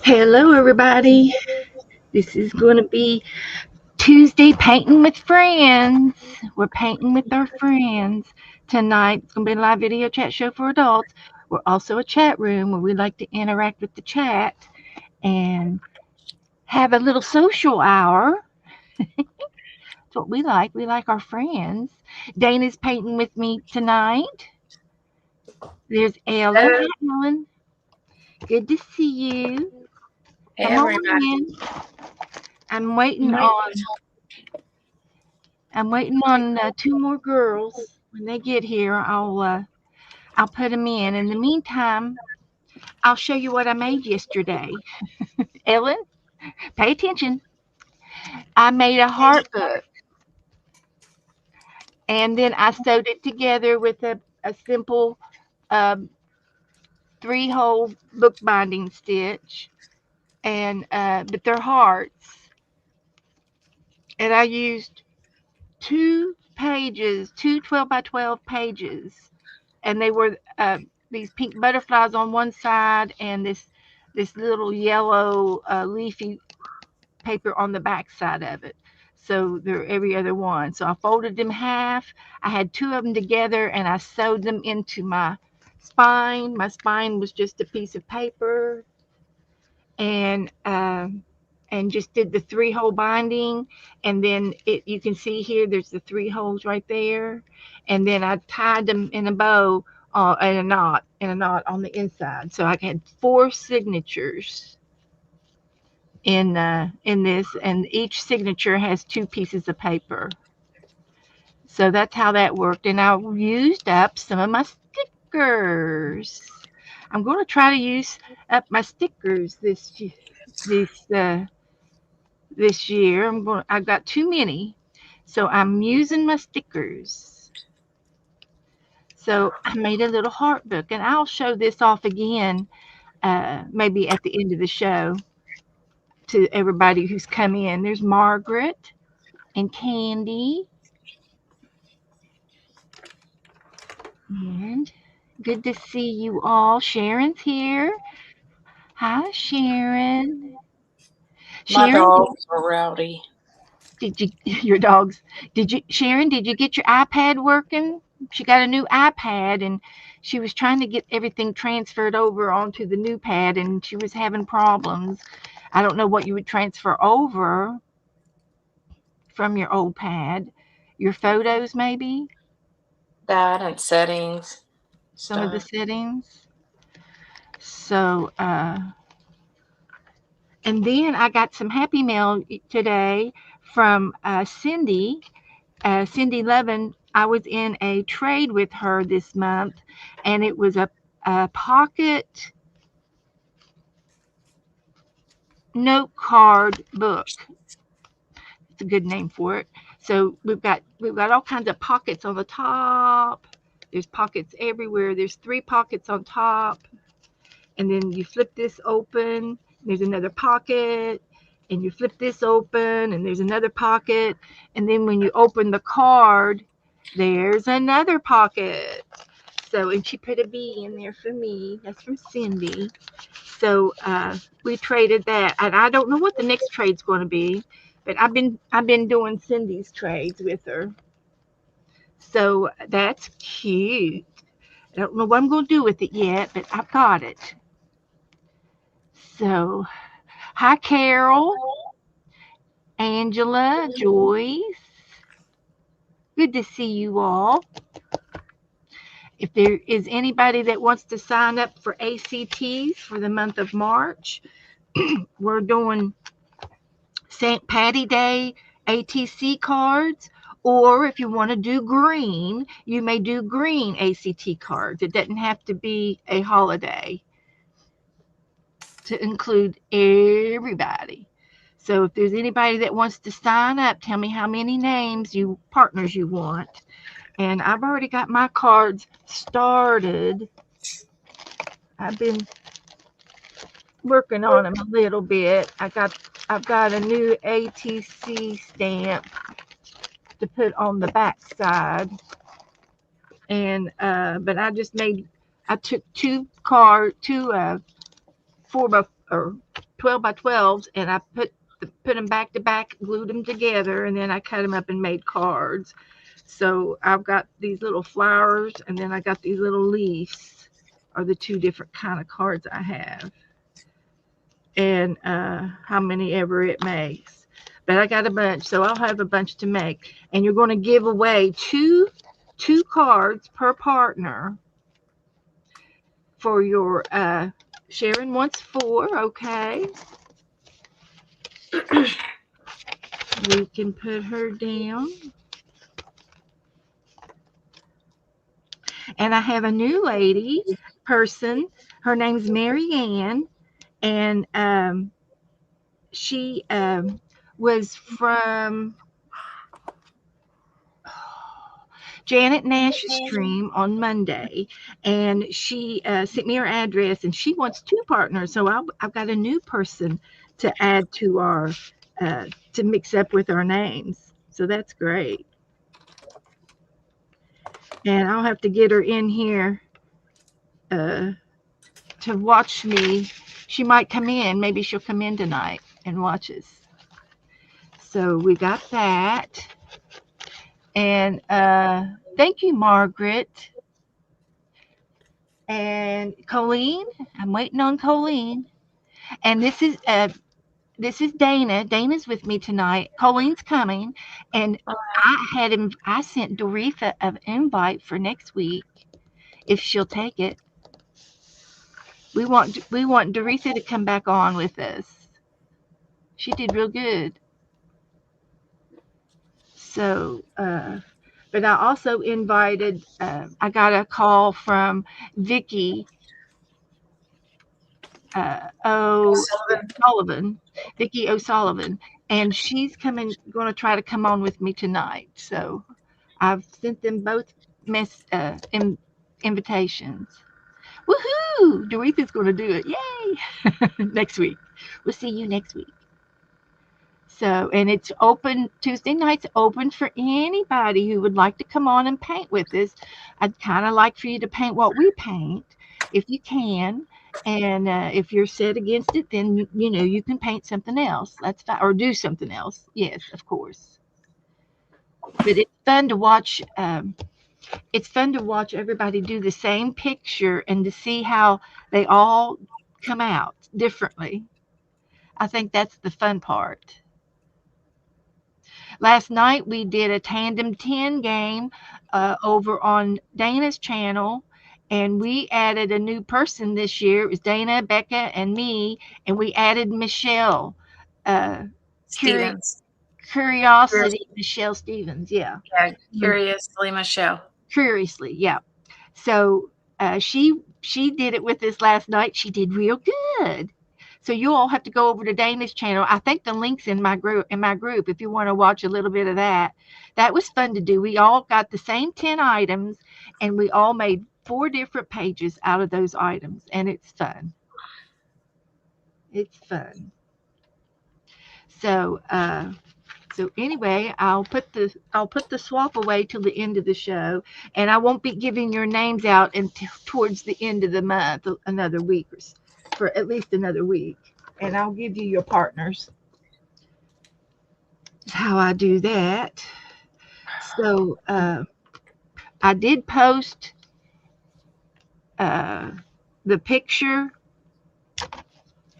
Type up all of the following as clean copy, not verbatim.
Hello, everybody. This is going to be Tuesday Painting with Friends. We're painting with our friends. Tonight, it's going to be a live video chat show for adults. We're also a chat room where we like to interact with the chat and have a little social hour. That's what we like. We like our friends. Dana's painting with me tonight. There's Ellen. Hello, Hi, Ellen. Good to see you. Come on everybody. in. I'm waiting on two more girls. When they get here, I'll put them in. In the meantime, I'll show you what I made yesterday. Ellen, pay attention. I made a heart book, and then I sewed it together with a simple um, three-hole bookbinding stitch, and but they're hearts. And I used two 12 by 12 pages, and they were these pink butterflies on one side and this little yellow leafy paper on the back side of it. So they're every other one. So I folded them half. I had two of them together and I sewed them into my spine. My spine was just a piece of paper, and just did the three-hole binding, and then you can see here there's the three holes right there, and then I tied them in a bow and a knot on the inside, so I had four signatures in this, and each signature has two pieces of paper. So that's how that worked, and I used up some of my stickers. I'm going to try to use up my stickers this this year. I've got too many, so I'm using my stickers. So I made a little heart book, and I'll show this off again, maybe at the end of the show to everybody who's come in. There's Margaret and Candy, and good to see you all. Sharon's here. Hi, Sharon. My Sharon, dogs are rowdy. did you your dogs? Did you Sharon? Did you get your iPad working? She got a new iPad, and she was trying to get everything transferred over onto the new pad, and she was having problems. I don't know what you would transfer over from your old pad. Your photos, maybe That and settings some of the stuff. settings. So, and then I got some happy mail today from Cindy. Cindy Levin, I was in a trade with her this month, and it was a pocket note card book. It's a good name for it. So we've got all kinds of pockets on the top. There's pockets everywhere. There's three pockets on top, and then you flip this open. There's another pocket, and you flip this open, and there's another pocket, and then when you open the card, there's another pocket. So, and she put a bee in there for me. That's from Cindy. So we traded that, and I don't know what the next trade's going to be, but I've been doing Cindy's trades with her. So that's cute. I don't know what I'm going to do with it yet, but I've got it. So, hi, Carol, Angela, Joyce. Good to see you all. If there is anybody that wants to sign up for ACTs for the month of March, we're doing St. Patty Day ATC cards, or if you want to do green, you may do green ACT cards. It doesn't have to be a holiday to include everybody. So if there's anybody that wants to sign up, tell me how many partners you want. And I've already got my cards started. I've been working on them a little bit. I've got a new ATC stamp to put on the back side. And but I took two 4 or 12 by 12s, and I put them back to back, glued them together, and then I cut them up and made cards. So I've got these little flowers, and then I got these little leaves. Are the two different kind of cards I have, and how many ever it makes. But I got a bunch, so I'll have a bunch to make. And you're going to give away two cards per partner for your Sharon wants four. Okay, we can put her down. And I have a new lady person. Her name's Mary Ann, and she was from Janet Nash's stream on Monday, and she sent me her address, and she wants two partners. So I've got a new person to add to our to mix up with our names. So that's great. And I'll have to get her in here uh, to watch me. She might come in. Maybe she'll come in tonight and watch us. So we got that. And thank you, Margaret. And Coleen, I'm waiting on Coleen. And this is Dana. Dana's with me tonight. Colleen's coming, and I sent Doretha an invite for next week if she'll take it. We want Doretha to come back on with us. She did real good. So, but I also invited. I got a call from Vicky O'Sullivan, Vicky O'Sullivan, and she's going to try to come on with me tonight. So I've sent them both invitations. Woohoo! Doretha's going to do it. Yay! Next week. We'll see you next week. So, and it's open Tuesday nights, open for anybody who would like to come on and paint with us. I'd kind of like for you to paint what we paint, if you can. And if you're set against it, then you can paint something else. That's fine, or do something else. Yes, of course. But it's fun to watch. It's fun to watch everybody do the same picture and to see how they all come out differently. I think that's the fun part. Last night we did a tandem 10 game over on Dana's channel, and we added a new person this year. It was Dana, Becca, and me, and we added Michelle. Uh, Curi- Stevens. Curiosity, Michelle Stevens. Yeah. Yeah, Curiously Michelle. Curiously, yeah. So she did it with us last night. She did real good. So you all have to go over to Dana's channel. I think the link's in my group if you want to watch a little bit of that. That was fun to do. We all got the same 10 items, and we all made 4 different pages out of those items, and it's fun. It's fun. So so anyway, I'll put the swap away till the end of the show, and I won't be giving your names out until towards the end of the month, another week, for at least another week, and I'll give you your partners. That's how I do that. So I did post uh, the picture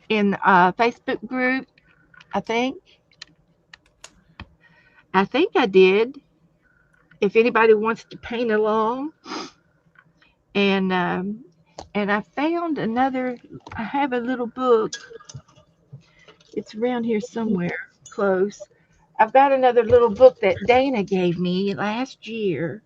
in Facebook group. I think I did. If anybody wants to paint along, and I found another. I have a little book. It's around here somewhere, close. I've got another little book that Dana gave me last year,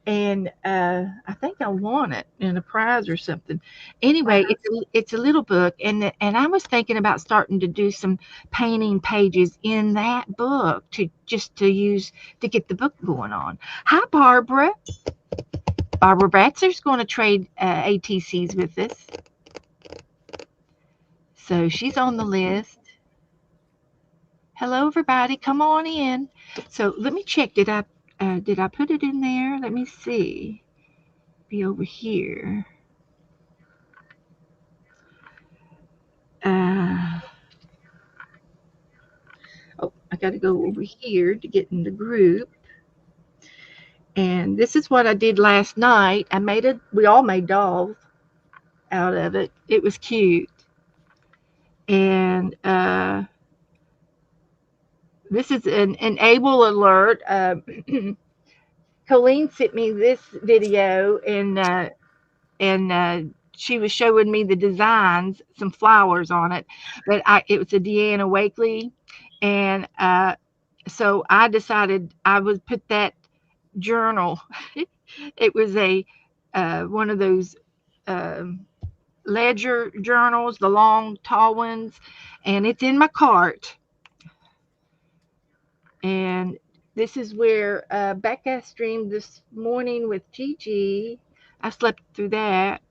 and I think I won it in a prize or something. Anyway, it's a little book, and I was thinking about starting to do some painting pages in that book to just to use to get the book going on. Hi, Barbara. Barbara Bratzer's going to trade ATCs with us, so she's on the list. Hello, everybody. Come on in. So let me check. Did I put it in there? Let me see. Be over here. Uh, I got to go over here to get in the group. And this is what I did last night. We all made dolls out of it. It was cute. And this is an enable alert. Coleen sent me this video, and she was showing me the designs, some flowers on it. But it was a Deanna Wakely, and so I decided I would put that journal. It was a one of those ledger journals, the long, tall ones, and it's in my cart. And this is where Becca streamed this morning with Gigi. I slept through that.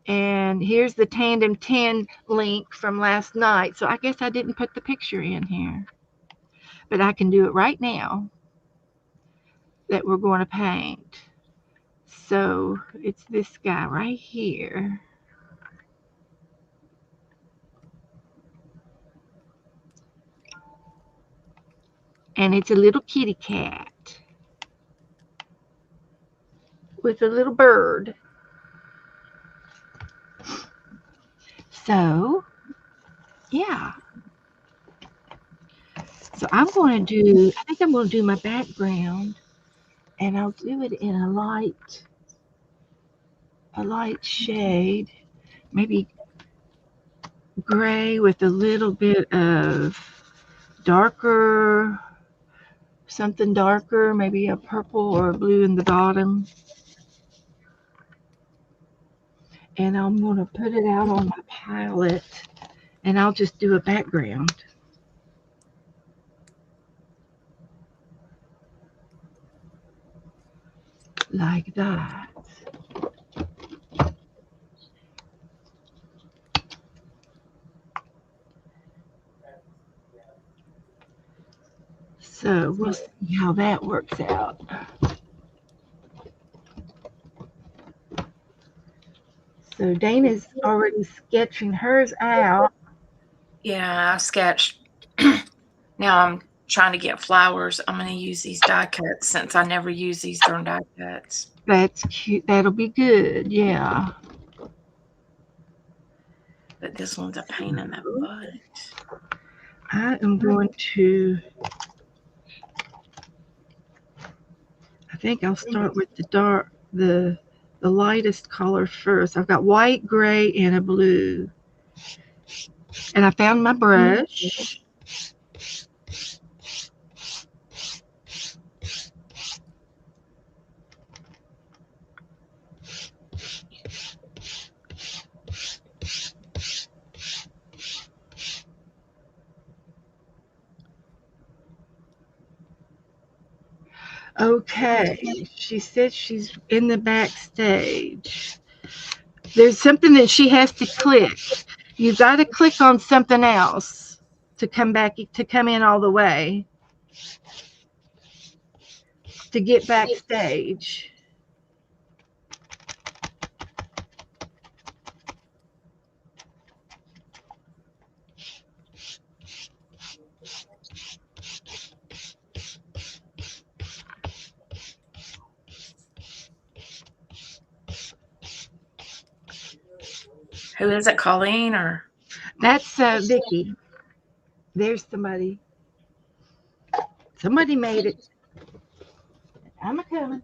And here's the Tandem 10 link from last night. So I guess I didn't put the picture in here. But I can do it right now that we're going to paint. So it's this guy right here. And it's a little kitty cat with a little bird. So, yeah. So I think I'm going to do my background, and I'll do it in a light shade, maybe gray with a little bit of something darker, maybe a purple or a blue in the bottom. And I'm going to put it out on my palette, and I'll just do a background. Like that. So we'll see how that works out. So Dana's already sketching hers out. Yeah, I sketched. Now I'm trying to get flowers. I'm going to use these die cuts since I never use these darn die cuts. That's cute. That'll be good. Yeah. But this one's a pain in the butt. I am going to. I think I'll start with the lightest color first. I've got white, gray, and a blue. And I found my brush. Okay, she said she's in the backstage. There's something that she has to click. You got to click on something else to come in all the way to get backstage. Who is it, Coleen or? That's Vicky. There's somebody. Somebody made it. I'm a coming.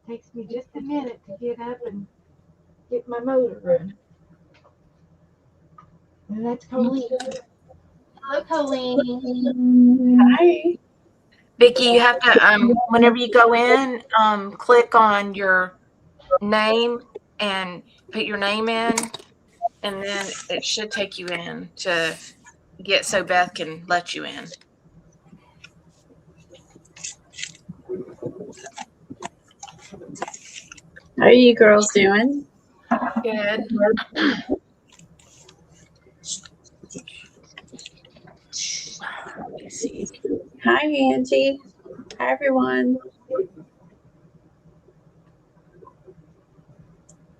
Takes me just a minute to get up and get my motor running. And that's Coleen. Hello, Coleen. Hi. Vicky, you have to, whenever you go in, click on your name and put your name in, and then it should take you in to get so Beth can let you in. How are you girls doing? Good. Let's see. Hi, Angie. Hi, everyone.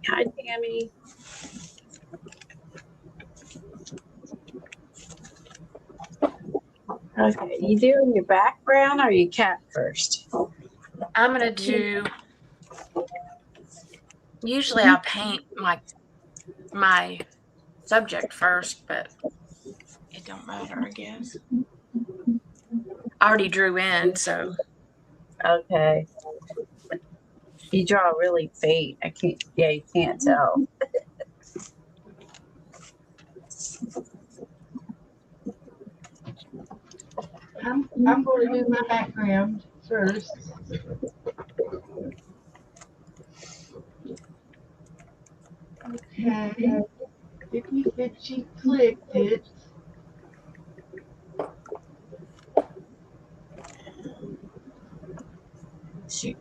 Hi, Tammy. Okay, you doing your background or your cat first? I'm gonna do. Usually, I paint my subject first, but it don't matter, I guess. I already drew in, so Okay. You draw really faint. I can't. Yeah, you can't tell. I'm going to do my background first. Okay. Vicky said she clicked it. Shoot.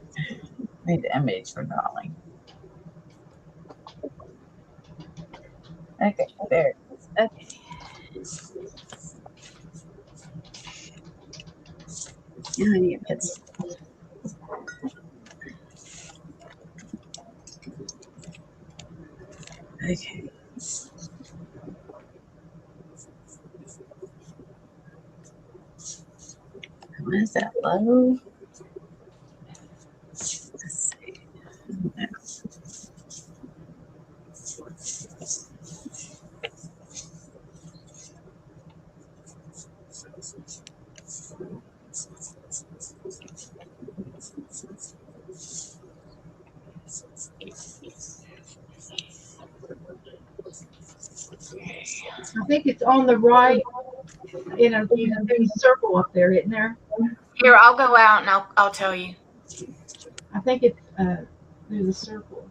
Need the image for drawing. Okay, there it is. Okay. Now I need a pencil. Okay. Why is that low? Let's see. I think it's on the right. You know, there's a circle up there, isn't there? here I'll go out and I'll tell you. I think it's there's a circle.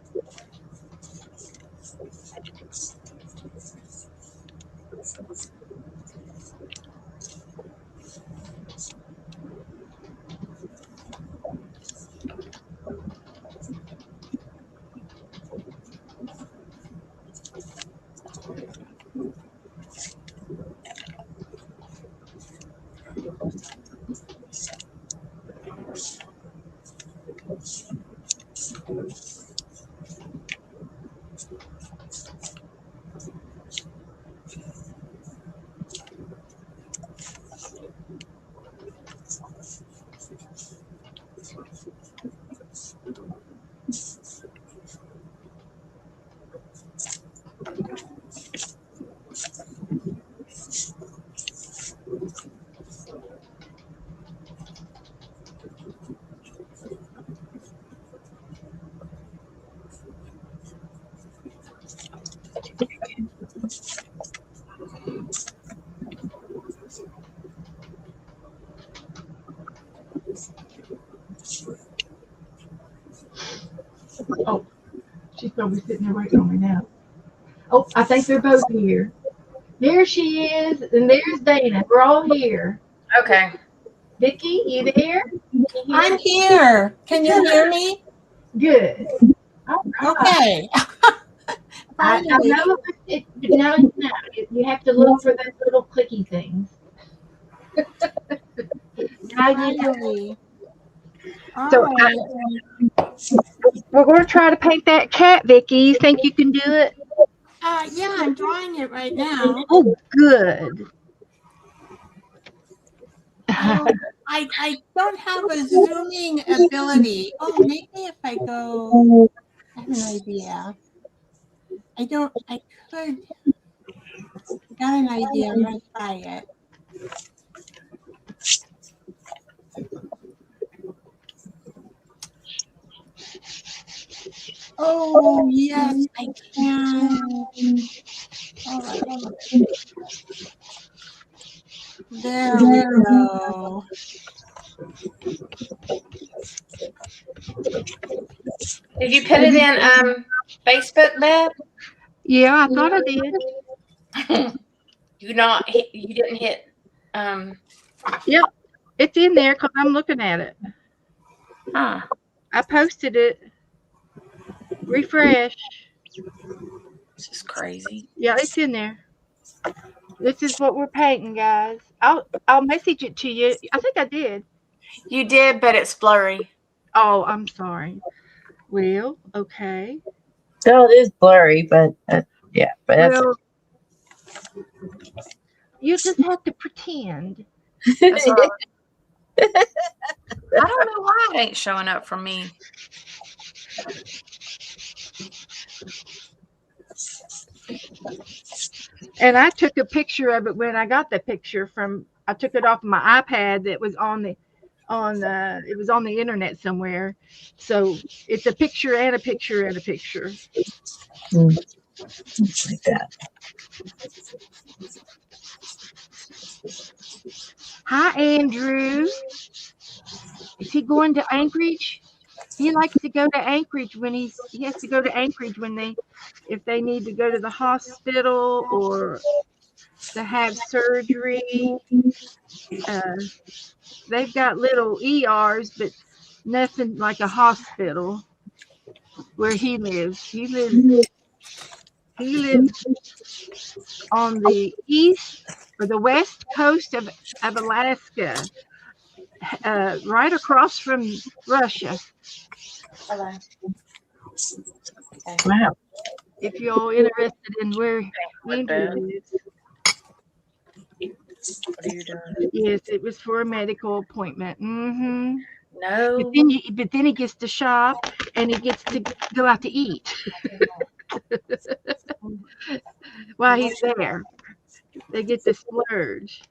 Oh, she's probably sitting there waiting on me now. Oh, I think they're both here. There she is, and there's Dana. We're all here. Okay. Vicky, you there? Can you hear I'm me? here. Can you hear me? Good. All right. Okay. I Finally. know it, now you know. You have to look for those little clicky things. Now you know. Finally. All So right. we're going to try to paint that cat, Vicky. You think you can do it? Yeah, I'm drawing it right now. Oh, good. I don't have a zooming ability. Oh, maybe if I go, I have an idea. I could, got an idea. I'm going to try it. Oh, yes, I can. All right. There we go. Did you put it in Facebook, Beth? Yeah, I thought I did. You didn't hit Yep, it's in there because I'm looking at it. huh. I posted it. Refresh. This is crazy. Yeah, it's in there. This is what we're painting, guys. I'll message it to you. I think I did. You did, but it's blurry. Oh, I'm sorry. Well, okay. Well, it is blurry, but yeah, but that's Well, you just have to pretend. That's all. I don't know why it ain't showing up for me. And I took a picture of it when I got the picture from. I took it off my iPad that was it was on the internet somewhere. So it's a picture and a picture and a picture. It's like that. Hi, Andrew. Is he going to Anchorage? He likes to go to Anchorage when he has to go to Anchorage when if they need to go to the hospital or to have surgery. Uh, they've got little ERs, but nothing like a hospital where he lives. He lives on the east or the west coast of Alaska, right across from Russia. Okay. Wow. If you're interested in where With Andrew that, lives. what are you doing? Yes, it was for a medical appointment. Mm-hmm. No. But then he gets to shop and he gets to go out to eat while he's there. They get to splurge.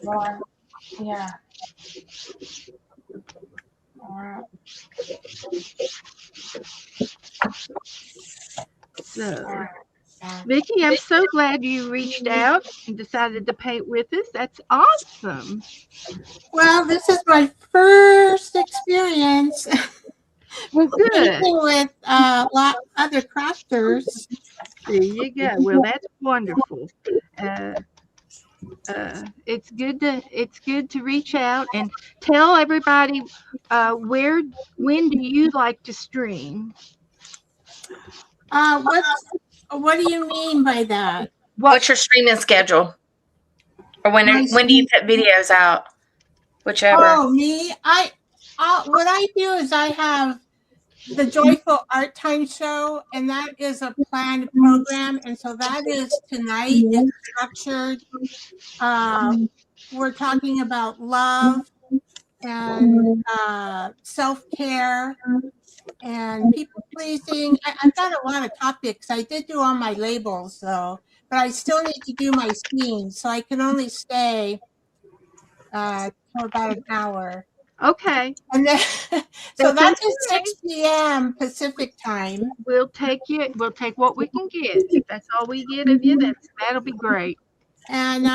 More. Yeah. All right. So, Vicky, I'm so glad you reached out and decided to paint with us. That's awesome. Well, this is my first experience Well, good. painting with other crafters. There you go. Well, that's wonderful. Uh, it's good to reach out and tell everybody when do you like to stream? What do you mean by that? What's your streaming schedule? Or when do you put videos out? Whichever. Oh, me? What I do is I have the Joyful Art Time show, and that is a planned program, and so that is tonight. It's structured. We're talking about love and self-care and people pleasing. I've got a lot of topics. I did do all my labels though, but I still need to do my scenes, so I can only stay for about an hour. Okay. And then, so that's okay. at 6 p.m. Pacific time. We'll take what we can get. If that's all we get of you, that'll be great. And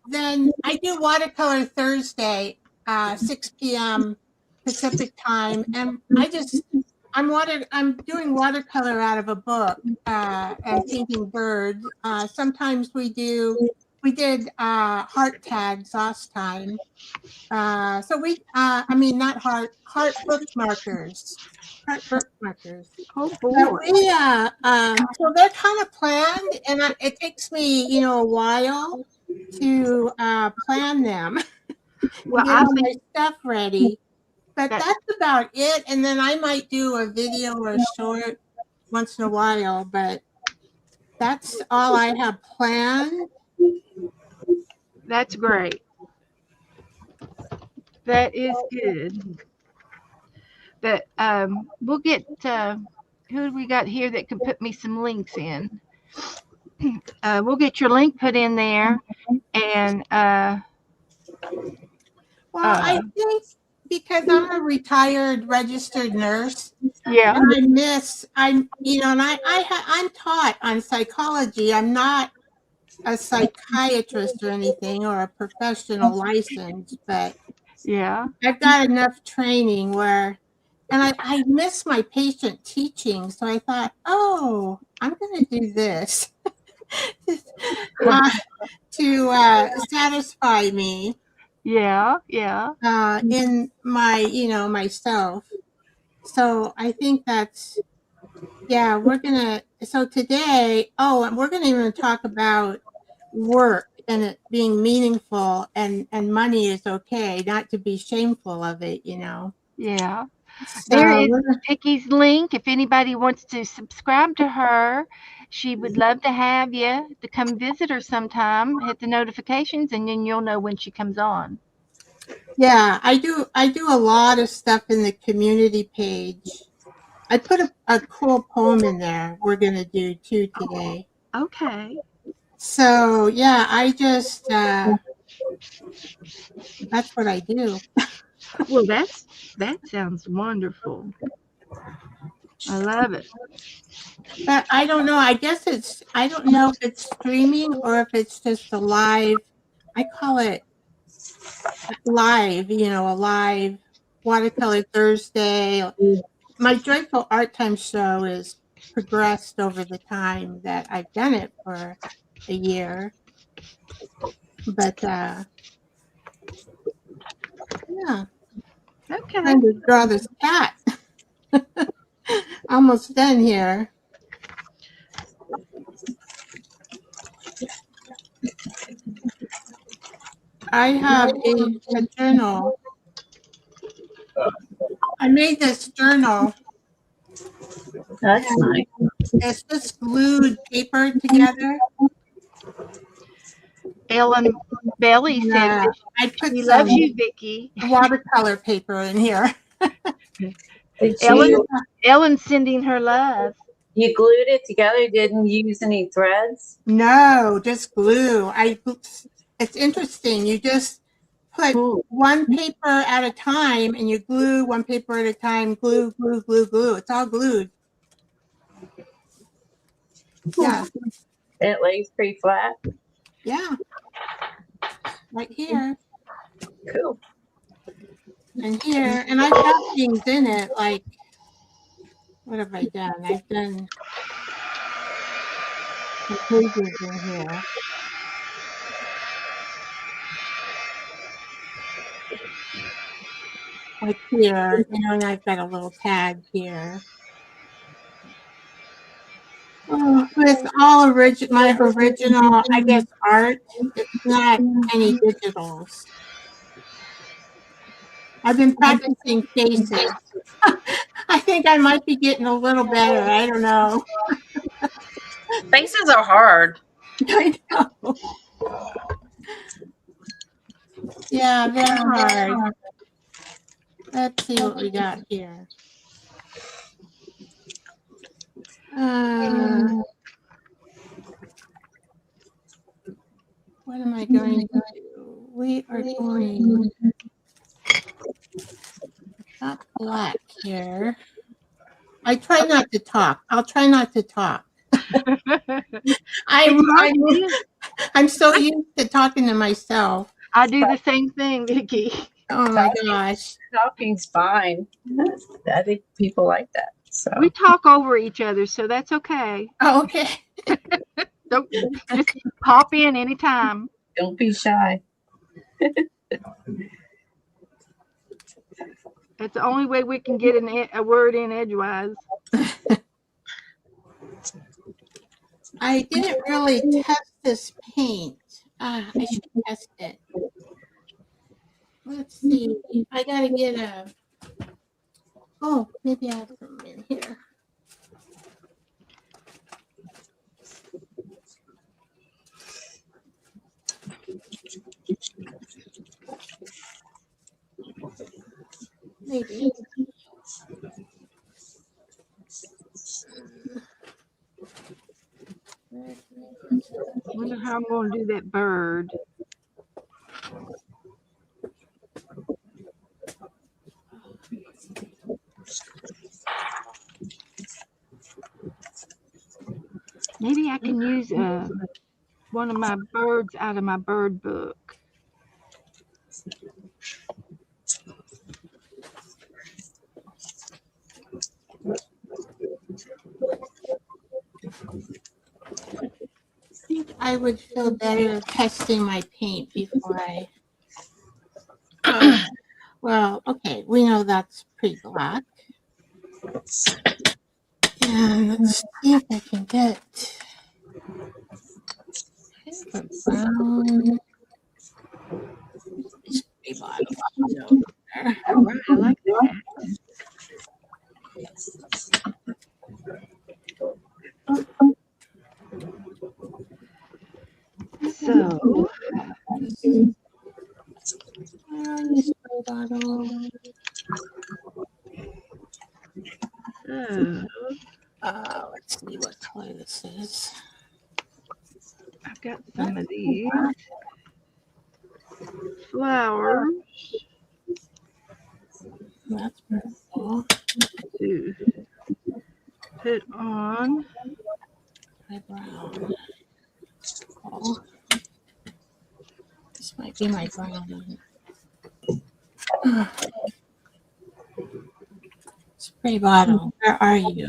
then I do watercolor Thursday, 6 p.m. Pacific time. And I'm doing watercolor out of a book and painting birds. Sometimes we did heart tags last time. So not heart bookmarkers. Heart bookmarkers. Oh But boy. so they're kind of planned, and it takes me, a while to plan them, Well, get I all think my stuff ready. But that that's about it. And then I might do a video or a short once in a while, but that's all I have planned. that's great. That is good. But we'll get who do we got here that can put me some links in? We'll get your link put in there, and Well, I think because I'm a retired registered nurse, yeah, and I'm taught on psychology. I'm not a psychiatrist or anything or a professional license, but yeah. I've got enough training where, and I miss my patient teaching. So I thought, oh, I'm going to do this to satisfy me Yeah. in my, myself. So I think that's, yeah, so today, and we're going to even talk about work and it being meaningful and money is okay, not to be shameful of it, Yeah. There So is Vicky's link. If anybody wants to subscribe to her, she would love to have you to come visit her sometime. Hit the notifications, and then you'll know when she comes on. yeah, I do a lot of stuff in the community page. I put a cool poem in there we're gonna do too today. Okay. So yeah, I just that's what I do. Well, that sounds wonderful. I love it. But I don't know. I don't know if it's streaming or if it's just a live. I call it live, a live watercolor Thursday. My Joyful Art Time show is progressed over the time that I've done it for a year. But yeah, Okay. trying to draw this cat. Almost done here. I have a journal. I made this journal. That's nice. It's just glued paper together. Ellen Bailey And, said that I put she some loves you, Vicky. watercolor paper in here. Did Ellen's sending her love. you glued it together? Didn't use any threads? No, just glue. It's interesting. You just put one paper at a time and you glue one paper at a time, glue, glue, glue, glue. It's all glued. Yeah. It lays pretty flat. Yeah. Right here Cool. and here. And I've got things in it like, what have I done? I've done some pages in here. Like here, and I've got a little tag here. Oh, with all my original, I guess, art. It's not any digitals. I've been practicing faces. I think I might be getting a little better. I don't know. Faces are hard. I know. Yeah, they're hard. Let's see what we got here. What am I going to do? We are going top black here. I try not to talk. I'll try not to talk. I'm so used to talking to myself. I do the same thing, Vicky. Oh my gosh. Talking's fine. I think people like that. So We talk over each other, so that's okay. Oh, okay. Don't just pop in anytime. don't be shy. That's the only way we can get a word in edgewise. I didn't really test this paint. I should test it. Let's see. I gotta get a. Oh, maybe I have some in here. Maybe. I wonder how I'm going to do that bird. Maybe I can use one of my birds out of my bird book. I think I would feel better testing my paint before I. Well, okay, we know that's pretty black. And let's see if I can get kind of a brown. All right, I like that. So Let's see what color this is. I've got some of these flowers That's purple. to put on. My brown. Oh, this might be my brown. Spray bottle. Where are you?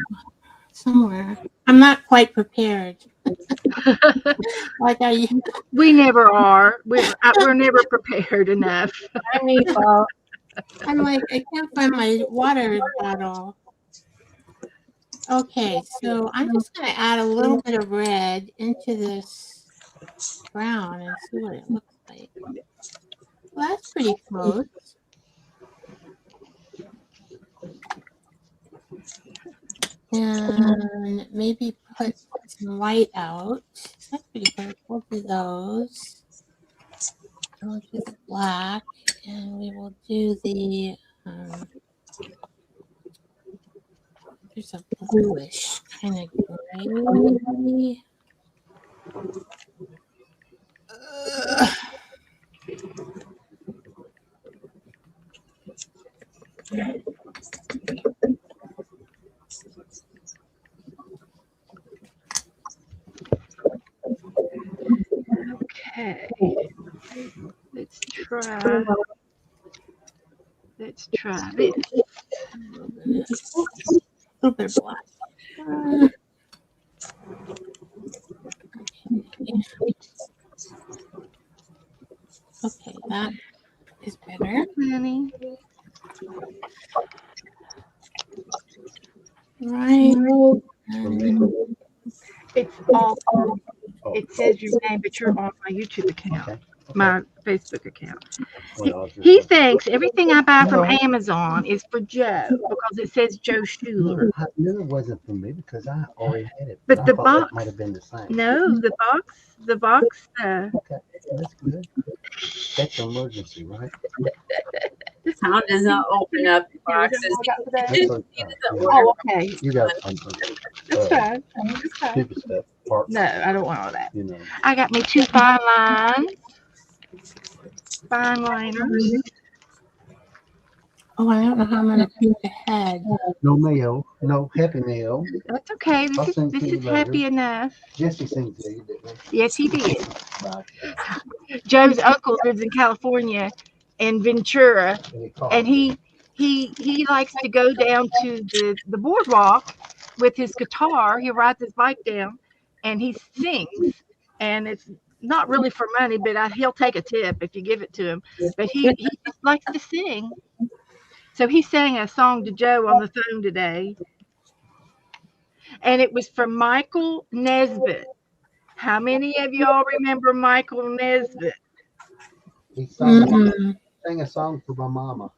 Somewhere. I'm not quite prepared. Like I We never are. We're never prepared enough. I'm like, I can't find my water bottle. Okay, so I'm just going to add a little bit of red into this brown and see what it looks like. Well, that's pretty close. And maybe put some white out. That's pretty close. We'll do those. And we'll do the black, and we will do the, there's a bluish kind of gray. Okay. Let's try this. A little bit of black. Okay, that is better. Honey. Right. And It's all. It says your name, but you're on my YouTube account, my Facebook account. He thinks everything I buy from Amazon is for Joe because it says Joe Schuler. I knew it wasn't for me because I already had it. But I the thought box- that might have been the same. No, the box. Okay, that's good. That's an emergency, right? Tom does not open up boxes. That's He okay. doesn't Yeah. order. Oh, okay. You got That's fine. That's fine. stupid stuff. Parts, No, I don't want all that. you know. I got me 2 fine lines. Fine liners. oh, I don't know how I'm gonna paint the head. No mayo, no happy mayo. That's okay. I'll send This to you is later. happy enough. Jesse sings to you, didn't Yes, he did. he? Right. Joe's uncle lives in California, in Ventura, And he called and me. he likes to go down to the boardwalk with his guitar. He rides his bike down, and he sings. And it's not really for money, but he'll take a tip if you give it to him. But he just likes to sing. So he sang a song to Joe on the phone today, and it was from Michael Nesbitt. How many of y'all remember Michael Nesbitt? He sang, Mm-mm. sang a song for my mama,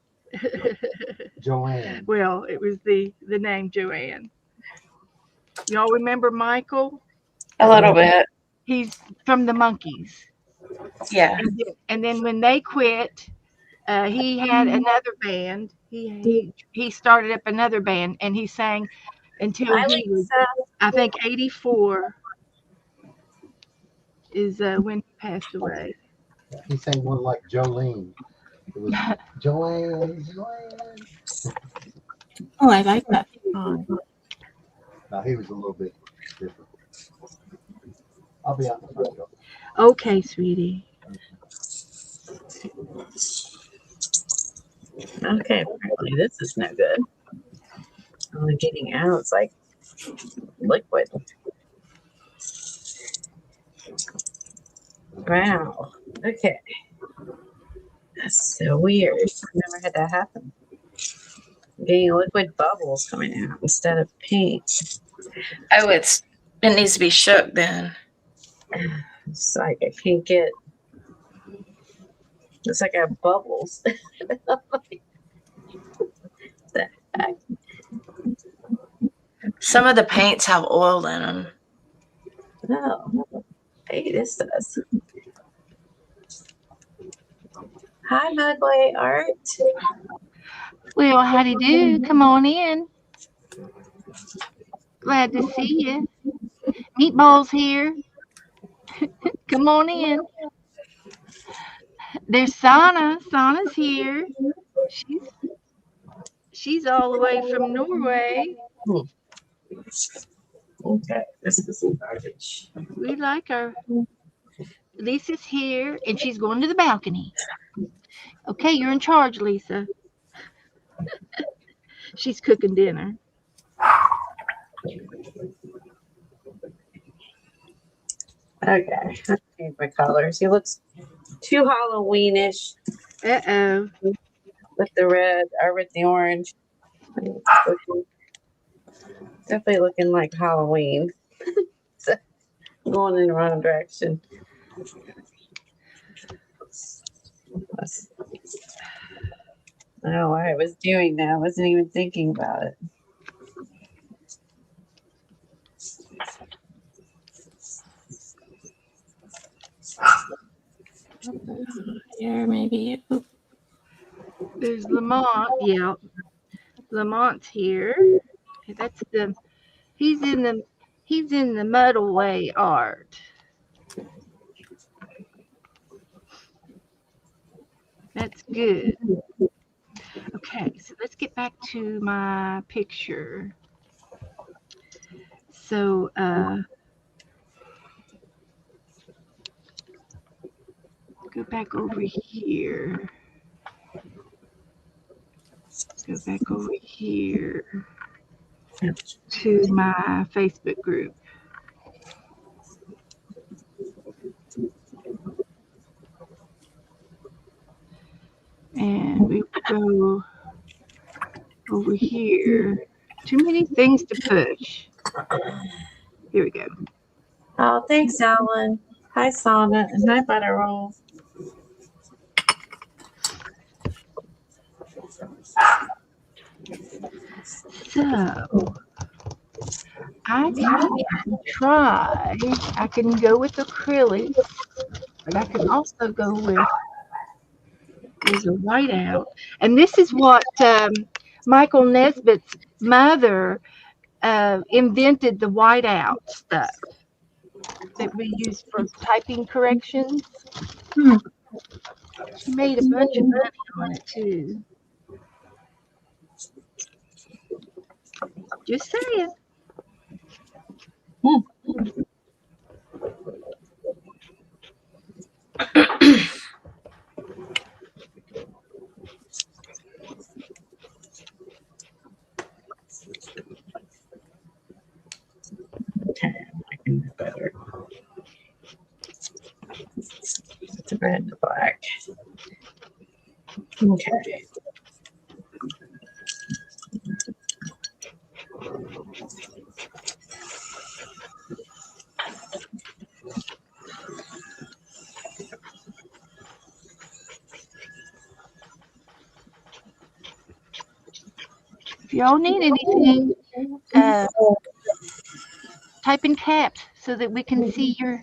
Joanne. Well, it was the name Joanne. Y'all remember Michael? A little bit. He's from the Monkees. Yeah. And then when they quit, he had another band. He started up another band, and he sang until he was, I think, 84 is when he passed away. He sang one like Jolene. It was Joanne, Joanne. Oh, I like that song. No, he was a little bit different. I'll be out in the front door. Okay, sweetie. Okay, apparently this is no good. Only getting out, it's like liquid. Wow. Okay. That's so weird. I've never had that happen. Getting liquid bubbles coming out instead of paint. Oh, it needs to be shook then. It's like I can't get. It's like I have bubbles. The heck? Some of the paints have oil in them. No. Hey, this does. Hi, Mugway Art. Well, how do you do? Come on in. Glad to see you. Meatball's here. Come on in. There's Sana. Sana's here. She's she's all the way from Norway. Okay, this is garbage. We like her. Lisa's here, and she's going to the balcony. Okay, you're in charge, Lisa. She's cooking dinner. Okay, I change my colors. He looks too Halloweenish Uh-oh. with the red or with the orange. Definitely looking like Halloween. Going in the wrong direction. I don't know why I was doing that. I wasn't even thinking about it. Here, maybe. There's Lamont. Yeah, Lamont's here. That's the. He's in the Muddleway art. That's good. Okay, so let's get back to my picture. So, go back over here. Go back over here to my Facebook group. And we go over here. Too many things to push. Here we go. Oh, thanks, Alan. Hi, Sana, and hi, Butterroll. So, I can try. I can go with acrylics, but I can also go with there's a whiteout. And this is what Michael Nesbitt's mother invented the whiteout stuff that we use for typing corrections. She made a bunch of money on it too. Just saying. Okay, I can do better. The red and the black. Okay. If y'all need anything, type in caps so that we can see your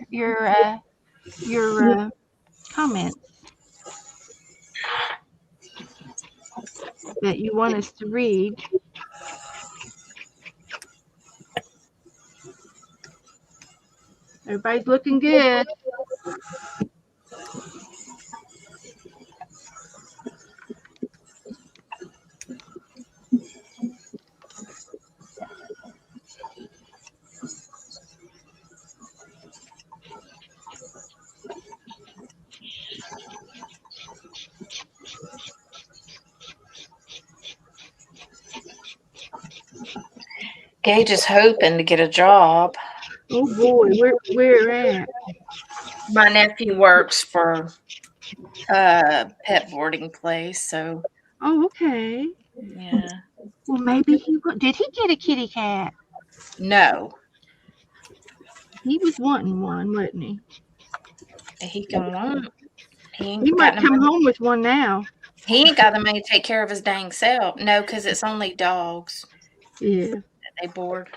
comments that you want us to read. Everybody's looking good. Gage is hoping to get a job. Oh boy, where at? My nephew works for a pet boarding place, so Oh, okay. yeah. Well, maybe he will. Did he get a kitty cat? No, He was wanting one, wasn't he? he can want. He He ain't might got come the money. home with one now. He ain't got the money to take care of his dang self. No, because it's only dogs Yeah. that they board.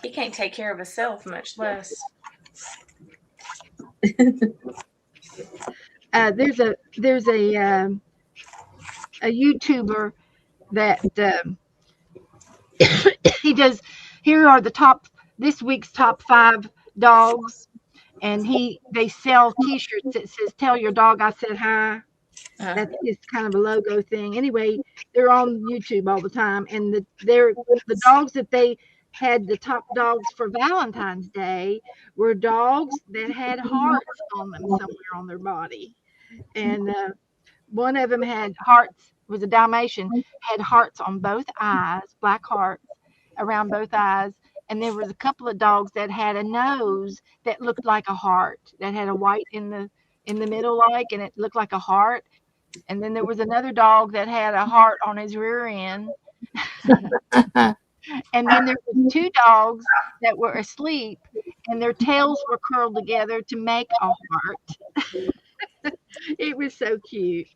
He can't take care of himself, much less. There's a YouTuber that he does. Here are this week's top 5 dogs, and they sell T-shirts that says "Tell your dog I said hi." That's just kind of a logo thing. Anyway, they're on YouTube all the time, and the dogs that they had the top dogs for Valentine's Day were dogs that had hearts on them somewhere on their body, and one of them had hearts. Was a Dalmatian, had hearts on both eyes, black hearts around both eyes, and there was a couple of dogs that had a nose that looked like a heart, that had a white in the middle, and it looked like a heart. And then there was another dog that had a heart on his rear end. And then there was 2 dogs that were asleep, and their tails were curled together to make a heart. It was so cute.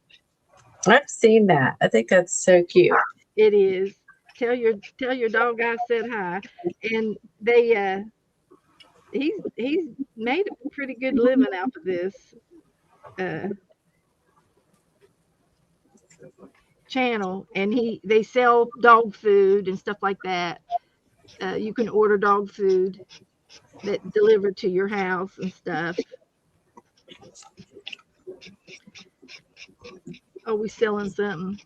I've seen that. I think that's so cute. It is. Tell your dog I said hi. And he's made a pretty good living out of this uh, channel, and they sell dog food and stuff like that. You can order dog food that delivered to your house and stuff. Always selling something.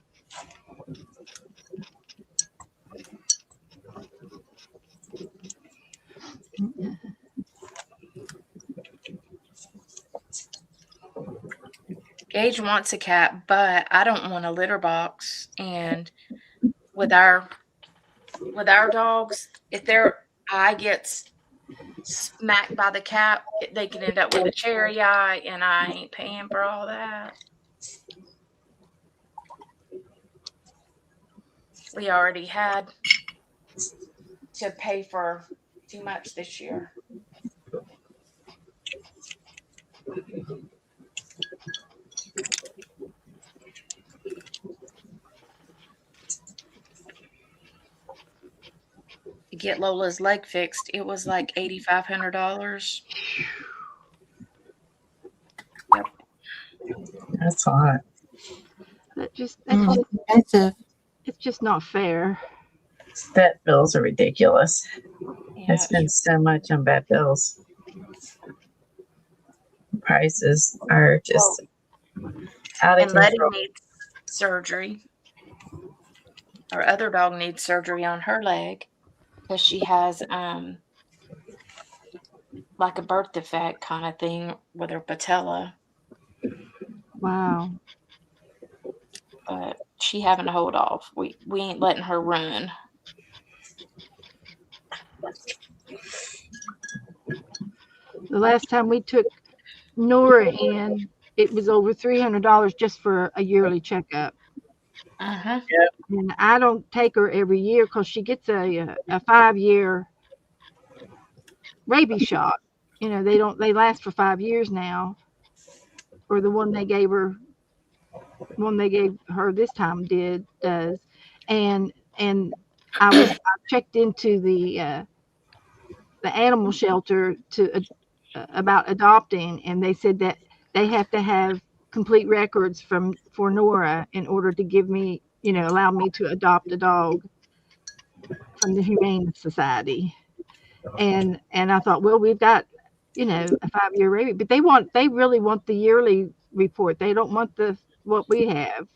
Gage wants a cat, but I don't want a litter box. And with our dogs, if their eye gets smacked by the cat, they can end up with a cherry eye, and I ain't paying for all that. We already had to pay for too much this year. To get Lola's leg fixed, it was like $8,500. Yep. That's hot. That's Expensive. it's just not fair. Vet bills are ridiculous. Yeah. I spend so much on vet bills. Prices are just out of And Letty control. needs surgery. Our other dog needs surgery on her leg because she has like a birth defect kind of thing with her patella. Wow. But she having to hold off. We ain't letting her run. The last time we took Nora in, it was over $300 just for a yearly checkup. Uh-huh. And I don't take her every year because she gets a 5-year rabies shot. They last for 5 years now. Or the one they gave her this time does. And I checked into the animal shelter about adopting, and they said that they have to have complete records for Nora in order to give me, allow me to adopt a dog from the Humane Society. And I thought, well, we've got, a 5-year rabies, but they really want the yearly report. They don't want what we have.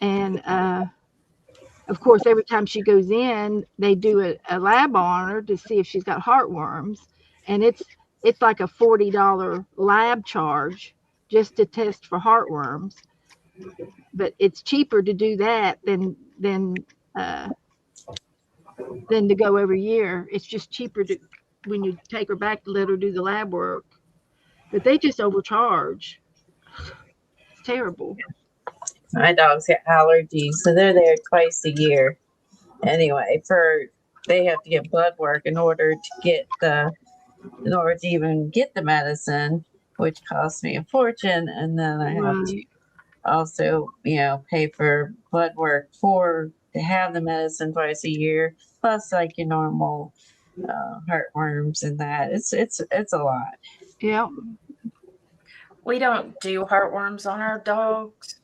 And of course, every time she goes in, they do a lab on her to see if she's got heartworms, and it's like a $40 lab charge just to test for heartworms. But it's cheaper to do that than to go every year. It's just cheaper when you take her back to let her do the lab work. But they just overcharge. It's terrible. My dogs get allergies, so they're there twice a year. Anyway, they have to get blood work in order to even get the medicine, which costs me a fortune, and then I have to also, pay for blood work to have the medicine twice a year, plus like your normal heartworms and that. It's a lot. Yeah. We don't do heartworms on our dogs.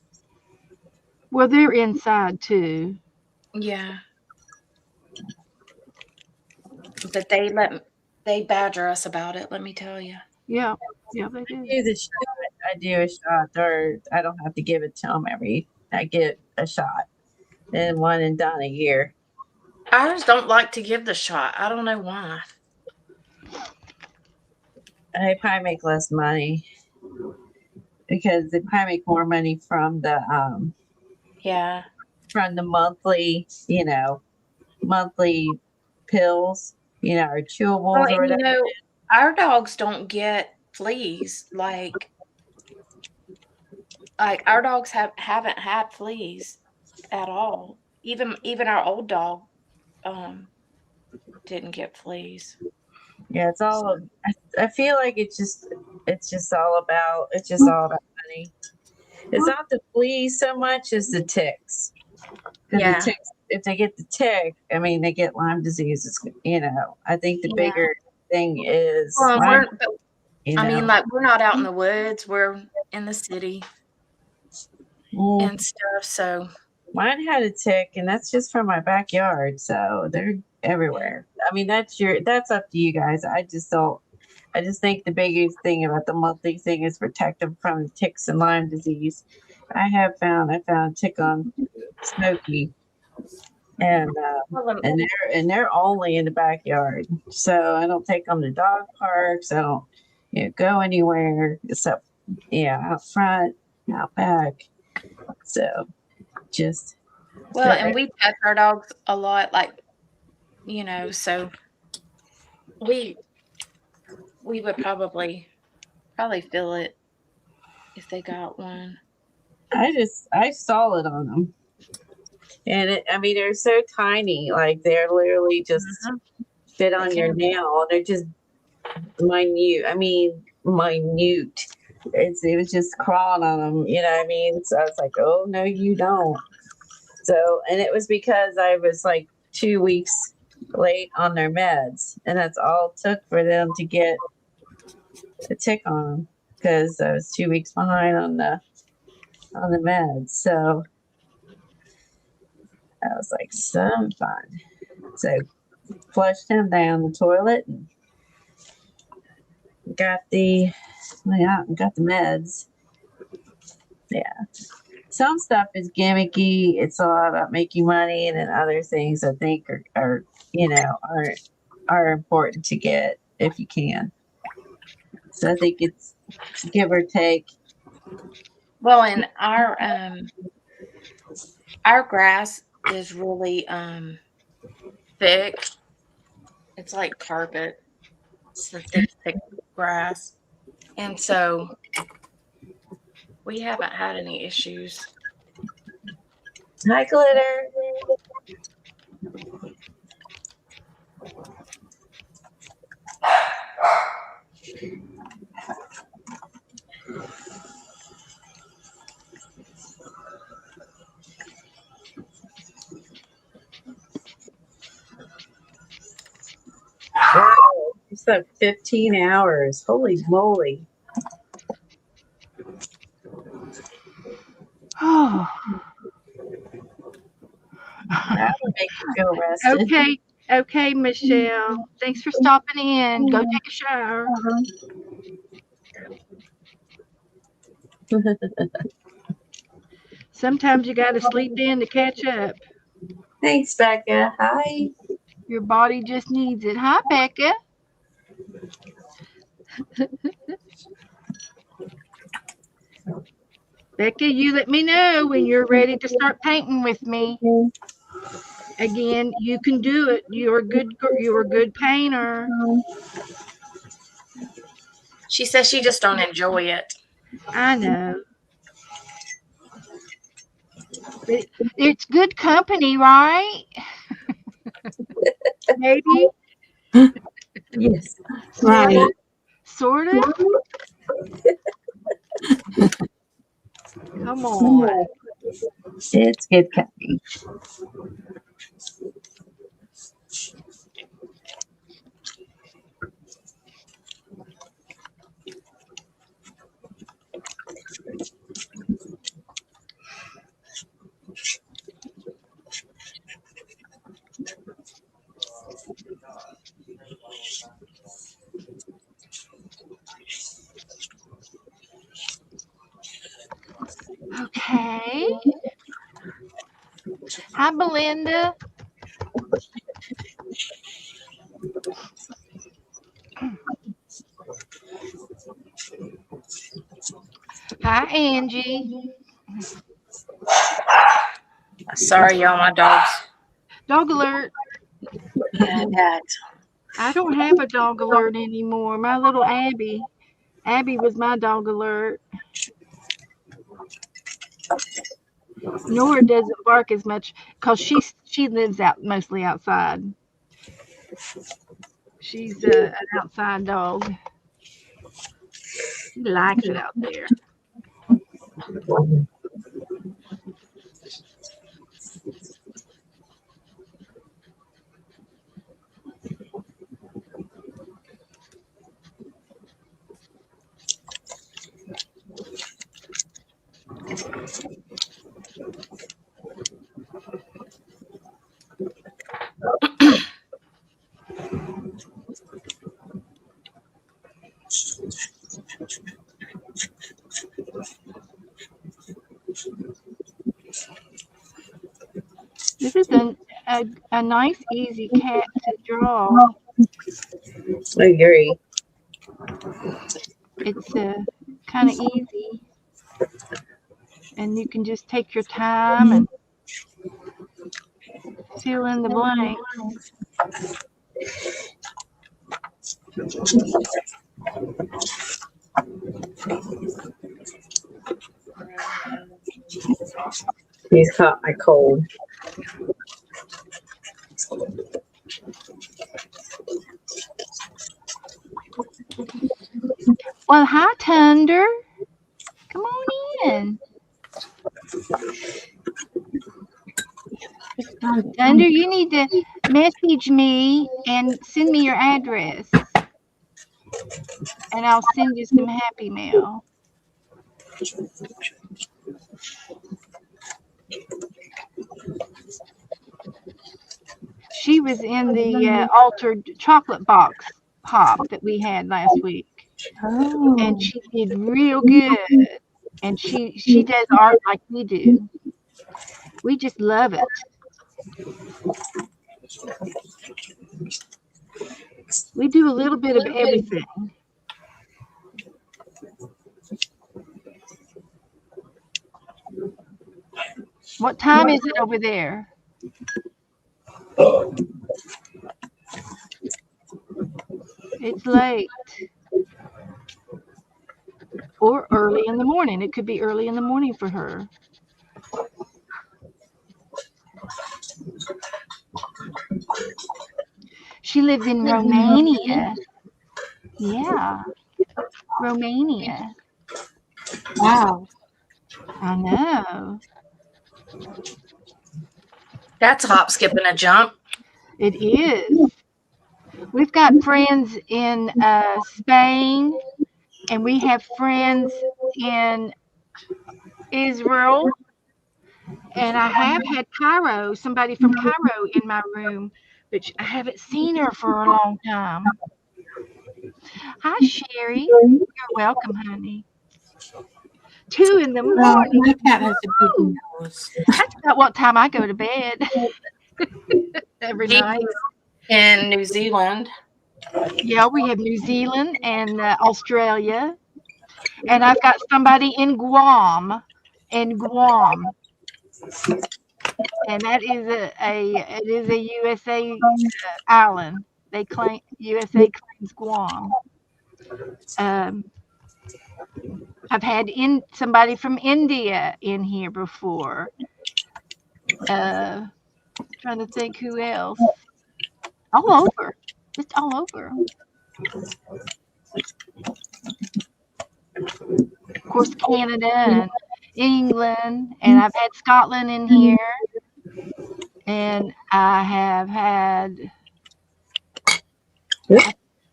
Well, they're inside too. Yeah, but they badger us about it. Let me tell you. Yeah, yeah, they do. Do the shot. I do a shot, or I don't have to give it to them I get a shot, and one and done a year. I just don't like to give the shot. I don't know why. They probably make less money because they probably make more money Yeah. from the monthly, monthly pills, or Well, chewables or and whatever. our dogs don't get fleas like our dogs haven't had fleas at all. Even our old dog um didn't get fleas. Yeah, it's all. I feel like it's just all about money. It's not the fleas so much as the ticks. Because the Yeah. ticks, if they get the tick, I mean, they get Lyme disease. I think the Yeah. bigger thing is Well, and Lyme. I mean, like we're not out in the woods. We're in the city Mm, and stuff. So mine had a tick, and that's just from my backyard. So they're yeah. everywhere. I mean, that's up to you guys. I just don't. I just think the biggest thing about the monthly thing is protect them from ticks and Lyme disease. I found a tick on Smokey, and Well, they're only in the backyard. So I don't take them to dog parks. I don't go anywhere except out front, out back. So just and we pet our dogs a lot, so we we would probably feel it if they got one. I saw it on them, and I mean they're so tiny, like they're literally just Mhm. fit They on your can. nail. They're just minute. I mean minute. It was just crawling on them. You know what I mean? So I was like, oh no, you don't. So, and it was because I was like 2 weeks late on their meds, and that's all it took for them to get a tick on them because I was 2 weeks behind on the meds. So I was like, some fun. So flushed him down the toilet and got the got the meds. Yeah. Some stuff is gimmicky. It's a lot about making money, and then other things I think are are important to get if you can. So I think it's give or take. Well, and our grass is really thick. It's like carpet. It's the thick grass. And so we haven't had any issues. Hi, glitter. Wow, you slept 15 hours. Holy moly. Oh, That would make you feel rested. okay, okay, Michelle. Thanks for stopping in. Go take a shower. Sometimes you got to sleep in to catch up. Thanks, Becca. Hi. Your body just needs it. Hi, Becca. Becca, you let me know when you're ready to start painting with me. Again, you can do it. You're a good painter. She says she just don't enjoy it. I know. But it's good company, right? Maybe. Yes. Sort Right. of. Sort of. Come on. It's good company. Hi, Belinda. Hi, Angie. Sorry, y'all, my dogs. Dog alert. Yeah, that. I don't have a dog alert anymore. My little Abby. Abby was my dog alert. Nora doesn't bark as much because she lives out mostly outside. She's an outside dog. She likes it out there. This is a nice, easy cat to draw. I agree. It's kind of easy. And you can just take your time and fill in the blanks. He's caught my cold. Well, hi, Thunder. Come on in. Thunder, you need to message me and send me your address. And I'll send you some Happy Mail. She was in the altered chocolate box pop that we had last week. Oh. And she did real good. And she does art like we do. We just love it. We do a little bit of everything. What time is it over there? It's late. Or early in the morning. It could be early in the morning for her. She lives in Romania. Yeah. Romania. Wow. I know. That's a hop, skip, and a jump. It is. We've got friends in Spain, and we have friends in Israel. And I have had somebody from Cairo in my room, but I haven't seen her for a long time. Hi, Sherry. You're welcome, honey. 2 in the Well, morning. my cat has a big nose. That's about what time I go to bed every Jeep night. in New Zealand. Yeah, we have New Zealand and Australia. And I've got somebody in Guam. And that is a USA island. They claim USA claims Guam. I've had somebody from India in here before. Trying to think who else. All over, just all over. Of course, Canada and England, and I've had Scotland in here, and I have had.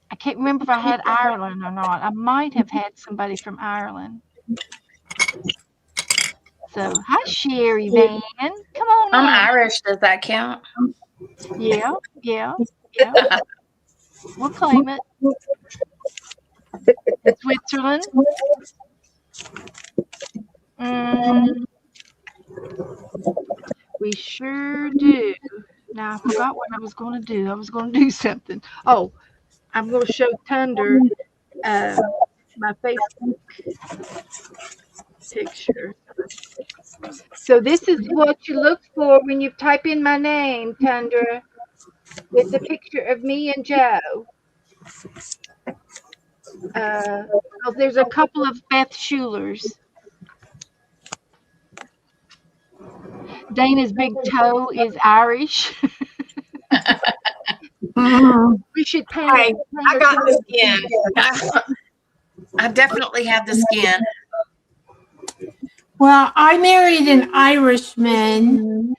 I can't remember if I had Ireland or not. I might have had somebody from Ireland. So, hi, Sherry Van. Come on I'm in. Irish. Does that count? Yeah. We'll claim it. Switzerland. We sure do. Now I forgot what I was going to do. I was going to do something. Oh, I'm going to show Thunder uh, my Facebook picture. So this is what you look for when you type in my name, Thunder. It's a picture of me and Joe. Uh, oh, there's a couple of Beth Schulers. Dana's big toe is Irish. We should paint Hey, I her got the toe. skin. I definitely have the skin. Well, I married an Irishman,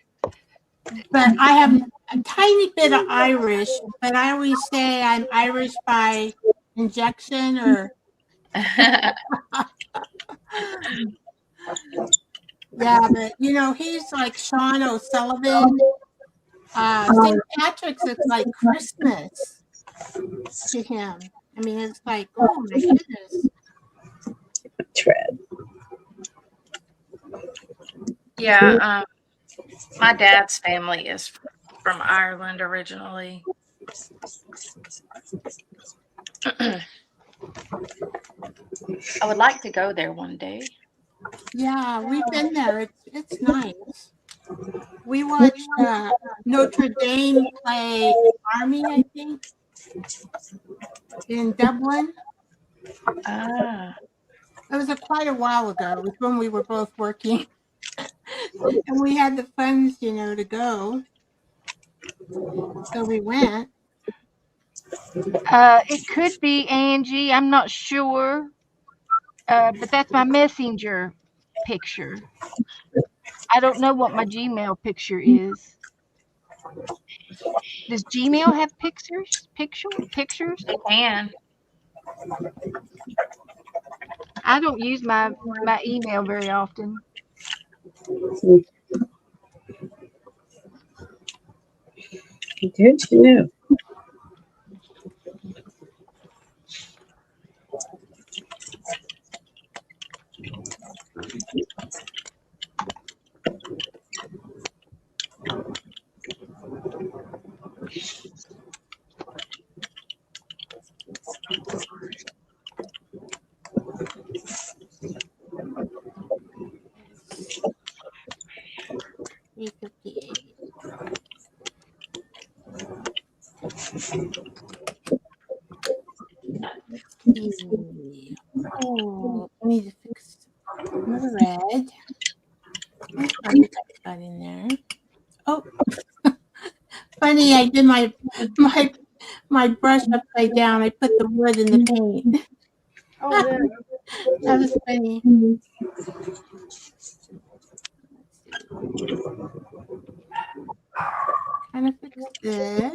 but I have a tiny bit of Irish, but I always say I'm Irish by injection or yeah, but he's like Sean O'Sullivan. St. Patrick's is like Christmas to him. I mean, it's like, oh my goodness. Tread. Yeah, my dad's family is from Ireland originally. I would like to go there one day. Yeah, we've been there. It's nice. We watched Notre Dame play Army, I think, in Dublin. Ah, It was quite a while ago. It was when we were both working, and we had the funds, to go. So we went. It could be Angie. I'm not sure. But that's my messenger picture. I don't know what my Gmail picture is. Does Gmail have pictures? Pictures? they can. I don't use my email very often. Good to know. $3.58. Oh, I need to fix the red. That's probably got in there. Oh, funny! I did my brush upside down. I put the wood in the paint. Oh no. That was funny. Kind of fix this.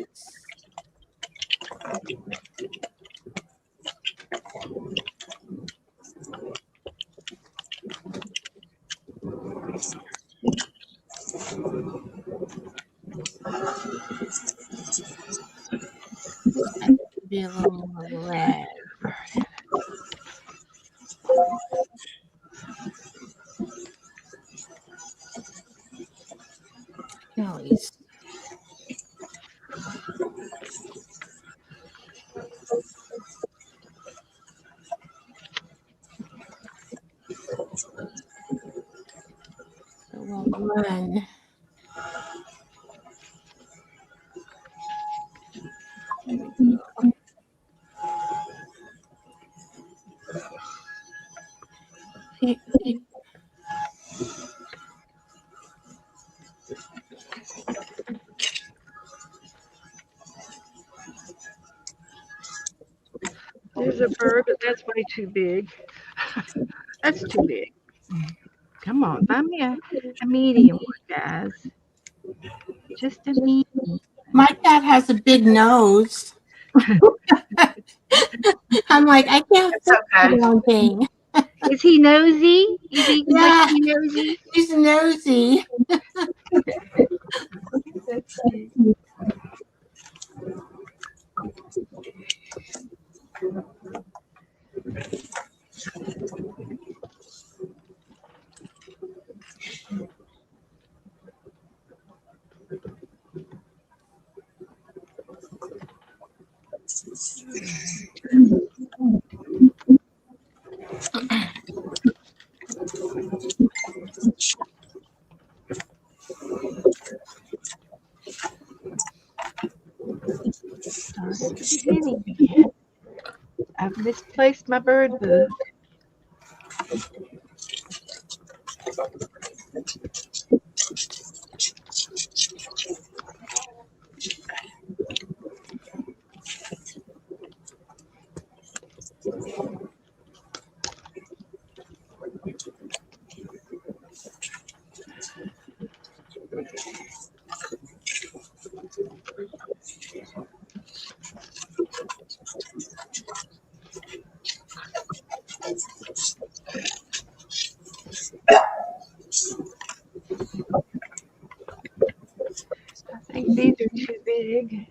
This has to be a little more red. Always. So we'll run. There we go. There's a bird, but that's way too big. That's too big. Come on, find me a medium one, guys. Just a medium. My cat has a big nose. I'm like, I can't It's fix the okay. wrong thing. Is he nosy? Is he Yeah, nosy? he's nosy. That's cute. Kitty. I've misplaced my bird book. I think these are too big.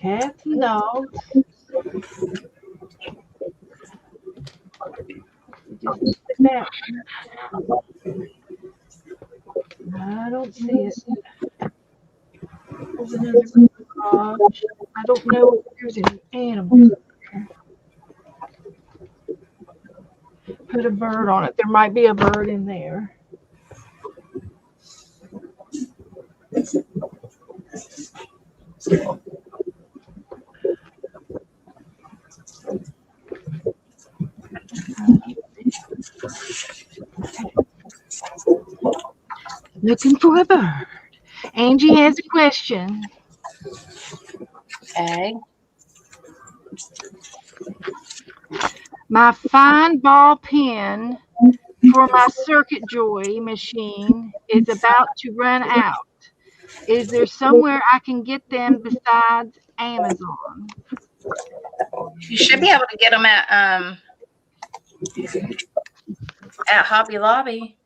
Cats and dogs. Just look at that one. I don't see it. There's another garage. I don't know if there's any animals. Put a bird on it. There might be a bird in there. Looking for a bird. Angie has a question. Okay. My fine ball pen for my Circuit Joy machine is about to run out. Is there somewhere I can get them besides Amazon? You should be able to get them at Hobby Lobby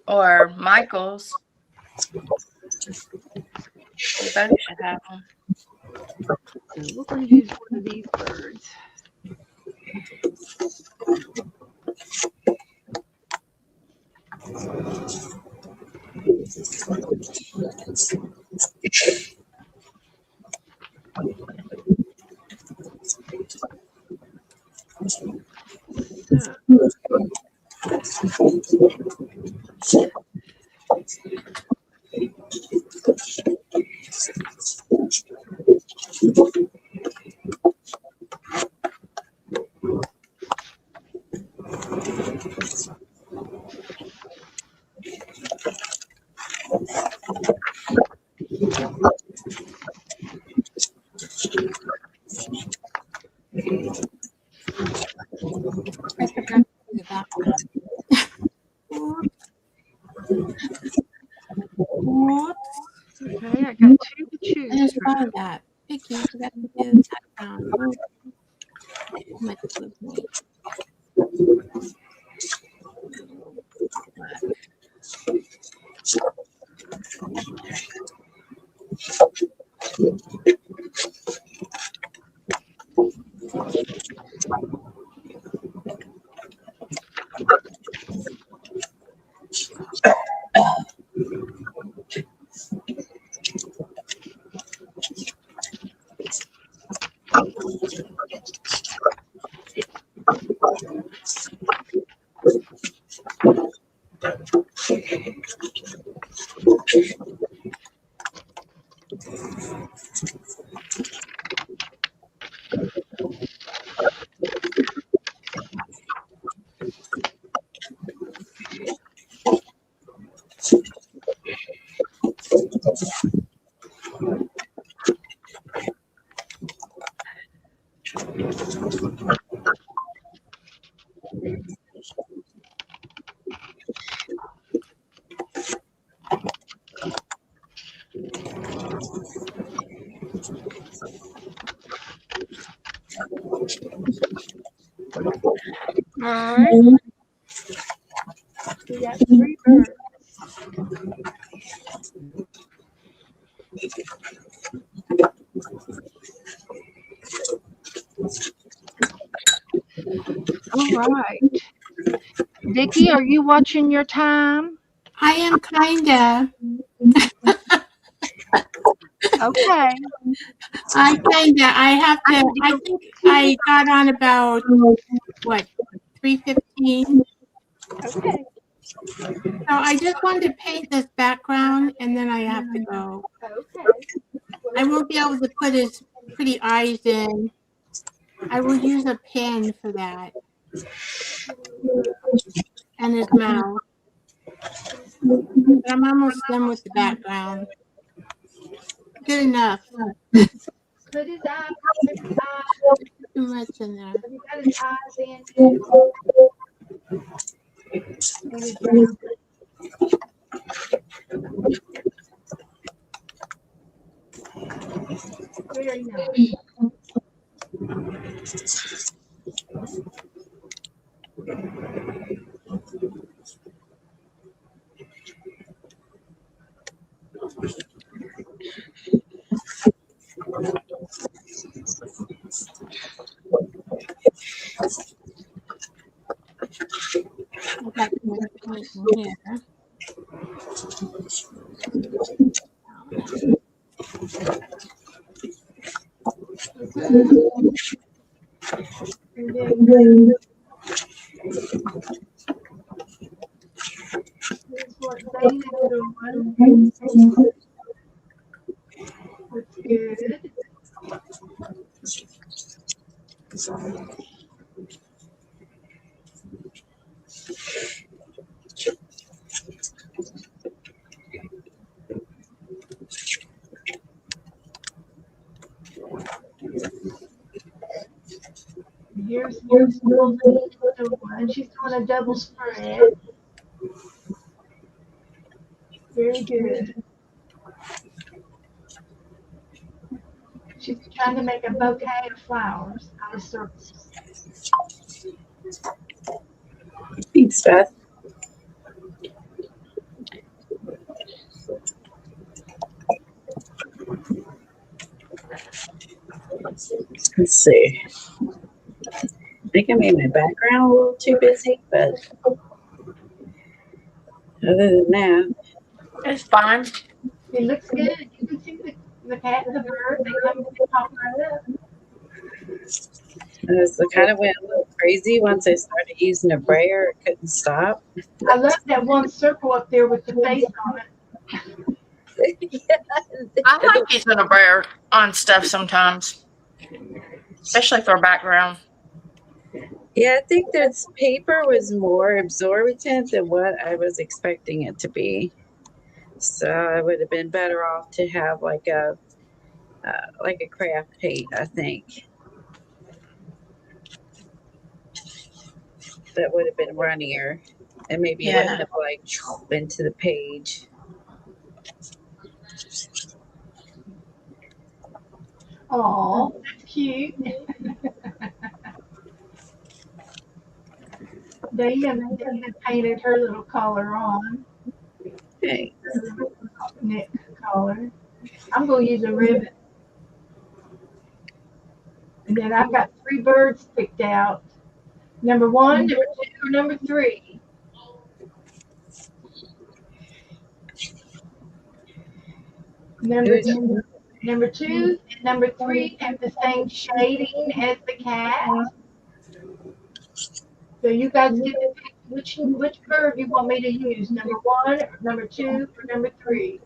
or Michael's. They both should have them. So we're going to use one of these birds. I forgot to do that one. Whoops. Okay, I got two to I choose just from. saw that. Vicky, you forgot to do that one. Oh, my goodness. right. We got 3 birds. All right. Vicky, are you watching your time? I am kinda. Okay. I have to. I think I got on about what 3:15. Okay. So I just wanted to paint this background, and then I have to go. Okay. I won't be able to put his pretty eyes in. I will use a pen for that, and his mouth. But I'm almost done with the background. Good enough. Put his eye. Put his eye. Too much in there. Have you got his eyes in too? And his mouth. Very nice. I got too much paint in here. And then here's what Dana's doing. Looks good. Here's what Dana's doing. She's doing a double spread. Very good. She's trying to make a bouquet of flowers out of circles. Thanks, Beth. Let's see. I think I made my background a little too busy, but other than that, It's fine. It looks good. You can see the cat and the bird. They come and they pop right up. it kind of went a little crazy once I started using a brayer. It couldn't stop. I love that one circle up there with the face on it. I like using a brayer on stuff sometimes, especially for a background. Yeah, I think this paper was more absorbent than what I was expecting it to be. So I would have been better off to have like a craft paint, I think. That would have been runnier, and maybe it wouldn't have like into the page. Oh, that's cute. Dana painted her little collar on. Okay. Neck collar. I'm going to use a ribbon. And then I've got 3 birds picked out. Number 1, number 2, or number 3. Number 2 and number 3 have the same shading as the cat. So you guys get to pick which bird you want me to use. Number 1, or number 2, or number 3.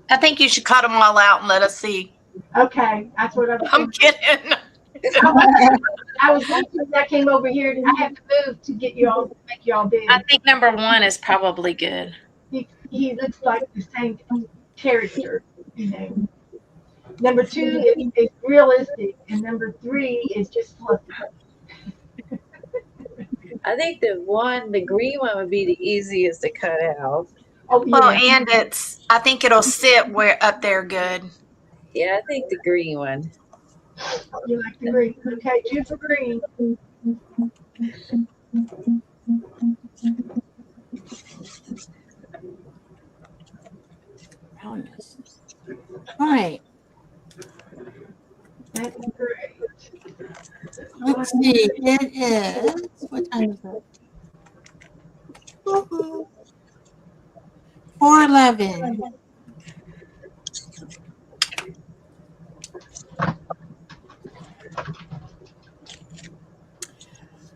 I think you should cut them all out and let us see. Okay, that's what I'm I'm kidding. I was thinking that came over here. I have to move to get you all, make you all big. I think number 1 is probably good. He looks like the same character, you know. Number 2 is realistic, and number 3 is just fluffy. I think the green one would be the easiest to cut out. Oh, Well, yeah. and I think it'll sit up there good. Yeah, I think the green one. You like the green? Okay, two for green. Brownness. All right. That's great. Let's see. It is, what time is it? 4:11.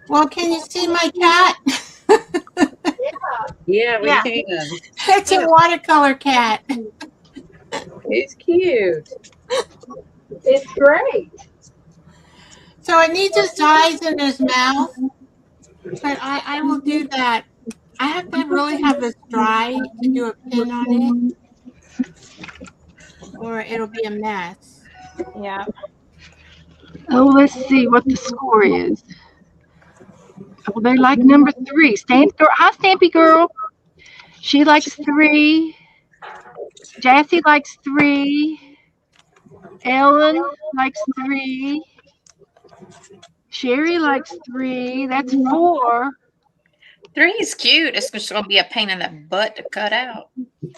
Well, can you see my cat? Yeah, we Yeah. can. It's a watercolor cat. It's cute. It's great. So it needs his eyes and his mouth, but I will do that. I have to really have this dry to do a pin on it, or it'll be a mess. Yeah. Oh, let's see what the score is. Oh, they like number 3. Hi, Stampy girl. She likes 3. Jassy likes 3. Ellen likes 3. Sherry likes 3. That's 4. 3 is cute. It's just gonna be a pain in the butt to cut out.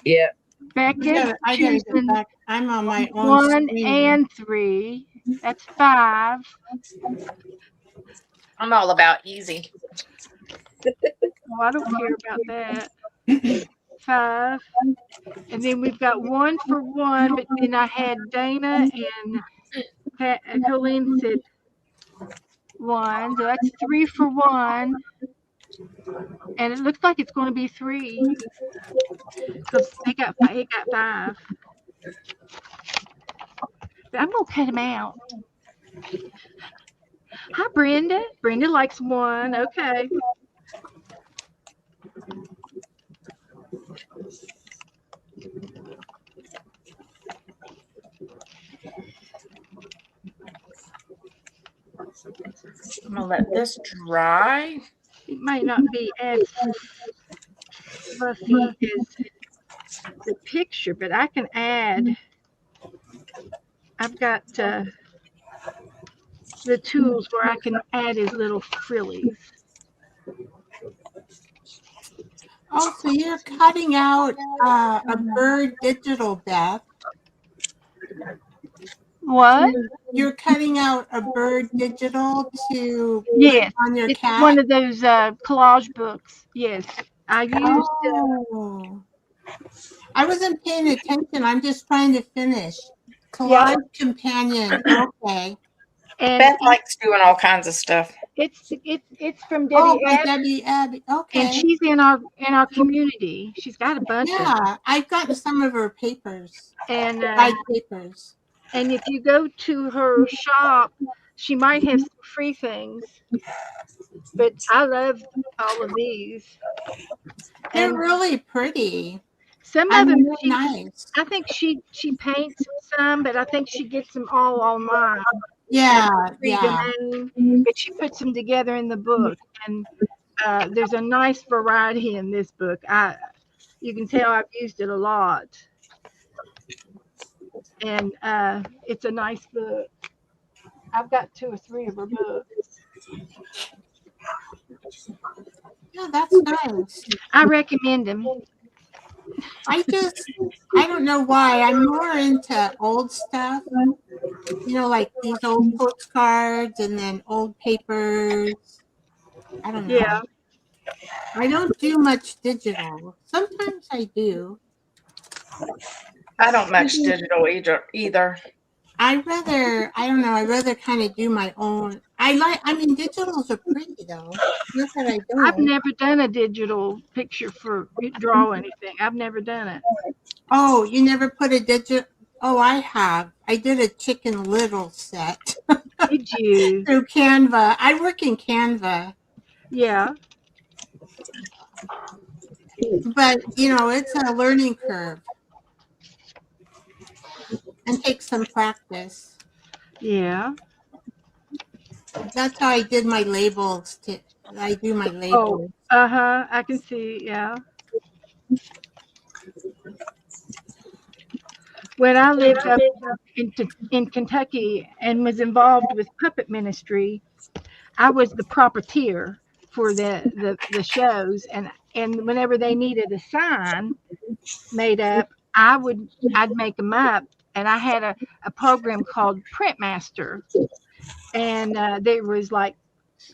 Yeah. Becca's I gotta get choosing back. I'm on my own 1 screen. and 3. That's 5. I'm all about easy. Oh, I don't care about that. 5. And then we've got 1 for 1, but then I had Dana and Coleen said 1. So that's 3 for 1. And it looks like it's going to be 3 because it got 5. But I'm going to cut them out. Hi, Brenda. Brenda likes 1. Okay. I'm gonna let this dry. It might not be as fluffy as the picture, but I can add. I've got the tools where I can add his little frillies. Oh, so you're cutting out a bird digital, Beth. What? You're cutting out a bird digital to Yes, put on your it's cat? one of those collage books. Yes, I used. Oh. I wasn't paying attention. I'm just trying to finish. Yeah. Collage companion. Okay. And Beth likes doing all kinds of stuff. it's from Oh, Debbie by Abby, Debbie Abby. and Okay. she's in our community. She's got a bunch of them. Yeah, I've gotten some of her papers. And Papers. and if you go to her shop, she might have some free things. But I love all of these. They're And really pretty. some I of them, mean, they're nice. I think she paints some, but I think she gets them all online. Yeah, Free yeah. domain, but she puts them together in the book, and there's a nice variety in this book. You can tell I've used it a lot, and it's a nice book. I've got 2 or 3 of her books. Yeah, that's nice. I recommend them. I don't know why. I'm more into old stuff. You know, like these old postcards and then old papers. I don't know. Yeah. I don't do much digital. Sometimes I do. I don't much digital either. I don't know, I'd rather kind of do my own. I mean, digitals are pretty though. Not that I I've don't. never done a digital picture for draw anything. I've never done it. Oh, you never put a digital? Oh, I have. I did a Chicken Little set Did you? through Canva. I work in Canva, Yeah. but you know, it's a learning curve and takes some practice. Yeah. That's how I did my labels. I do my Oh, labels. I can see. Yeah. when I lived up in Kentucky and was involved with puppet ministry, I was the puppeteer for the shows, and whenever they needed a sign made up, I'd make them up, and I had a program called Printmaster, and there was like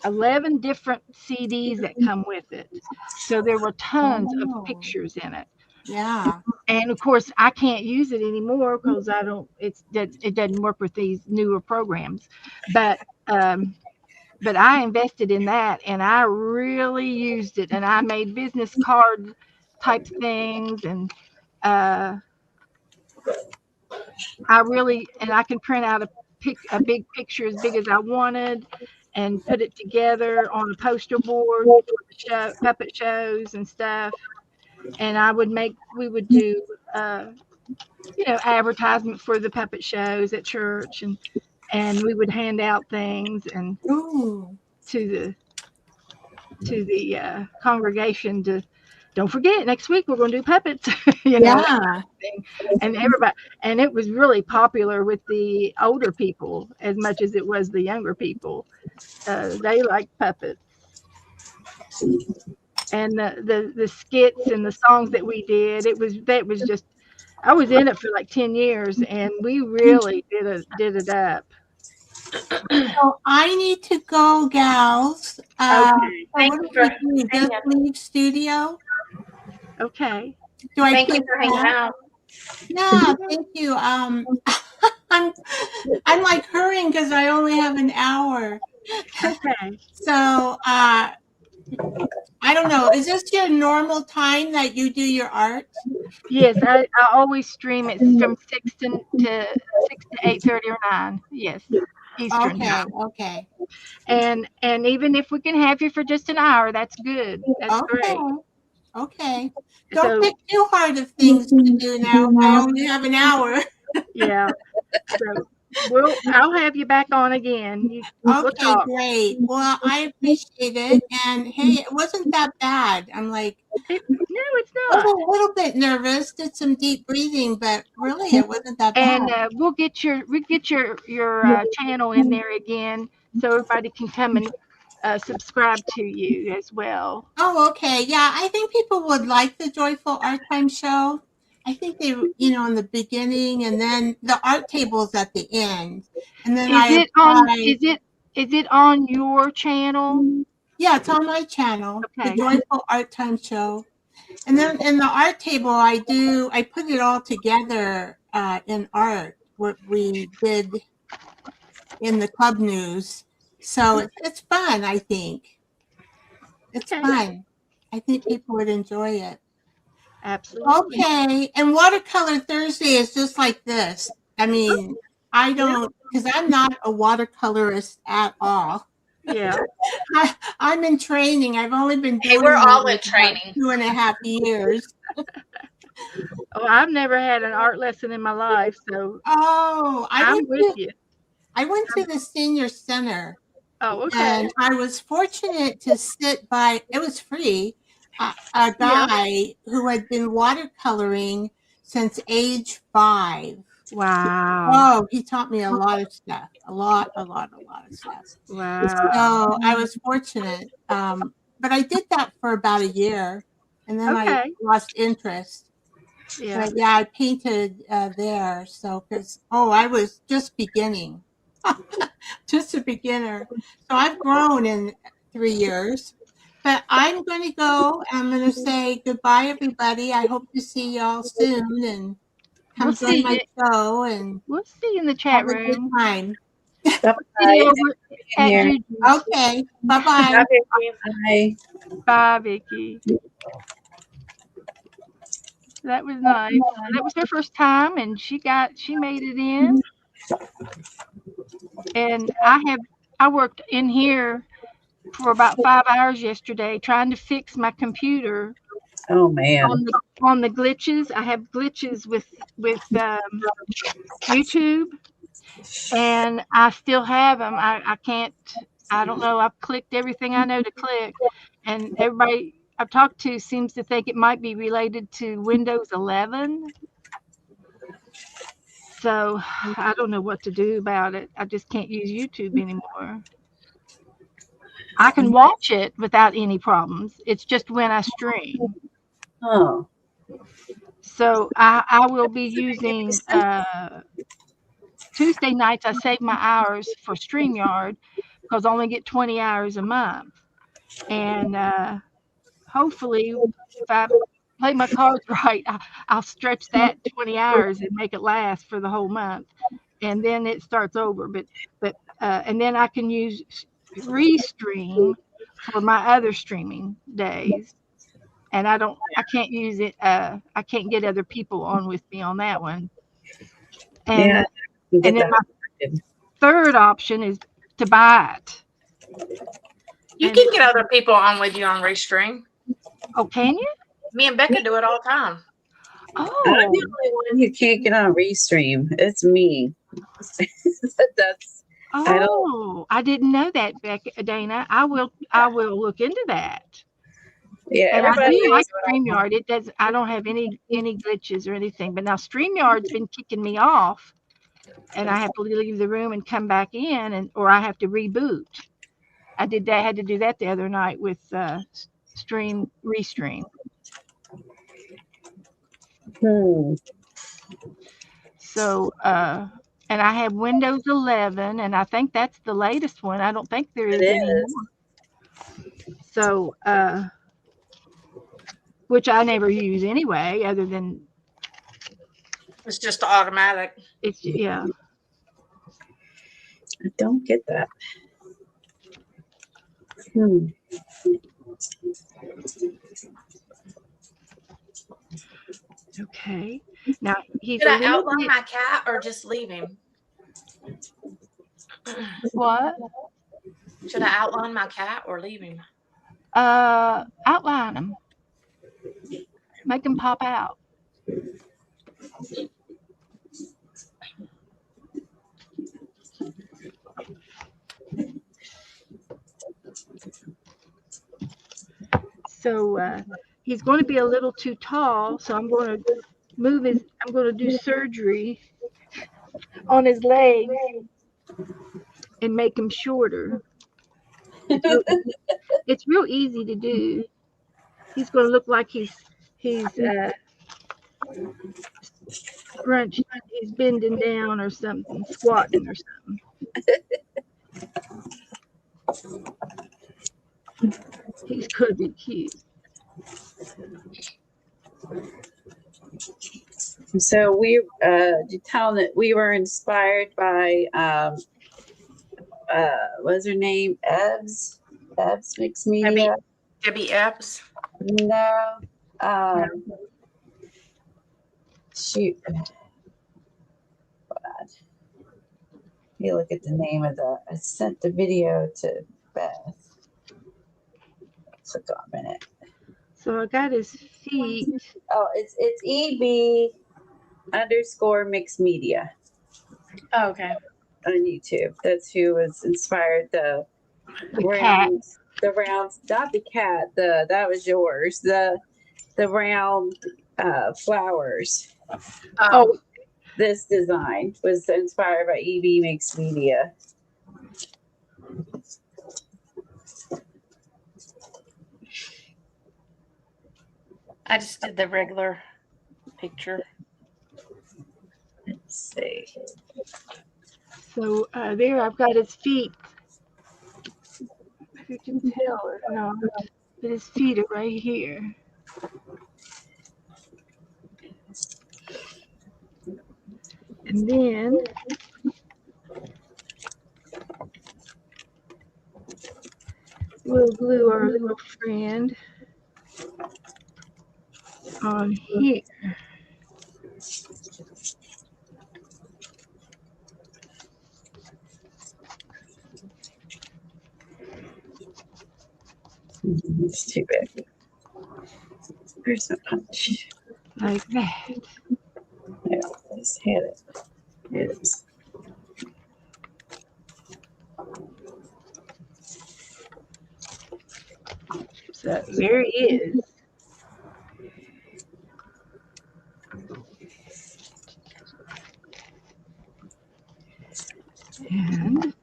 11 different CDs that come with it, so there were tons of Oh, pictures in it. yeah. And of course, I can't use it anymore because I don't. It doesn't work with these newer programs, but um, but I invested in that and I really used it, and I made business card type things, and uh, I can print out a big picture as big as I wanted and put it together on a poster board for the puppet shows and stuff. And we would do, advertisement for the puppet shows at church, and we would hand out things and Ooh, to the congregation to don't forget next week we're going to do puppets, that yeah. thing. And everybody, and it was really popular with the older people as much as it was the younger people. They liked puppets, and the skits and the songs that we did. That was just, I was in it for like 10 years, and we really did it up. So I need to go, gals. Okay. So Thank what you do for we do? Just leave studio? Okay. Do I thank you click for hanging that? out. Yeah, thank you. I'm I'm like hurrying because I only have an hour. Okay. So I don't know. Is this your normal time that you do your art? Yes, I always stream it from 6 to 8:30 or 9. Yes, Eastern Okay, time. okay, And even if we can have you for just an hour, that's good. That's great. okay, okay. Don't So pick too hard of things to do now. I only have an hour. yeah, so I'll have you back on again. We'll Okay, talk. great. Well, I appreciate it. And hey, it wasn't that bad. I'm like No, it's I was not. a little bit nervous, did some deep breathing, but really it wasn't that And bad. we'll get your channel in there again so everybody can come and subscribe to you as well. Oh, okay. Yeah, I think people would like the Joyful Art Time show. I think they, in the beginning, and then the art tables at the end. And then Is I it on? apply. Is it on your channel? Yeah, it's on my channel, the Okay. Joyful Art Time show. And then in the art table, I put it all together in art, what we did in the club news. So it's fun, I think. It's Okay. fun. I think people would enjoy it. Absolutely. Okay, and Watercolor Thursday is just like this. I mean, I Yeah. don't, because I'm not a watercolorist at all. Yeah. I'm in training. I've only been Hey, doing we're all in it about training. 2.5 years. Oh, I've never had an art lesson in my life, so Oh, I'm with you. I went to the senior center, Oh, okay. and I was fortunate to sit by. It was free. A Yeah. guy who had been watercoloring since age 5. Wow. Oh, he taught me a lot of stuff. A lot of stuff. Wow. So I was fortunate. But I did that for about a year, and then I Okay. lost interest. Yeah. But yeah, I painted there. So, I was just beginning, just a beginner. So I've grown in 3 years. But I'm going to go. I'm going to say goodbye, everybody. I hope to see y'all soon and We'll come join see my you. show and We'll see you in the have chat a good room. time. See Bye. you over In at here. Juju's. Okay. Bye-bye. Bye, Vicky. Bye. Bye, Vicky. That was nice. That was her first time, and she made it in. And I worked in here for about 5 hours yesterday trying to fix my computer Oh man. on the glitches. I have glitches with YouTube, and I still have them. I can't. I don't know. I've clicked everything I know to click, and everybody I've talked to seems to think it might be related to Windows 11. So I don't know what to do about it. I just can't use YouTube anymore. I can watch it without any problems. It's just when I stream. Oh, So I will be using Tuesday nights. I save my hours for StreamYard because I only get 20 hours a month. And hopefully, if I play my cards right, I'll stretch that 20 hours and make it last for the whole month. And then it starts over. And then I can use Restream for my other streaming days. And I can't use it. I can't get other people on with me on that one. And yeah. You and get then that. my third option is to buy it. You And can get other people on with you on Restream. oh, can you? Me and Becca do it all the time. I'm Oh, the only one who can't get on Restream. It's me. That's I don't. oh, I didn't know that, Dana. I will look into that. Yeah, And I everybody do knows like what StreamYard. It does. I don't have any glitches or anything. But now StreamYard's been kicking me off, and I have to leave the room and come back in, or I have to reboot. I did that. I had to do that the other night with Restream. So and I have Windows 11, and I think that's the latest one. I don't think there It is any is. more. So which I never use anyway, other than It's just automatic. it's yeah. I don't get that. Hmm. Okay. Now he's Should a I little outline bit my cat or just leave him? what? Should I outline my cat or leave him? Outline them. Make them pop out. So he's going to be a little too tall, so I'm going to I'm going to do surgery on his legs and make him shorter. It's real easy to do. He's going to look like he's scrunched, he's bending down or something, squatting or something. He's could be cute. So we tell that we were inspired by what's her name? Evs Mixed Media. Debbie Epps. No. Shoot. You look at the name of I sent the video to Beth. Click on a minute. So I got his feet. Oh, it's EB_ Mixed Media Oh, okay. on YouTube. That's who was inspired The cat. rounds, not the cat, that was yours. The round flowers. Oh, This design was inspired by EB Mixed Media. I just did the regular picture. Let's see. so there I've got his feet. If you can tell or not, but his feet are right here. And then we'll glue our little friend on here. It's too big. Where's my punch? Like that. Yeah, let's hit it. It is. So there he is. And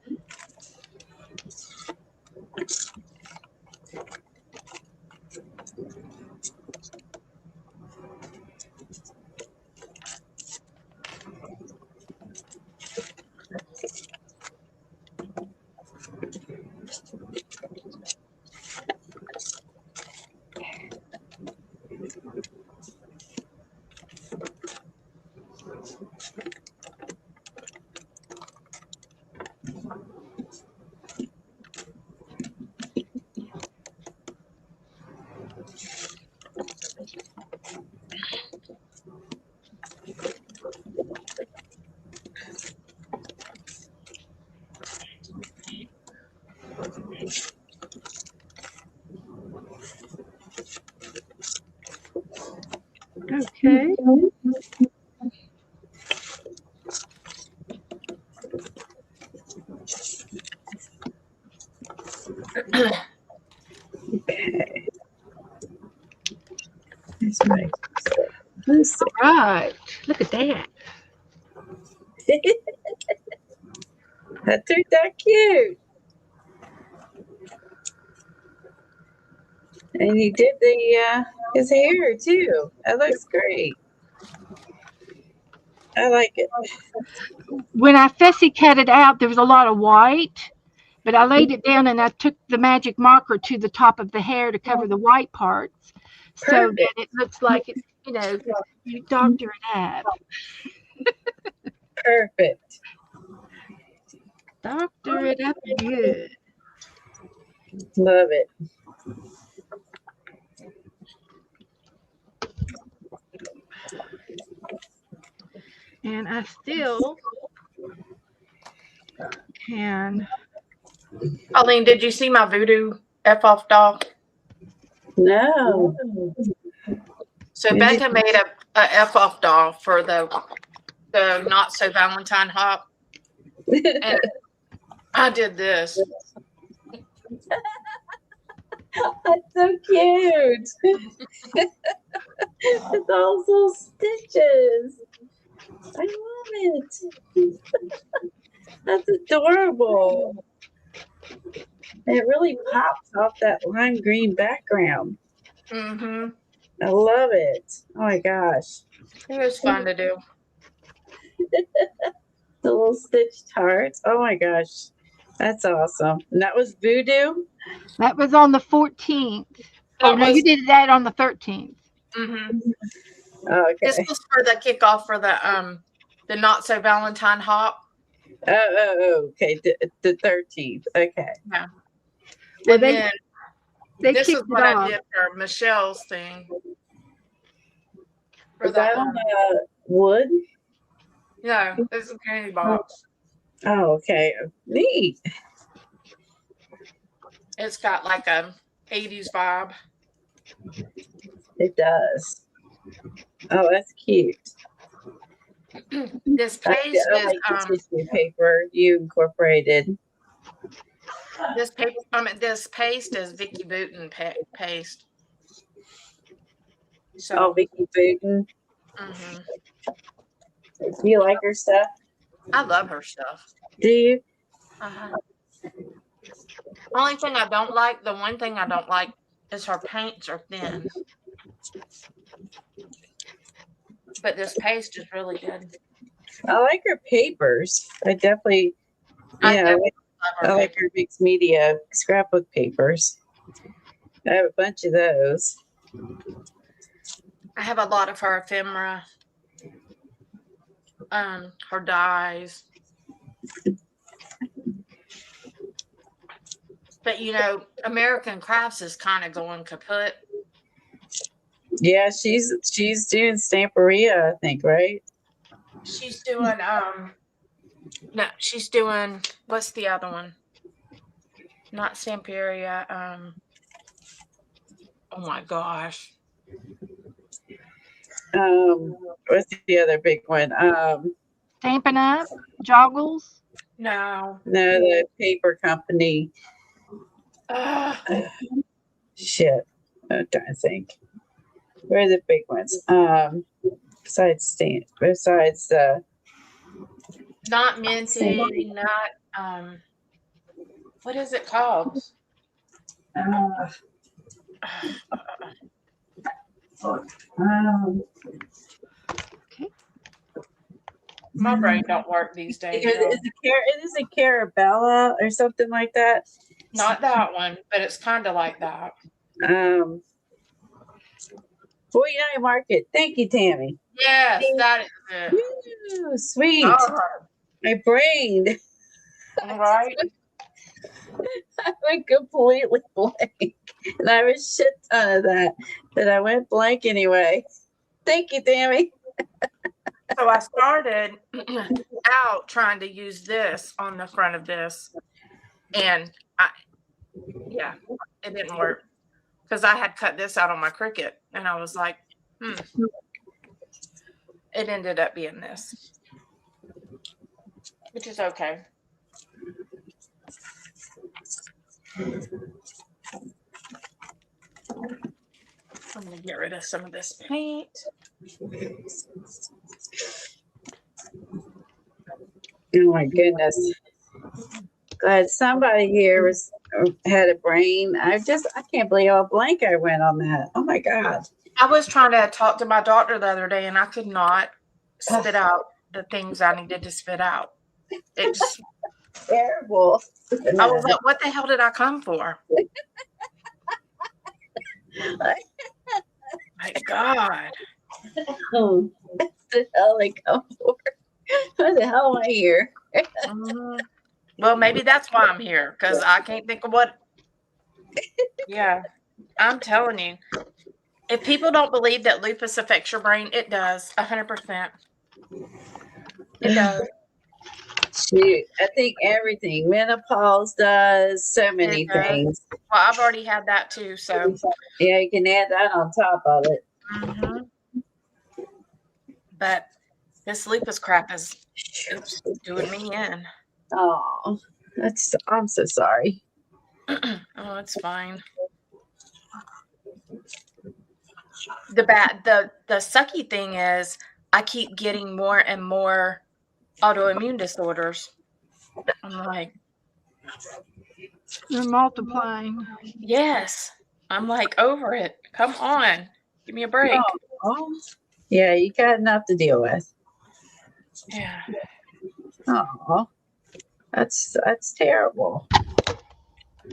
okay. Okay. That's right. Let's see. Right. Look at that. That turned out cute. And you did the his hair too. That looks great. I like it. When I fussy cut it out, there was a lot of white, but I laid it down and I took the magic marker to the top of the hair to cover the white parts so Perfect. that it looks like it's, you doctor it up. Perfect. Doctor it up good. Love it. And I still can. Coleen, did you see my voodoo F-off doll? No. So Becca made a F-off doll for the Not So Valentine Hop. And I did this. That's so cute. It's all little stitches. I love it. That's adorable. It really pops off that lime green background. Mm-hmm. I love it. Oh my gosh. It was fun to do. The little stitched hearts. Oh my gosh. That's awesome. And that was voodoo? That was on the 14th. Oh, no, you did that on the 13th. Mm-hmm. Oh, This okay. was for the kickoff for the Not So Valentine Hop. Oh, okay. The 13th. Okay. Yeah. Well, And then they this is kicked what it I off. did for Michelle's thing. For Was that on the wood? Yeah, it's a candy box. Oh, okay. Neat. It's got like a 80s vibe. It does. Oh, that's cute. This paste I is like the tissue paper you incorporated. this paste is Vicky Booten paste. So, Oh, Vicky Booten. mm-hmm. Do you like her stuff? I love her stuff. Do you? Uh-huh. Only thing I don't like, the one thing I don't like is her paints are thin. But this paste is really good. I like her papers. I definitely, I yeah, definitely I like her mixed media scrapbook papers. I have a bunch of those. I have a lot of her ephemera, her dyes. But American Crafts is kind of going kaput. Yeah, she's doing Stamperia, I think, right? She's doing no, she's doing what's the other one? Not Stamperia. Oh my gosh. What's the other big one? Stampin' Up, Joggles. No, the paper company. Shit, I'm trying to think. Where are the big ones? Besides Not minty, not what is it called? Okay. My brain don't work these days, Is y'all. it is a Carabella or something like that? Not that one, but it's kind of like that. 49 Market. Thank you, Tammy. Yes, that is it. Woo, sweet. Oh, My brain. all right. I went completely blank. And I have a shit ton of that I went blank anyway. Thank you, Tammy. So I started out trying to use this on the front of this, and it didn't work because I had cut this out on my Cricut, and I was like, It ended up being this, which is okay. I'm gonna get rid of some of this paint. Oh my goodness. Glad somebody here had a brain. I can't believe how blank I went on that. Oh my God. I was trying to talk to my doctor the other day, and I could not spit out the things I needed to spit out. It's terrible. I was like, what the hell did I come for? My God. What the hell I come for? What the hell am I here? Well, maybe that's why I'm here, because I can't think of what. Yeah, I'm telling you. If people don't believe that lupus affects your brain, it does, 100%. It does. Shoot, I think everything. Menopause does so many things. Well, I've already had that too, so. Yeah, you can add that on top of it. Mm-hmm. But this lupus crap is doing me in. Oh, I'm so sorry. Oh, it's fine. The sucky thing is I keep getting more and more autoimmune disorders. I'm like, They're multiplying. yes. I'm like over it. Come on. Give me a break. Oh, yeah, you got enough to deal with. Yeah. Oh, that's terrible.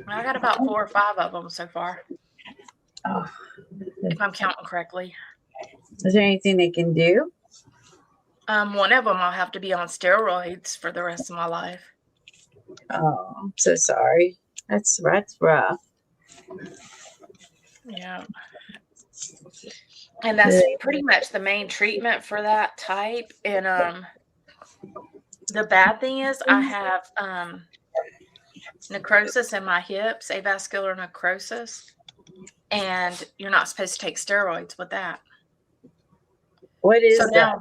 I got about 4 or 5 of them so far. Oh. If I'm counting correctly. Is there anything they can do? One of them I'll have to be on steroids for the rest of my life. Oh, I'm so sorry. That's rough. Yeah. And that's pretty much the main treatment for that type. And the bad thing is I have necrosis in my hips, avascular necrosis, and you're not supposed to take steroids with that. What is that?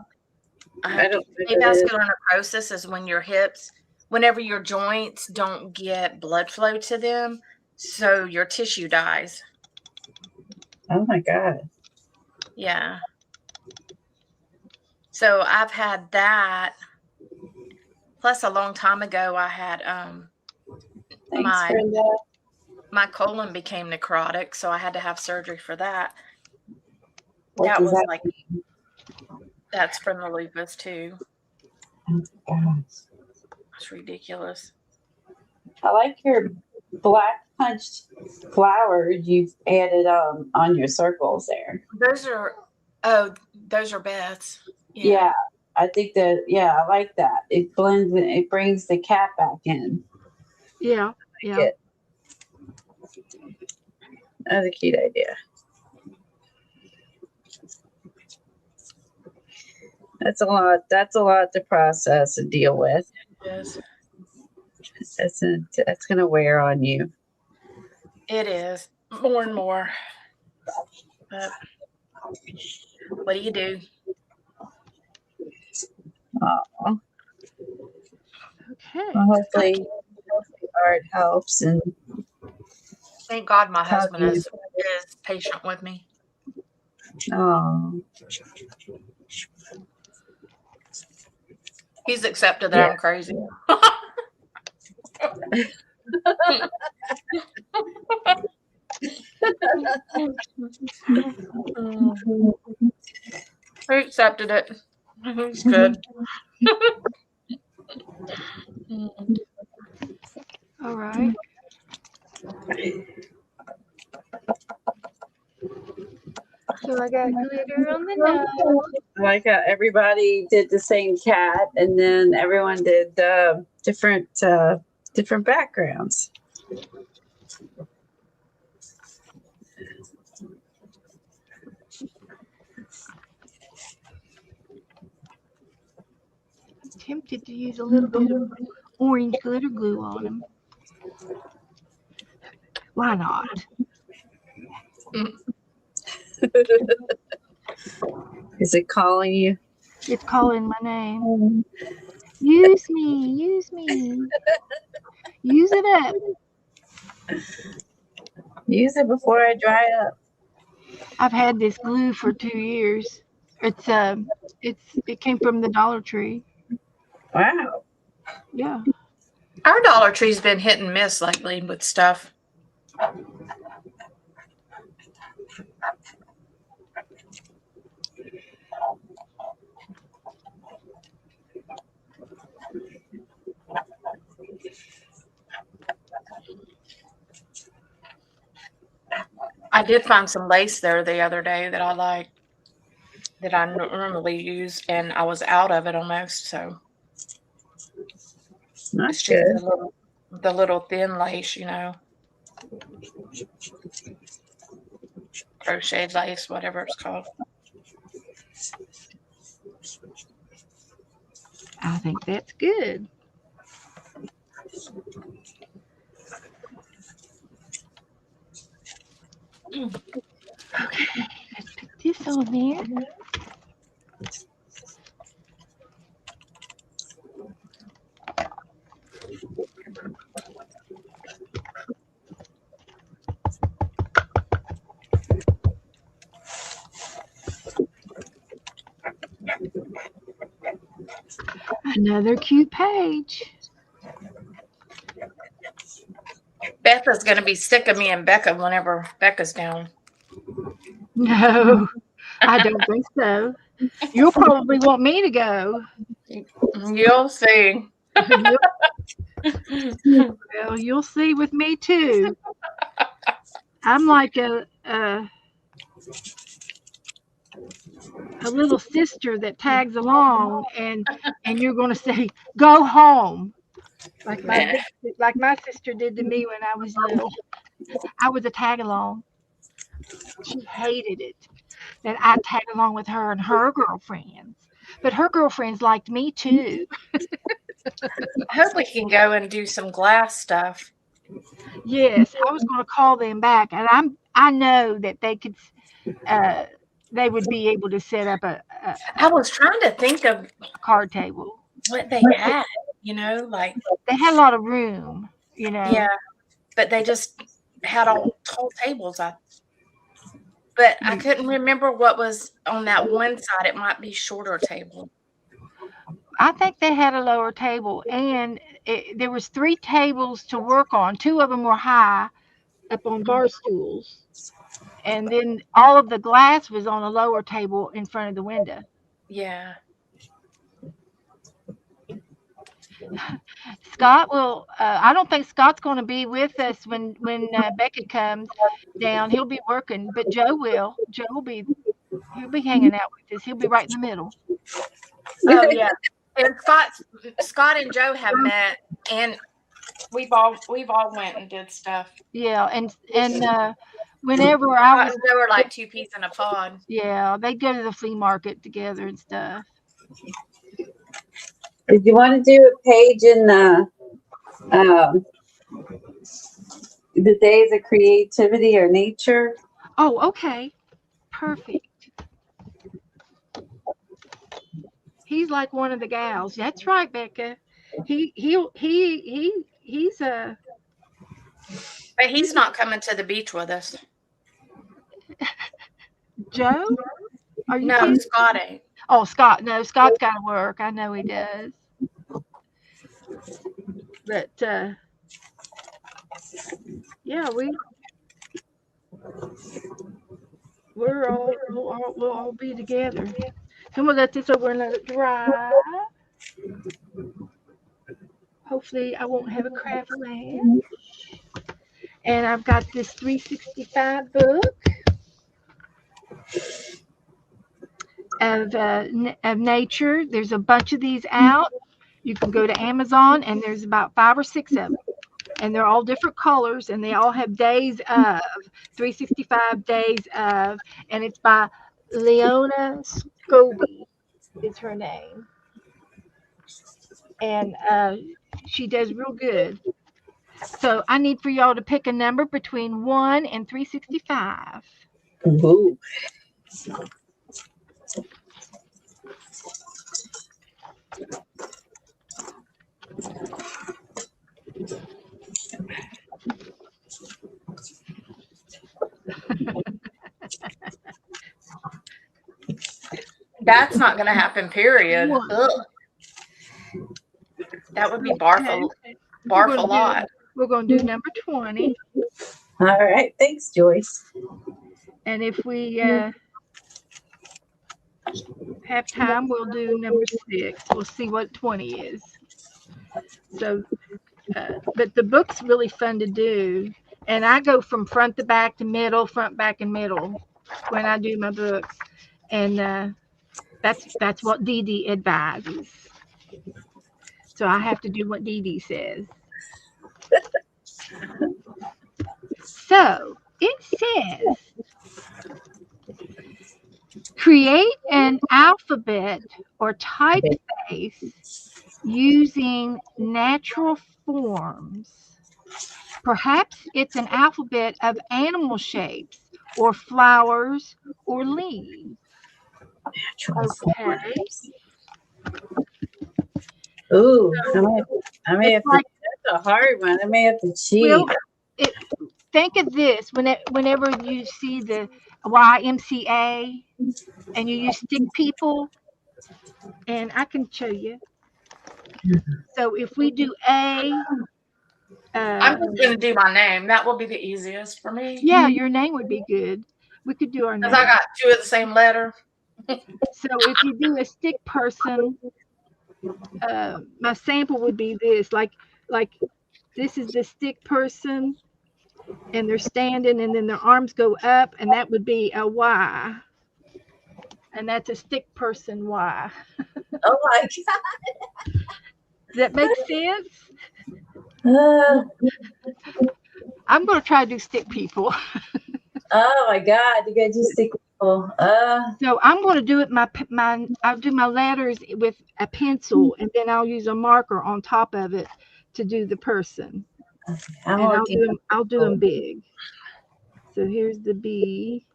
Avascular necrosis is when your hips, whenever your joints don't get blood flow to them, so your tissue dies. Oh my God. Yeah. So I've had that. Plus, a long time ago, I had my colon became necrotic, so I had to have surgery for that. What does that mean? That's from the lupus too. Oh gosh. It's ridiculous. I like your black punched flowers you've added on your circles there. Those are Beth's. Yeah, I think that. Yeah, I like that. It blends. It brings the cat back in. Yeah, yeah. That's a cute idea. That's a lot. That's a lot to process and deal with. It is. That's going to wear on you. It is more and more. But what do you do? Oh. Okay. Well, hopefully art helps. And thank God my husband is patient with me. Oh. He's accepted that I'm crazy. He accepted it. He's good. All right. So I got glitter on the nose. I like how everybody did the same cat, and then everyone did different backgrounds. I'm tempted to use a little bit of orange glitter glue on him. Why not? Is it calling you? It's calling my name. Use me, use me. Use it up. Use it before I dry up. I've had this glue for 2 years. It came from the Dollar Tree. Wow. Yeah. Our Dollar Tree's been hit and miss lately with stuff. I did find some lace there the other day that I like, that I normally use, and I was out of it almost. So That's it's just good. the little thin lace, crocheted lace, whatever it's called. I think that's good. Okay, let's put this on there. Another cute page. Becca's going to be sick of me and Becca whenever Becca's down. No, I don't think so. You'll probably want me to go. You'll see. Well, you'll see with me too. I'm like a little sister that tags along, and you're going to say, "Go home," like my sister did to me when I was little. I was a tag along. She hated it that I tagged along with her and her girlfriends, but her girlfriends liked me too. I hope we can go and do some glass stuff. Yes, I was going to call them back, and I know that they could. They would be able to set up I was trying to think of a card table. what they had, like They had a lot of room, yeah, but they just had all tall tables. But I couldn't remember what was on that one side. It might be shorter table. I think they had a lower table, and there was 3 tables to work on. 2 of them were high, up on bar stools, and then all of the glass was on a lower table in front of the window. Yeah. Scott will. I don't think Scott's going to be with us when Becca comes down. He'll be working, but Joe will. He'll be hanging out with us. He'll be right in the middle. Oh yeah. And Scott and Joe have met, and we've all went and did stuff. Yeah, and whenever I was, they were like 2 peas in a pod. Yeah, they go to the flea market together and stuff. Did you want to do a page in the days of creativity or nature? Oh, okay, perfect. He's like one of the gals. That's right, Becca. He's But he's not coming to the beach with us. Joe? Are you No, kidding? Scott ain't. Oh, Scott. No, Scott's got to work. I know he does. But yeah, we'll all be together. So we'll let this over and let it dry. Hopefully, I won't have a crab leg. And I've got this 365 book of nature. There's a bunch of these out. You can go to Amazon, and there's about 5 or 6 of them. And they're all different colors, and they all have days of 365 days of, and it's by Leona Scobie is her name, and she does real good. So I need for y'all to pick a number between 1 and 365. Ooh. That's not going to happen, period. One. Ugh. That would be barf a lot. We're going to do number 20, All right. Thanks, Joyce. and if we have time, we'll do number 6. We'll see what 20 is. So, but the book's really fun to do, and I go from front to back to middle, front, back, and middle when I do my books, and that's what Dee Dee advises. So I have to do what Dee Dee says. So it says, create an alphabet or typeface using natural forms. Perhaps it's an alphabet of animal shapes or flowers or leaves. Okay. Ooh, I may have to. Like, That's a hard one. I may have to cheat. well, think of this whenever you see the YMCA and you use stick people, and I can show you. So if we do A, I'm just going to do my name. That will be the easiest for me. yeah, your name would be good. We could do our name. Because I got 2 of the same letter. So if you do a stick person, my sample would be this, like this is the stick person, and they're standing, and then their arms go up, and that would be a Y, and that's a stick person Y. Oh my God. Does that make sense? Uh, I'm going to try to do stick people. oh my God. You got to do stick people. So I'm going to do it. I'll do my letters with a pencil, and then I'll use a marker on top of it to do the person. I'm And I'll do them big. So here's the B,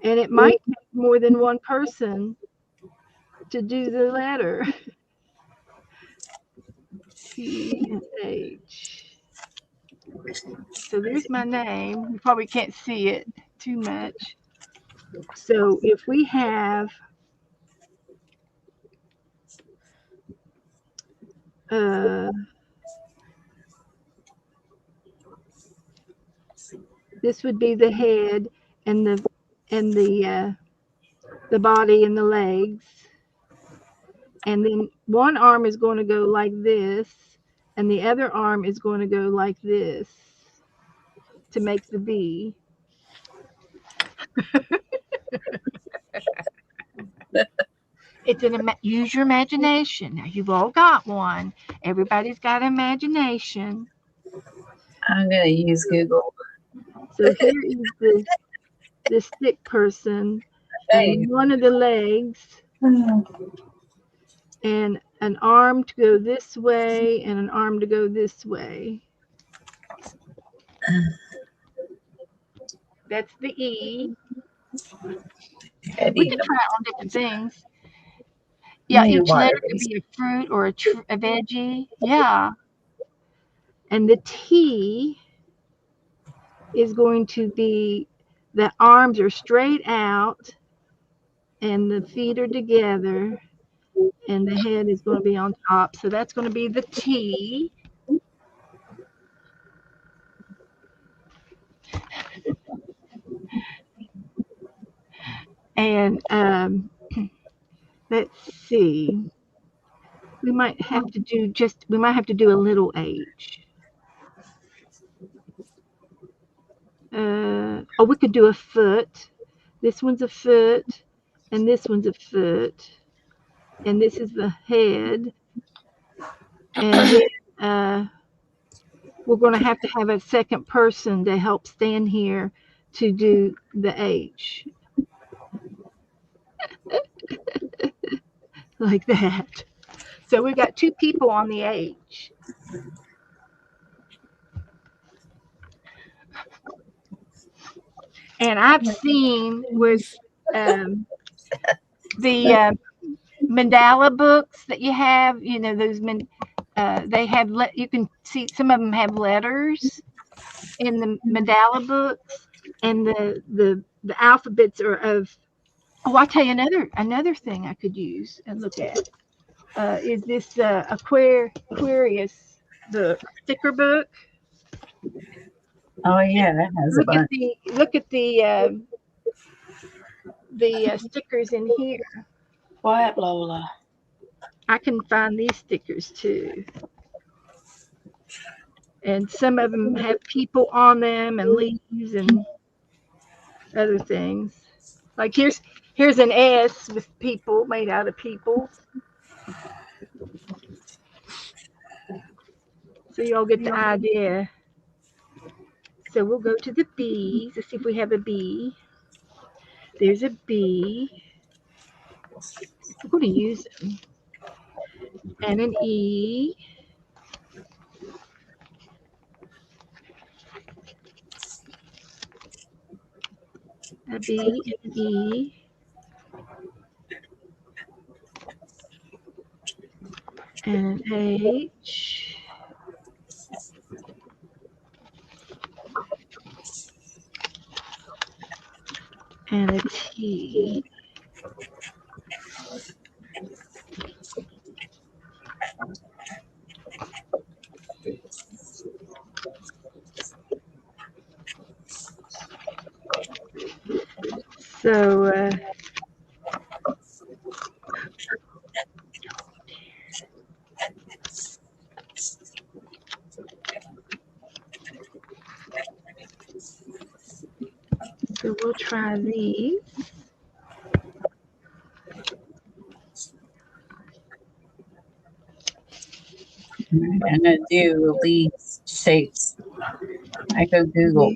and it might take more than one person to do the letter. T and H. So there's my name. You probably can't see it too much. So if we have this would be the head and the body and the legs, and then one arm is going to go like this, and the other arm is going to go like this to make the V. It's use your imagination. Now you've all got one. Everybody's got imagination. I'm going to use Google. So here is the stick person, and one of the legs, and an arm to go this way, and an arm to go this way. That's the E. We could try it on different things. Yeah, each letter could be a fruit or a veggie. Yeah. And the T is going to be, the arms are straight out and the feet are together, and the head is going to be on top. So that's going to be the T. And let's see. We might have to do a little H. We could do a foot. This one's a foot, and this one's a foot, and this is the head. And then we're going to have a second person to help stand here to do the H. Like that. So we got 2 people on the H. And I've seen with the mandala books that you have, those they have you can see some of them have letters in the mandala books, and the alphabets are of. Oh, I'll tell you another thing I could use and look at is this Aquarius book, sticker book. Oh yeah, that has a bunch. Look at the stickers in here. Quiet, Lola. I can find these stickers too. And some of them have people on them and leaves and other things. Like here's an S with people, made out of people. So you all get the idea. So we'll go to the B's. Let's see if we have a B. There's a B. We're going to use them. And an E. A B and an E. And an H. And a T. So so we'll try these. I'm gonna do these shapes. I go Google.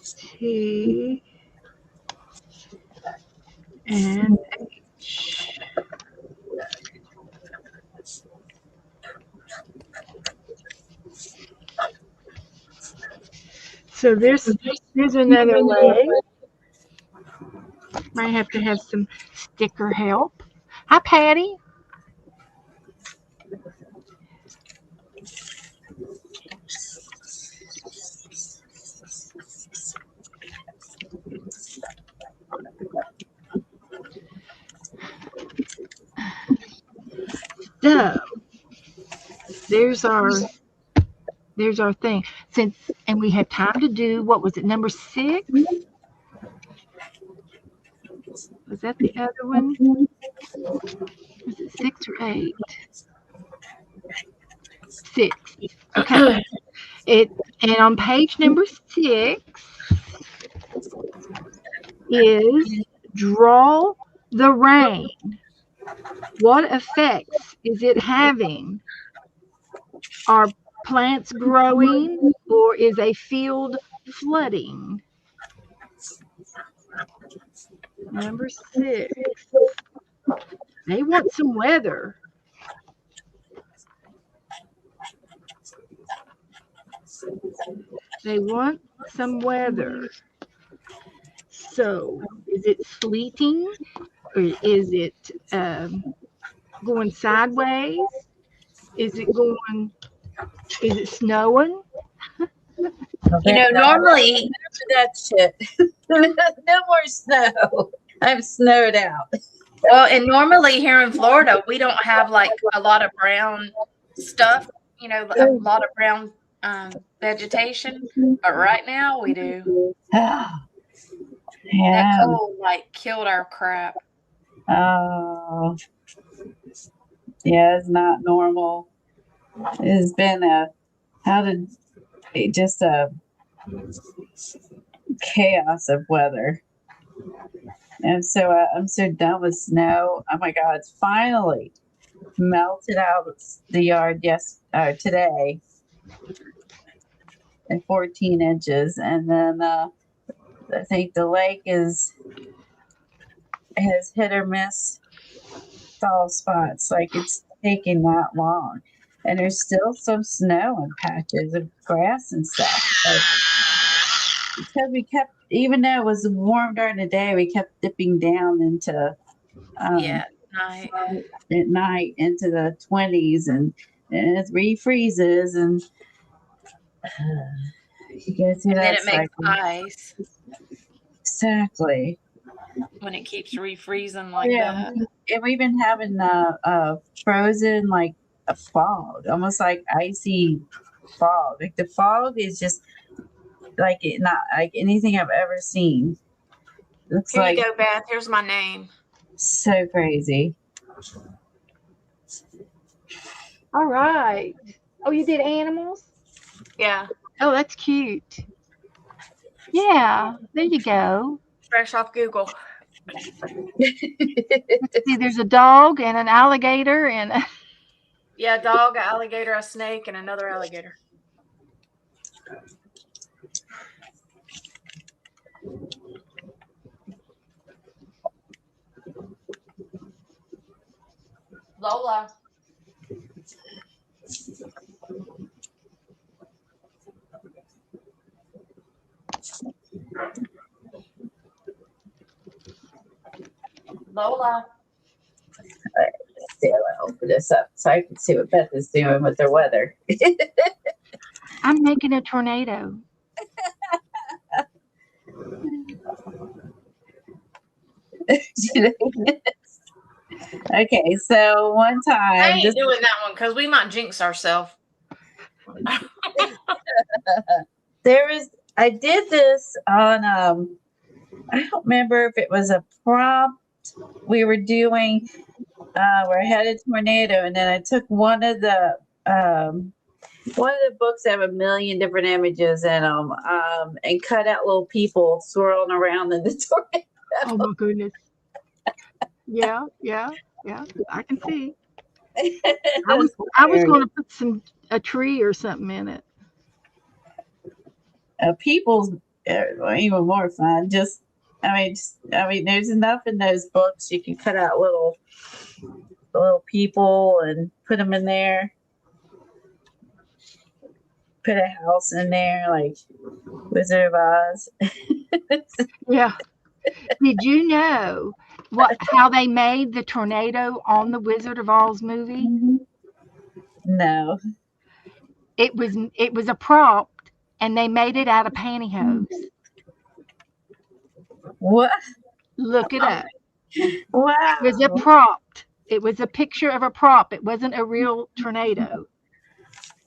T and H. So there's another way. Might have to have some sticker help. Hi, Patty. So there's our thing. And we have time to do, what was it, number 6? Was that the other one? Was it 6 or 8? 6. Okay. And on page number 6 is draw the rain. What effects is it having? Are plants growing, or is a field flooding? Number 6. They want some weather. They want some weather. So, is it sleeting, or is it going sideways? Is it snowing? Normally that shit. No more snow. I'm snowed out. Well, and normally here in Florida, we don't have like a lot of brown stuff, a lot of brown vegetation. But right now we do. That Yeah. cold like killed our crap. Oh, yeah, it's not normal. It's been just a chaos of weather. And so I'm so done with snow. Oh my God, it's finally melted out of the yard today at 14 inches. And then I think the lake has hit or miss thaw spots. Like it's taking that long. And there's still some snow and patches of grass and stuff. Because we kept, even though it was warm during the day, we kept dipping down into Yeah, night. at night into the 20s, and it refreezes, and you go through And then that it makes cycle. ice Exactly. when it keeps refreezing like Yeah, that. and we've been having frozen like a fog, almost like icy fog. Like the fog is just like not like anything I've ever seen. Looks Here you like go, Beth. Here's my name. so crazy. All right. Oh, you did animals? Yeah, Oh, that's cute. Yeah, there you go. fresh off Google. See, there's a dog and an alligator and Yeah, a dog, an alligator, a snake, and another alligator. Lola. Lola. I'll open this up so I can see what Beth is doing with her weather. I'm making a tornado. Okay, so one I time, ain't doing that one because we might jinx ourselves. I did this on I don't remember if it was a prompt we were doing where I had a tornado, and then I took one of the books that have a million different images in them, and cut out little people swirling around in the tornado. Oh my goodness. Yeah. I can see. I was going to put a tree or something in it. People's even more fun. I mean, there's enough in those books. You can cut out little people and put them in there. Put a house in there, like Wizard of Oz. Yeah. Did you know how they made the tornado on the Wizard of Oz movie? No. It was a prop, and they made it out of pantyhose. What? Look it up. Wow. It was a prop. It was a picture of a prop. It wasn't a real tornado.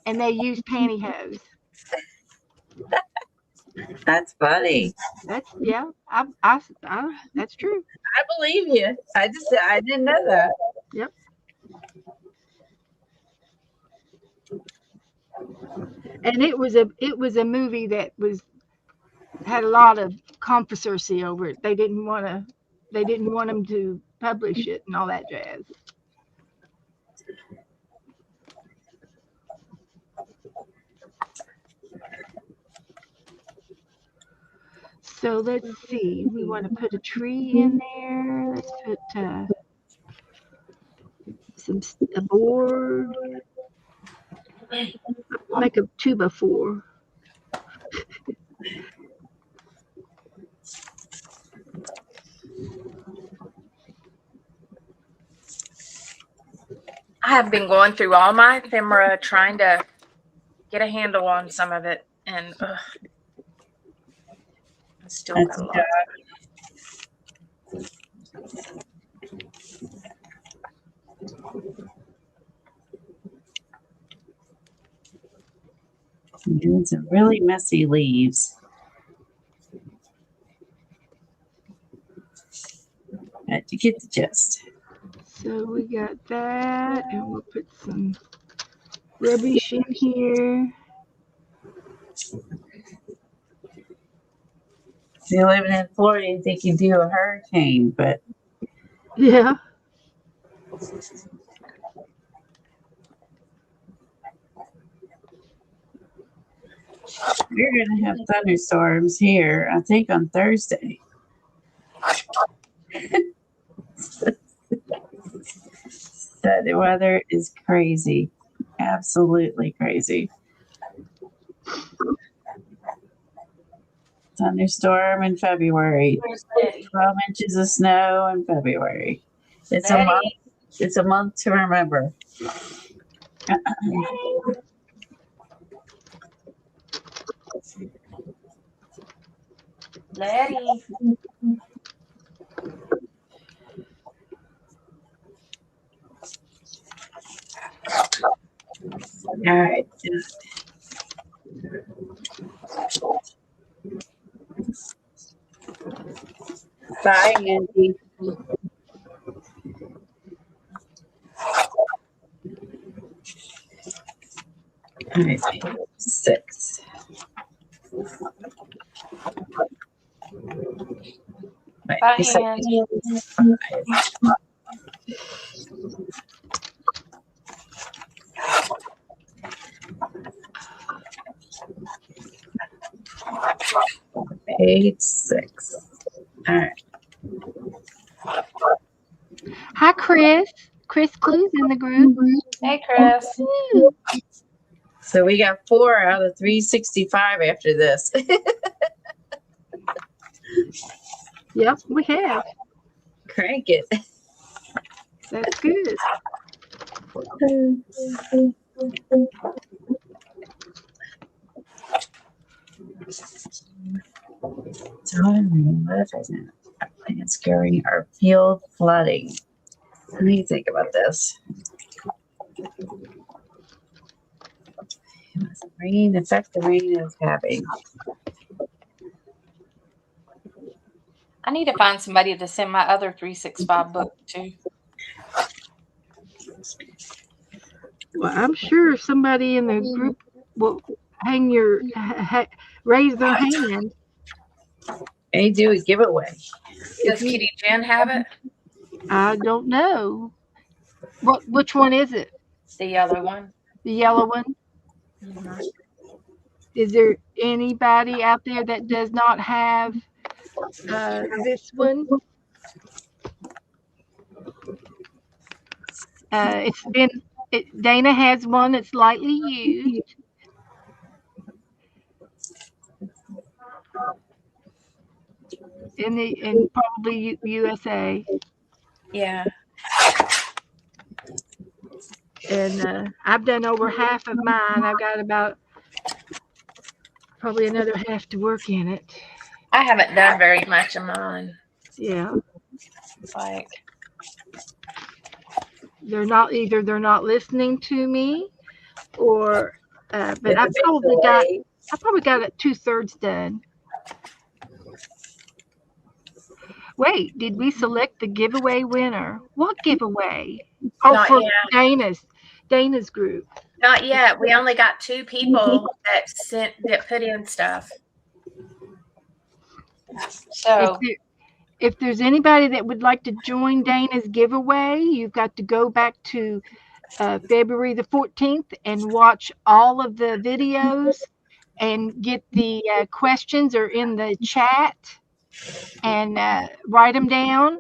And they used pantyhose. That's funny. That's that's true. I believe you. I didn't know that. Yep. And it was a movie that had a lot of controversy over it. They didn't want them to publish it and all that jazz. So let's see. We want to put a tree in there. Let's put a board. Make a 2x4. I have been going through all my ephemera trying to get a handle on some of it, and I still got a lot. And some really messy leaves. You get the gist. So we got that, and we'll put some rubbish in here. If you're living in Florida, you think you do a hurricane, but Yeah. we're going to have thunderstorms here, I think, on Thursday. So the weather is crazy. Absolutely crazy. Thunderstorm in February. Where's Betty? 12 inches of snow in February. It's a month. Betty. It's a month to remember. Letty. All right. Bye, Angie. All right, page 6. Right, Bye, you said Angie. 5. Page 6. All right. Hi, Chris. Chris Clue's in the group. Hey, Chris. Woo. So we got 4 out of 365 after this. Yep, we have. Crank it. That's good. Plants growing or field flooding. What do you think about this? Rain effect the rain is having. I need to find somebody to send my other 365 book to. Well, I'm sure somebody in the group will raise their hand. They do a giveaway. Does Kitty Jen have it? I don't know. Which one is it? The yellow one. The yellow one? Mm-hmm. Is there anybody out there that does not have this one? Dana has one that's lightly used. In probably USA. Yeah. And I've done over half of mine. I've got about probably another half to work in it. I haven't done very much of mine. Yeah. Like, they're not listening to me, or but I probably got it 2/3 done. Wait, did we select the giveaway winner? What giveaway? Oh, not for yet. Dana's group. Not yet. We only got 2 people that put in stuff. So if there's anybody that would like to join Dana's giveaway, you've got to go back to February the 14th and watch all of the videos and get the questions are in the chat and write them down.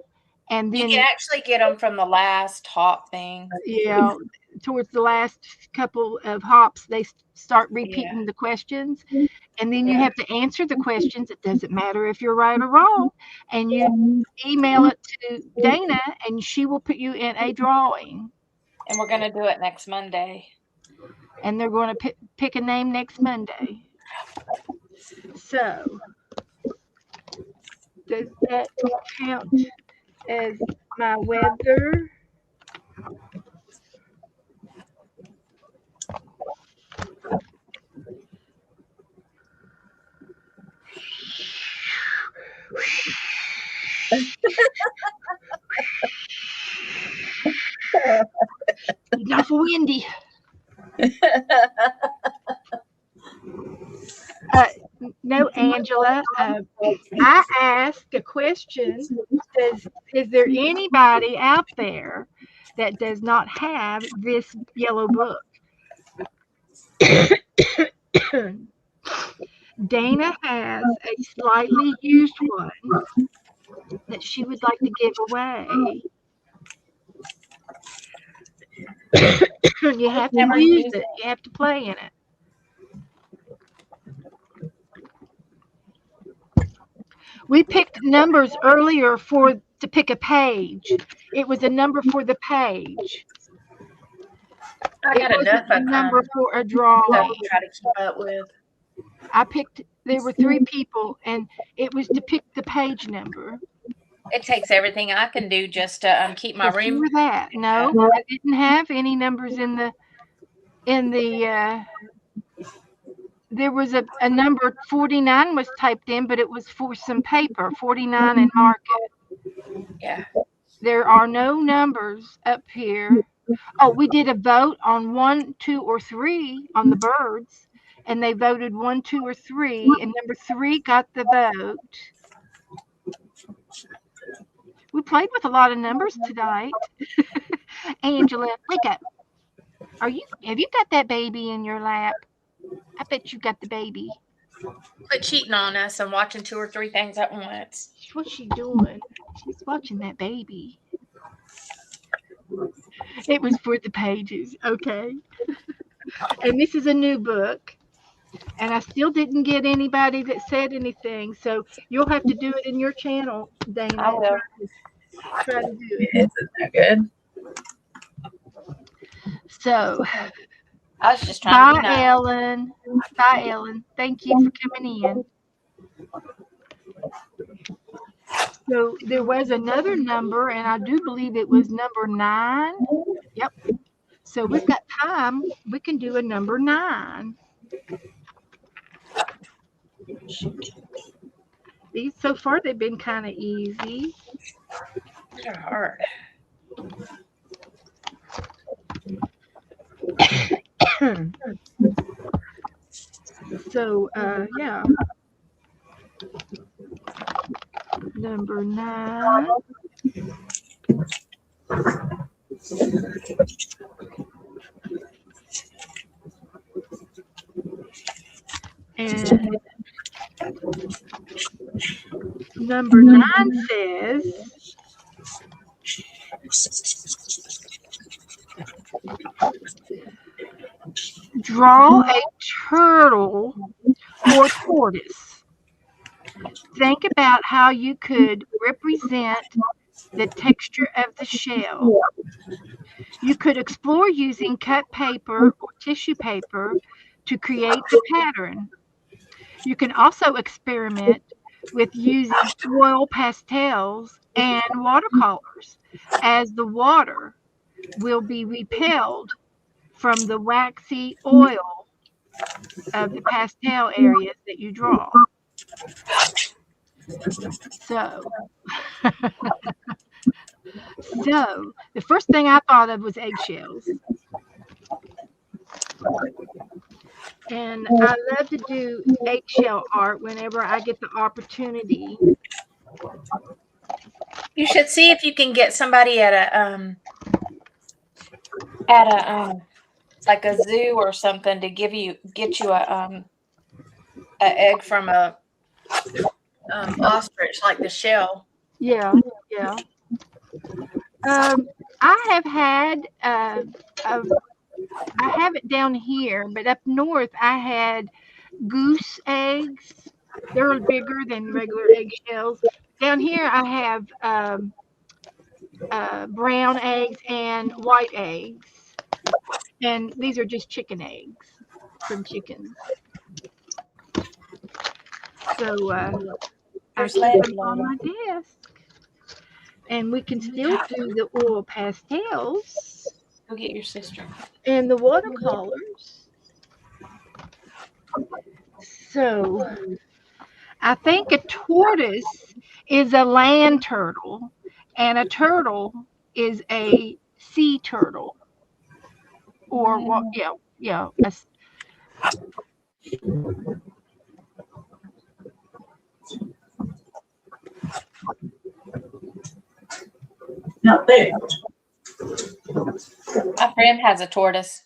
And then you can actually get them from the last hop thing. Yeah, towards the last couple of hops, they start repeating the questions. And then you have to answer the questions. It doesn't matter if you're right or wrong. And you email it to Dana, and she will put you in a drawing. And we're going to do it next Monday. And they're going to pick a name next Monday. So, does that count as my weather? Wendy. No, Angela. I asked a question. Is there anybody out there that does not have this yellow book? Dana has a slightly used one that she would like to give away. You have to Never use used it. You have to play in it. We picked numbers earlier to pick a page. It was a number for the page. I got It wasn't enough a number for a drawing. stuff to try to keep up with. There were 3 people, and it was to pick the page number. It takes everything I can do just to keep my room. Before that, no, I didn't have any numbers in the. There was a number 49 was typed in, but it was for some paper, 49 and mark it. Yeah. There are no numbers up here. Oh, we did a vote on 1, 2, or 3 on the birds, and they voted 1, 2, or 3, and number 3 got the vote. We played with a lot of numbers tonight. Angela, wake up. Have you got that baby in your lap? I bet you got the baby. Quit cheating on us and watching 2 or 3 things at once. What's she doing? She's watching that baby. It was for the pages, okay? And this is a new book. And I still didn't get anybody that said anything. So you'll have to do it in your channel, Dana. I will. Try to do it. Isn't that good? So, I was just trying to be bye, nice. Ellen. Bye, Ellen. Thank you for coming in. So there was another number, and I do believe it was number 9. Yep. So we've got time. We can do a number 9. These so far they've been kind of easy. These are hard. So yeah. Number 9. And number 9 says, draw a turtle or tortoise. Think about how you could represent the texture of the shell. You could explore using cut paper or tissue paper to create the pattern. You can also experiment with using oil pastels and watercolors, as the water will be repelled from the waxy oil of the pastel areas that you draw. So, the first thing I thought of was eggshells. And I love to do eggshell art whenever I get the opportunity. You should see if you can get somebody at a like a zoo or something to get you a egg from a ostrich, like the shell. Yeah. I have had I have it down here, but up north I had goose eggs. They're bigger than regular eggshells. Down here I have brown eggs and white eggs. And these are just chicken eggs from chickens. So I keep them on my desk. And we can still do the oil pastels. Go get your sister. And the watercolors. So I think a tortoise is a land turtle, and a turtle is a sea turtle. or what? Yeah, yeah. Not there. My friend has a tortoise.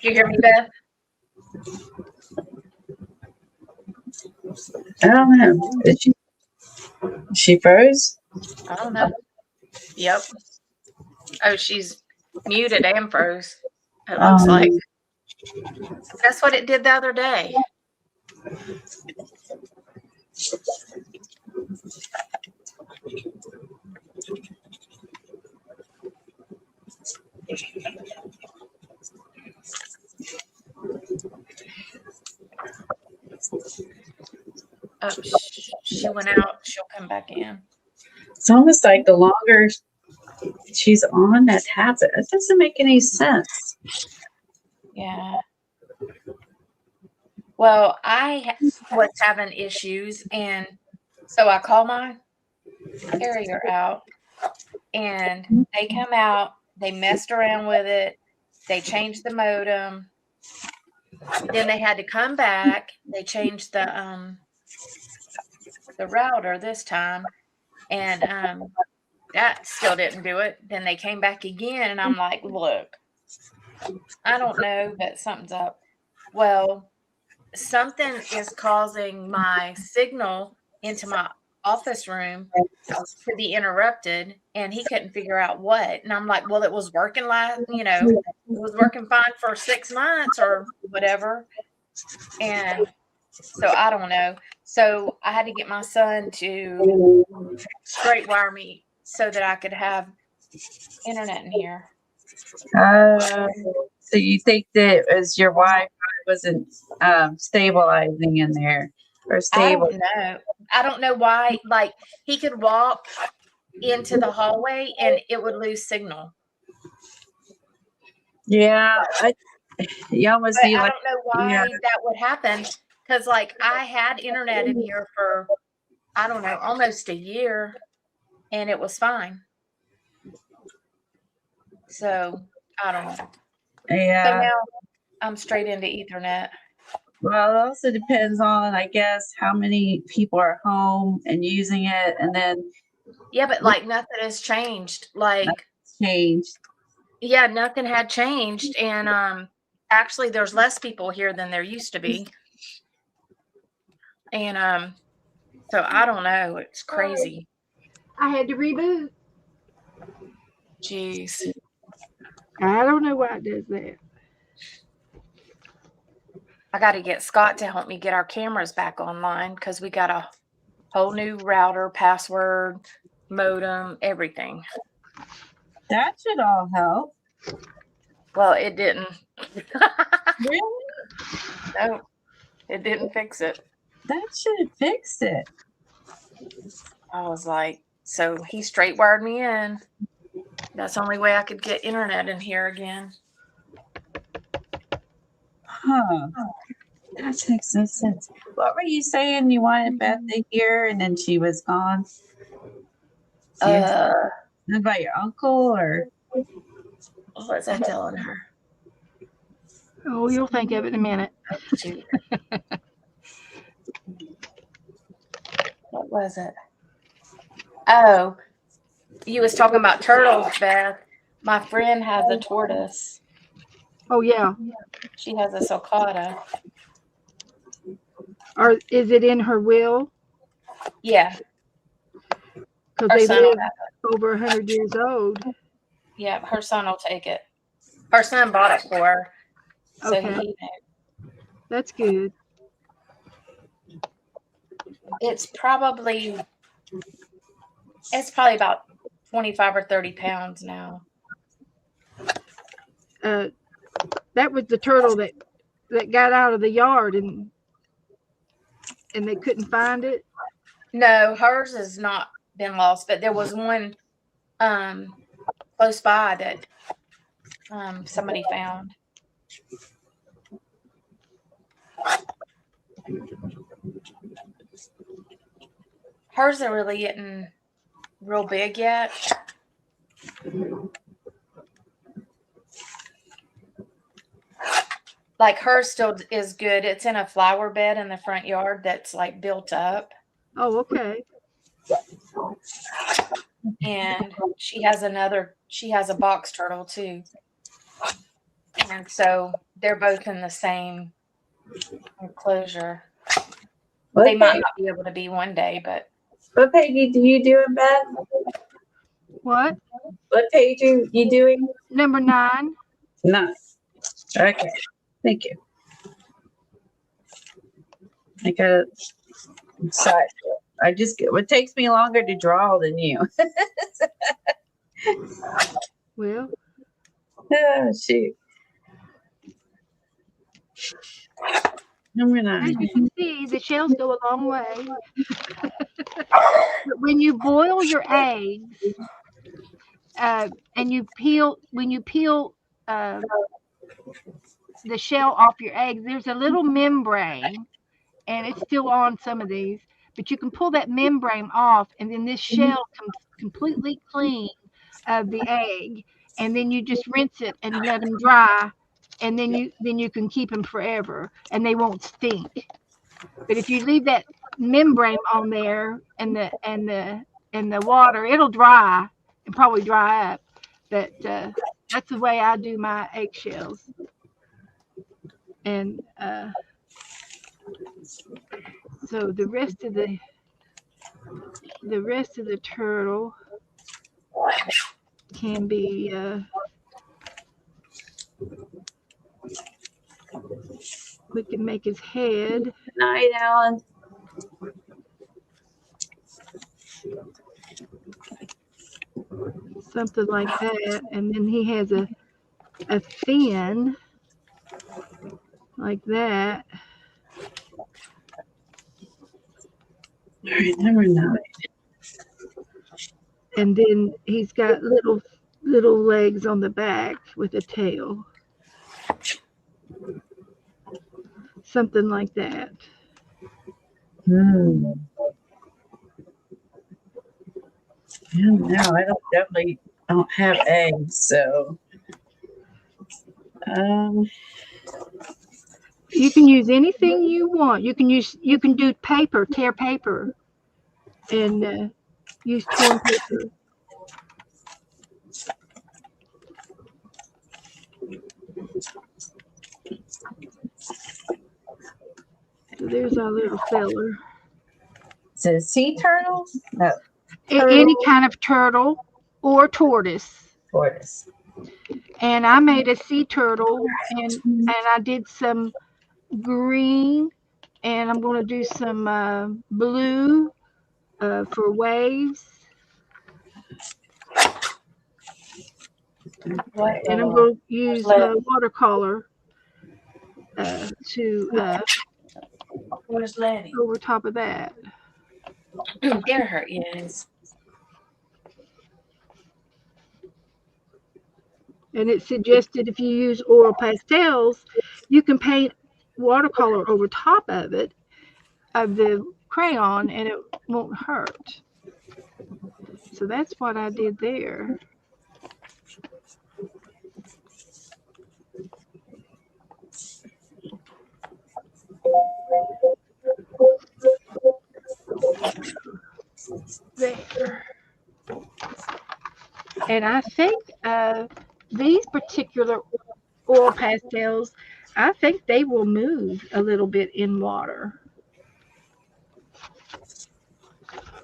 You hear me, Beth? I don't know. She froze? I don't know. Yep. Oh, she's muted and froze. It looks like. That's what it did the other day. Oh, she went out. She'll come back in. It's almost like the longer she's on that habit, it doesn't make any sense. Yeah. Well, I was having issues, and so I called my carrier out, and they come out. They messed around with it. They changed the modem. Then they had to come back. They changed the router this time, and that still didn't do it. Then they came back again, and I'm like, look, I don't know, but something's up. Well, something is causing my signal into my office room to be interrupted, and he couldn't figure out what. And I'm like, well, it was working it was working fine for 6 months or whatever. And so I don't know. So I had to get my son to straight wire me so that I could have internet in here. So you think that it was your Wi-Fi wasn't stabilizing in there or stable? I don't know why. Like, he could walk into the hallway and it would lose signal. Yeah, you almost But need I like don't know why that would happen, because like I had internet in here for, I don't know, almost a year, and it was fine. So I don't know. So yeah. now I'm straight into Ethernet. Well, it also depends on, I guess, how many people are home and using it, and then Yeah, but like nothing has changed. Like, changed. yeah, nothing had changed, and actually there's less people here than there used to be. And so I don't know. It's crazy. I had to reboot. Jeez. I don't know why it does that. I got to get Scott to help me get our cameras back online, because we got a whole new router, password, modem, everything. That should all help. Well, it didn't. Really? No, it didn't fix it. That should have fixed it. I was like, so he straight wired me in. That's the only way I could get internet in here again. Huh. That makes no sense. What were you saying you wanted Beth to hear and then she was gone? About your uncle or? What was I telling her? Oh, you'll think of it in a minute. Shoot. What was it? Oh, you was talking about turtles, Beth. My friend has a tortoise. Oh yeah. She has a sulcata. Or is it in her will? Yeah. Because Her they son will live have it. over 100 years old. Yeah, her son will take it. Her son bought it for her. So Okay. That's good. It's probably about 25 or 30 pounds now. That was the turtle that got out of the yard and they couldn't find it. No, hers has not been lost, but there was one close by that somebody found. Hers are really getting real big yet. Like hers still is good. It's in a flower bed in the front yard that's like built up. Oh, okay. And she has a box turtle too. And so they're both in the same enclosure. They might not be able to be one day, but What page do you do in bed? What? What page are you doing? Number 9. No. Okay. Thank you. I got sorry. It takes me longer to draw than you. Well, Oh, shoot. Number as 9. you can see, the shells go a long way. But when you boil your eggs, and when you peel uh, the shell off your eggs, there's a little membrane, and it's still on some of these. But you can pull that membrane off, and then this shell comes completely clean of the egg, and then you just rinse it and let them dry, and then you can keep them forever, and they won't stink. But if you leave that membrane on there and the water, it'll dry and probably dry up. But that's the way I do my eggshells. And so the rest of the turtle can be we can make his head. Night, Alan. Something like that, and then he has a fin like that. All right, number 9. And then he's got little legs on the back with a tail. Something like that. Yeah, no, I definitely don't have eggs, so You can use anything you want. You can do paper, tear paper, and use torn paper. So there's our little feller. is it a sea turtle? No, Any kind of turtle or tortoise. tortoise. And I made a sea turtle, and I did some green, and I'm going to do some blue for waves. And I'm going to use watercolor to where's Letty? over top of that. There her is. And it suggested if you use oil pastels, you can paint watercolor over top of it, of the crayon, and it won't hurt. So that's what I did there. There. And I think these particular oil pastels, I think they will move a little bit in water.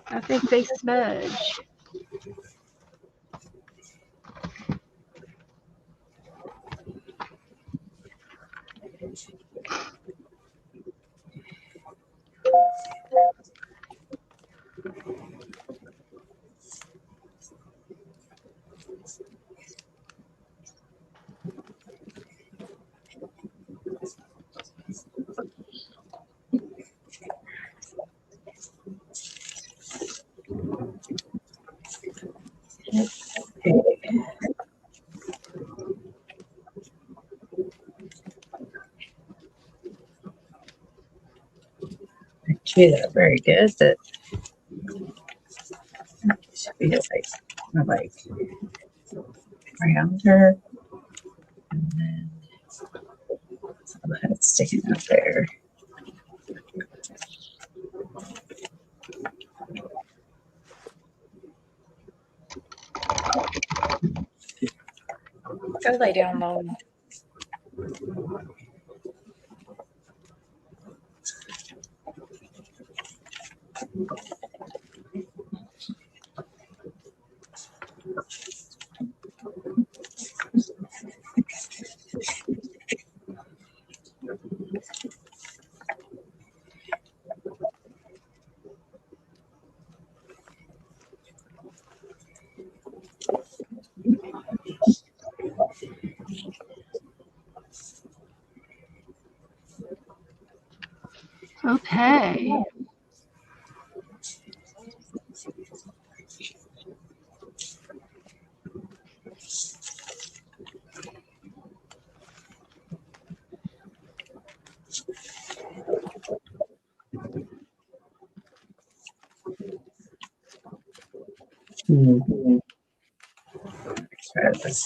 I think they smudge. do that very good. That should be like around her, and then some of that's sticking up there. Go lay down, Lola. Okay. Try this.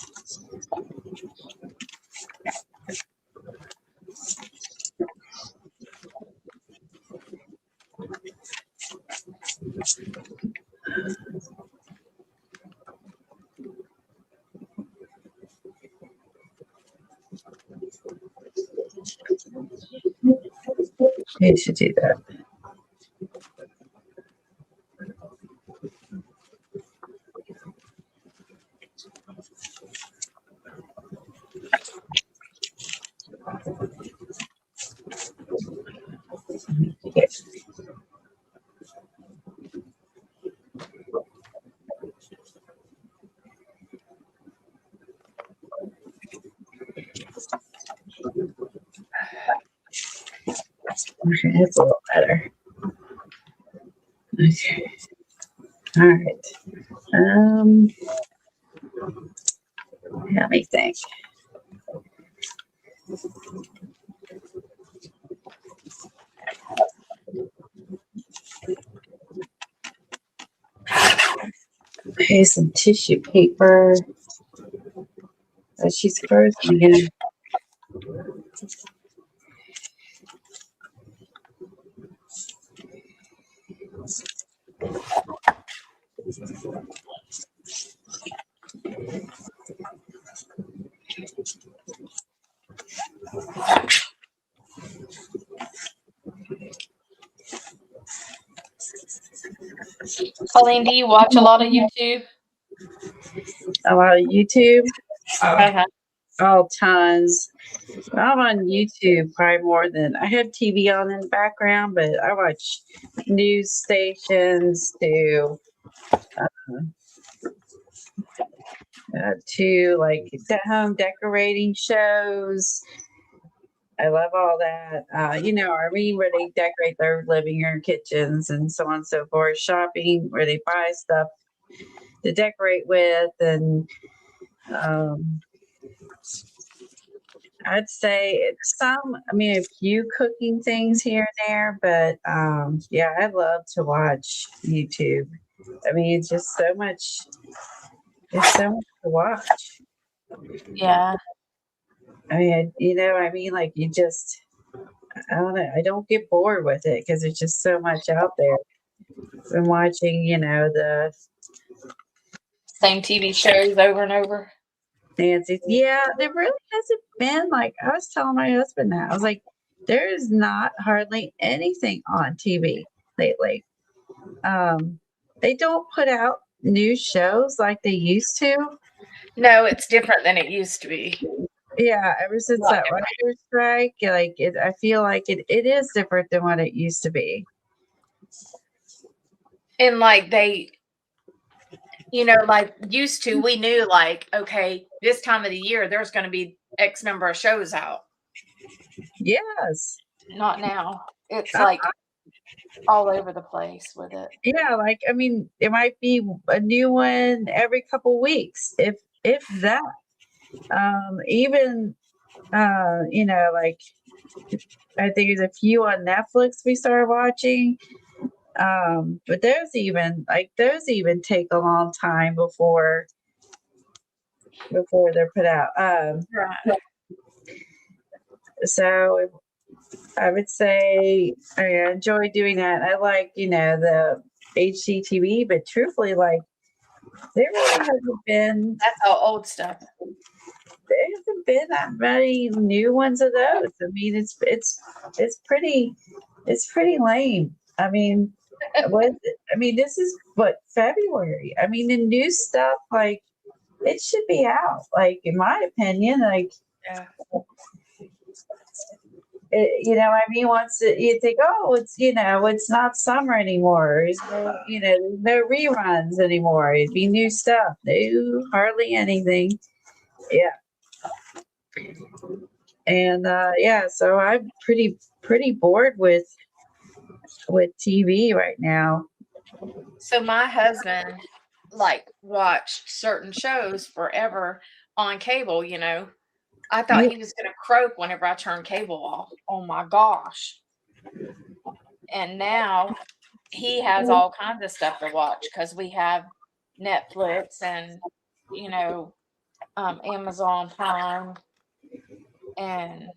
You should do that. Okay. Okay, that's a little better. Okay. All right. Let me think. Okay, some tissue paper. She's frozen again. Colleen, do you watch a lot of YouTube? A lot of YouTube. Uh-huh. Oh, tons. I'm on YouTube probably more than I have TV on in the background, but I watch news stations to like home decorating shows. I love all that. Where they decorate their living room, kitchens, and so on and so forth. Shopping, where they buy stuff to decorate with, and I'd say a few cooking things here and there, but yeah, I love to watch YouTube. I mean, it's just so much. It's so much to watch. Yeah. I mean, like you just, I don't know. I don't get bored with it because there's just so much out there. I'm watching, the Same TV shows over and over. Nancy. Yeah, there really hasn't been like I was telling my husband that. I was like, there is not hardly anything on TV lately. They don't put out new shows like they used to. No, it's different than it used to be. Yeah, ever since that writer's strike, I feel like it is different than what it used to be. And like they, like used to, we knew like, okay, this time of the year, there's going to be X number of shows out. Yes. Not now. It's like all over the place with it. Yeah, like I mean, it might be a new one every couple weeks, if that. Even Like I think there's a few on Netflix we started watching. But those even take a long time before they're put out. Right. So I would say I enjoy doing that. I like, the HGTV, but truthfully, like there really That's all old stuff. hasn't been that many new ones of those. I mean, it's pretty lame. I mean, this is what, February. I mean, the new stuff, like it should be out. Like in my opinion, like Yeah. once you think, oh, it's not summer anymore. There's no reruns anymore. It'd be new stuff. No, hardly anything. Yeah. And so I'm pretty bored with TV right now. So my husband watched certain shows forever on cable, I thought he was gonna croak whenever I turned cable off. Oh my gosh. And now he has all kinds of stuff to watch because we have Netflix and Amazon Prime, and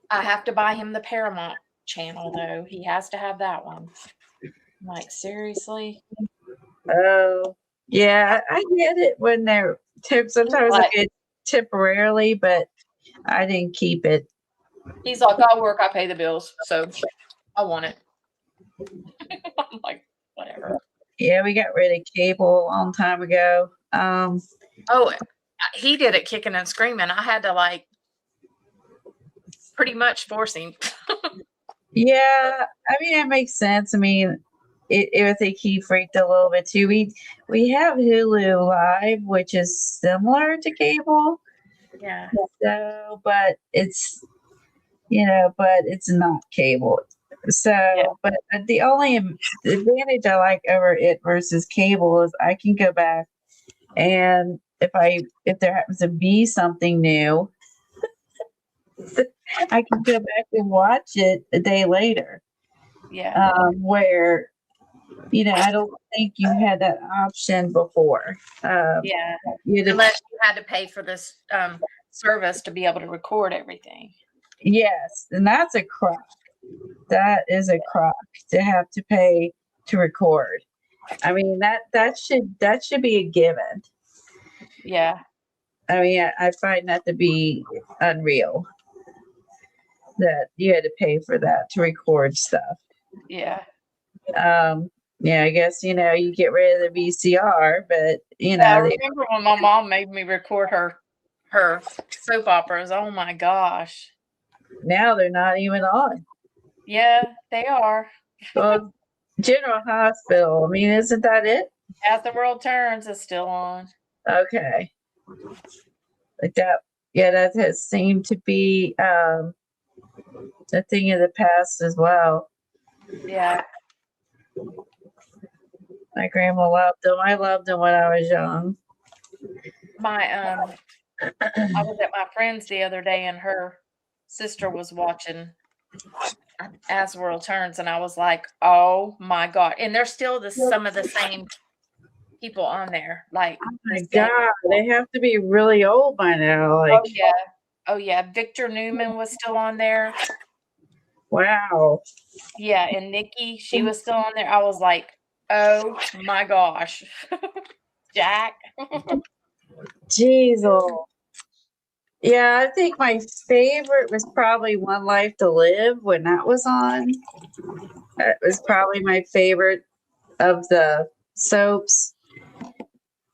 I have to buy him the Paramount channel though. He has to have that one. I'm like, seriously? Oh, yeah, I get it when they're sometimes I get temporarily, but I didn't keep it. He's like, I work, I pay the bills, so I want it. I'm like, whatever. Yeah, we got rid of cable a long time ago. Oh, he did it kicking and screaming. I had to pretty much force him. Yeah, I mean it makes sense. I mean, I think he freaked a little bit too. We have Hulu Live, which is similar to cable. Yeah. So, but it's not cable. So, Yeah. but the only advantage I like over it versus cable is I can go back, and if there happens to be something new, I can go back and watch it a day later. Yeah. Where I don't think you had that option before. Yeah. Unless you had to pay for this service to be able to record everything. Yes, and that's a crock. That is a crock to have to pay to record. I mean that should be a given. Yeah. I mean, I find that to be unreal that you had to pay for that to record stuff. Yeah. Yeah, I guess you get rid of the VCR, but I remember when my mom made me record her soap operas. Oh my gosh. Now they're not even on. Yeah, they are. Well, General Hospital. I mean, isn't that it? As the World Turns is still on. Okay. Like that. Yeah, that has seemed to be a thing of the past as well. Yeah. My grandma loved them. I loved them when I was young. I was at my friend's the other day and her sister was watching As the World Turns, and I was like, oh my God. And there's still some of the same people on there. Like, oh my God, they have to be really old by now. Like, oh yeah. Victor Newman was still on there. Wow. Yeah, and Nikki, she was still on there. I was like, oh my gosh. Jack. Jeez. Oh. Yeah, I think my favorite was probably One Life to Live when that was on. It was probably my favorite of the soaps.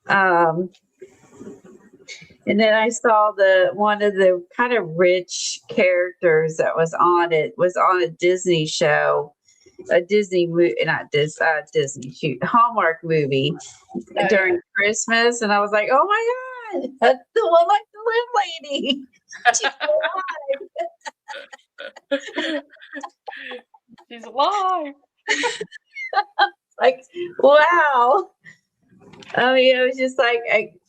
And then I saw one of the kind of rich characters that was on a Disney show, a Disney movie, not Disney, shoot, Hallmark movie during Christmas, and I was like, oh my God, that's the One Life to Live lady. She's alive. She's alive. Like, wow. I mean, it was just like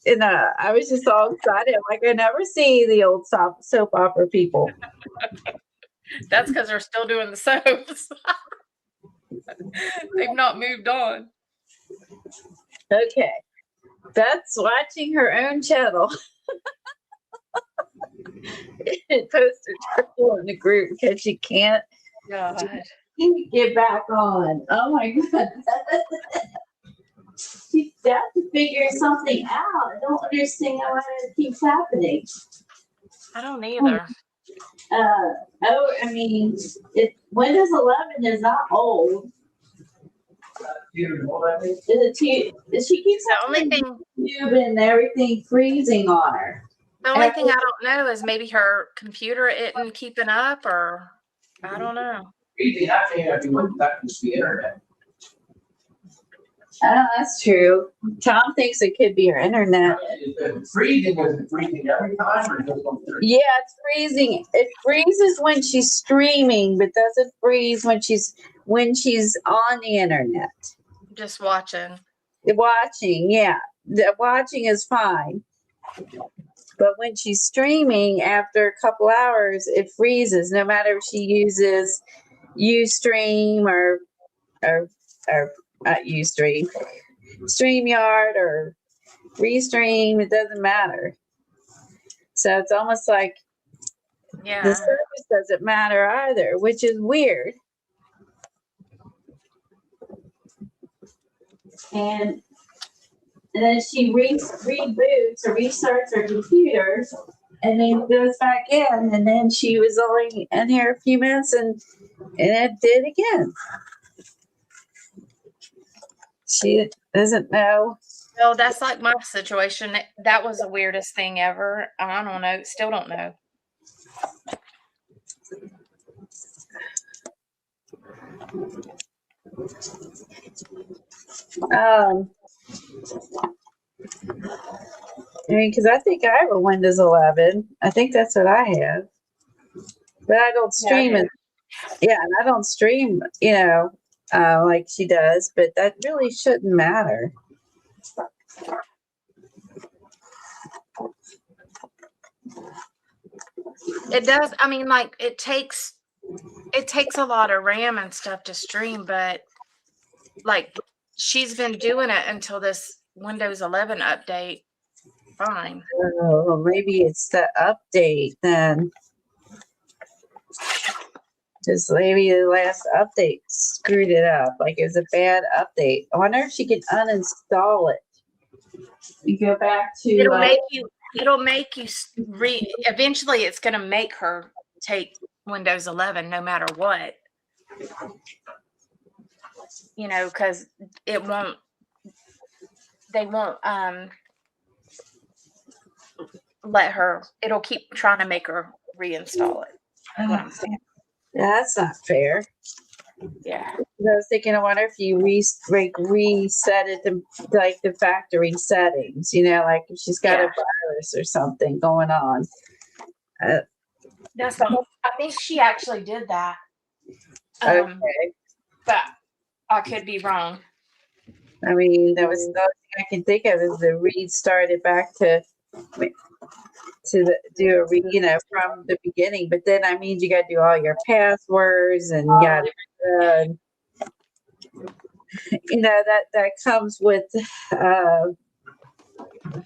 And I was just all excited. Like, I never see the old soap opera people. That's because they're still doing the soaps. They've not moved on. Okay. Beth's watching her own channel. It posted trouble in the group because she can't God. get back on. Oh my God. She's got to figure something out. I don't understand why it keeps happening. I don't either. I mean, Windows 11 is not old. She keeps The only having thing YouTube and everything freezing on her. I don't know is maybe her computer isn't keeping up, or I don't know. Oh, that's true. Tom thinks it could be her internet. Freezing isn't freezing every time, or just on Thursday? Yeah, it's freezing. It freezes when she's streaming, but doesn't freeze when she's on the internet. Just watching. The watching, yeah. The watching is fine. But when she's streaming, after a couple hours, it freezes. No matter if she uses Ustream or not Ustream, StreamYard or Restream, it doesn't matter. So it's almost like Yeah. the service doesn't matter either, which is weird. And then she reboots or restarts her computer and then goes back in. And then she was only in here a few minutes and it did again. She doesn't know. Well, that's like my situation. That was the weirdest thing ever. I don't know. Still don't know. I mean, because I think I have a Windows 11. I think that's what I have. But I don't stream it. Yeah, and I don't stream, like she does, but that really shouldn't matter. It does. I mean, like it takes a lot of RAM and stuff to stream, but like she's been doing it until this Windows 11 update. Fine. Oh, maybe it's the update then. Just maybe the last update screwed it up. Like it was a bad update. I wonder if she can uninstall it. You go back to. It'll make you eventually it's going to make her take Windows 11 no matter what. Because they won't let her, it'll keep trying to make her reinstall it. That's what I'm saying. That's not fair. Yeah. I was thinking, I wonder if you reset it to like the factory settings, like if she's got a virus or something going on. I think she actually did that. Okay. But I could be wrong. I mean, that was the only thing I can think of is to restart it back to from the beginning. But then that means you got to do all your passwords and you got that comes with A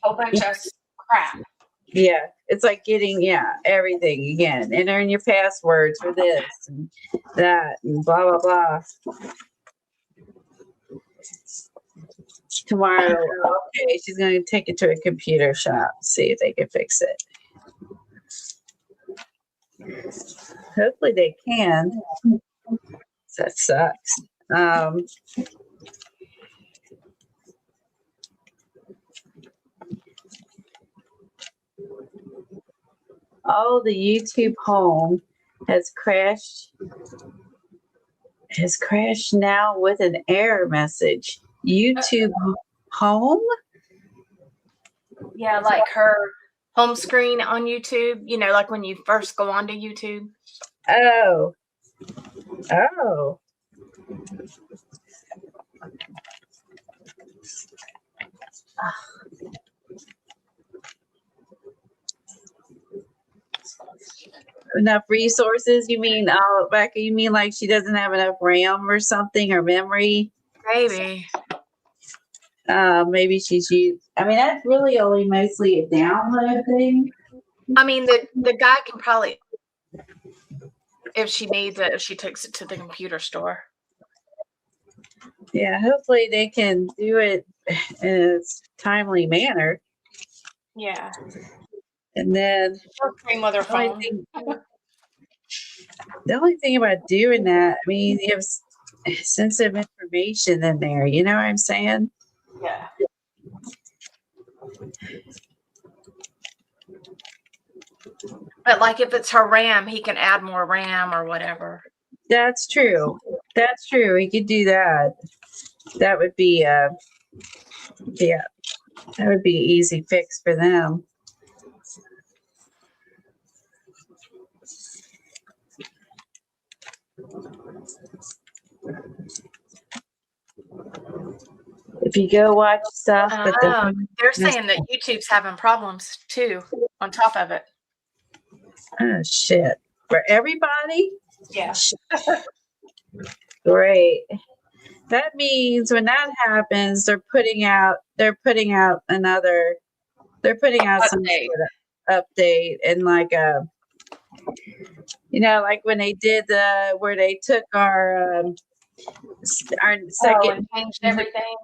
whole bunch of crap. Yeah, it's like getting everything again, entering your passwords for this and that and blah blah blah. Tomorrow, okay, she's going to take it to a computer shop, see if they can fix it. Hopefully they can. That sucks. Oh, the YouTube home has crashed now with an error message. YouTube home? Yeah, like her home screen on YouTube, like when you first go onto YouTube. Oh. enough resources? You mean, Becca, you mean like she doesn't have enough RAM or something, or memory? Maybe. Maybe she's used. I mean, that's really only mostly a download thing. I mean, the guy can probably, if she needs it, if she takes it to the computer store. Yeah, hopefully they can do it in a timely manner. Yeah. And then She'll stream with her the only phone. the only thing about doing that, I mean, you have sensitive information in there. You know what I'm saying? Yeah. But like if it's her RAM, he can add more RAM or whatever. That's true. That's true. We could do that. That would be yeah, that would be an easy fix for them. If you go watch stuff, but they're saying that YouTube's having problems too on top of it. Oh shit. For everybody? Yeah. Great. That means when that happens, they're putting out some Update. sort of update, and like like when they did where they took our second and changed everything.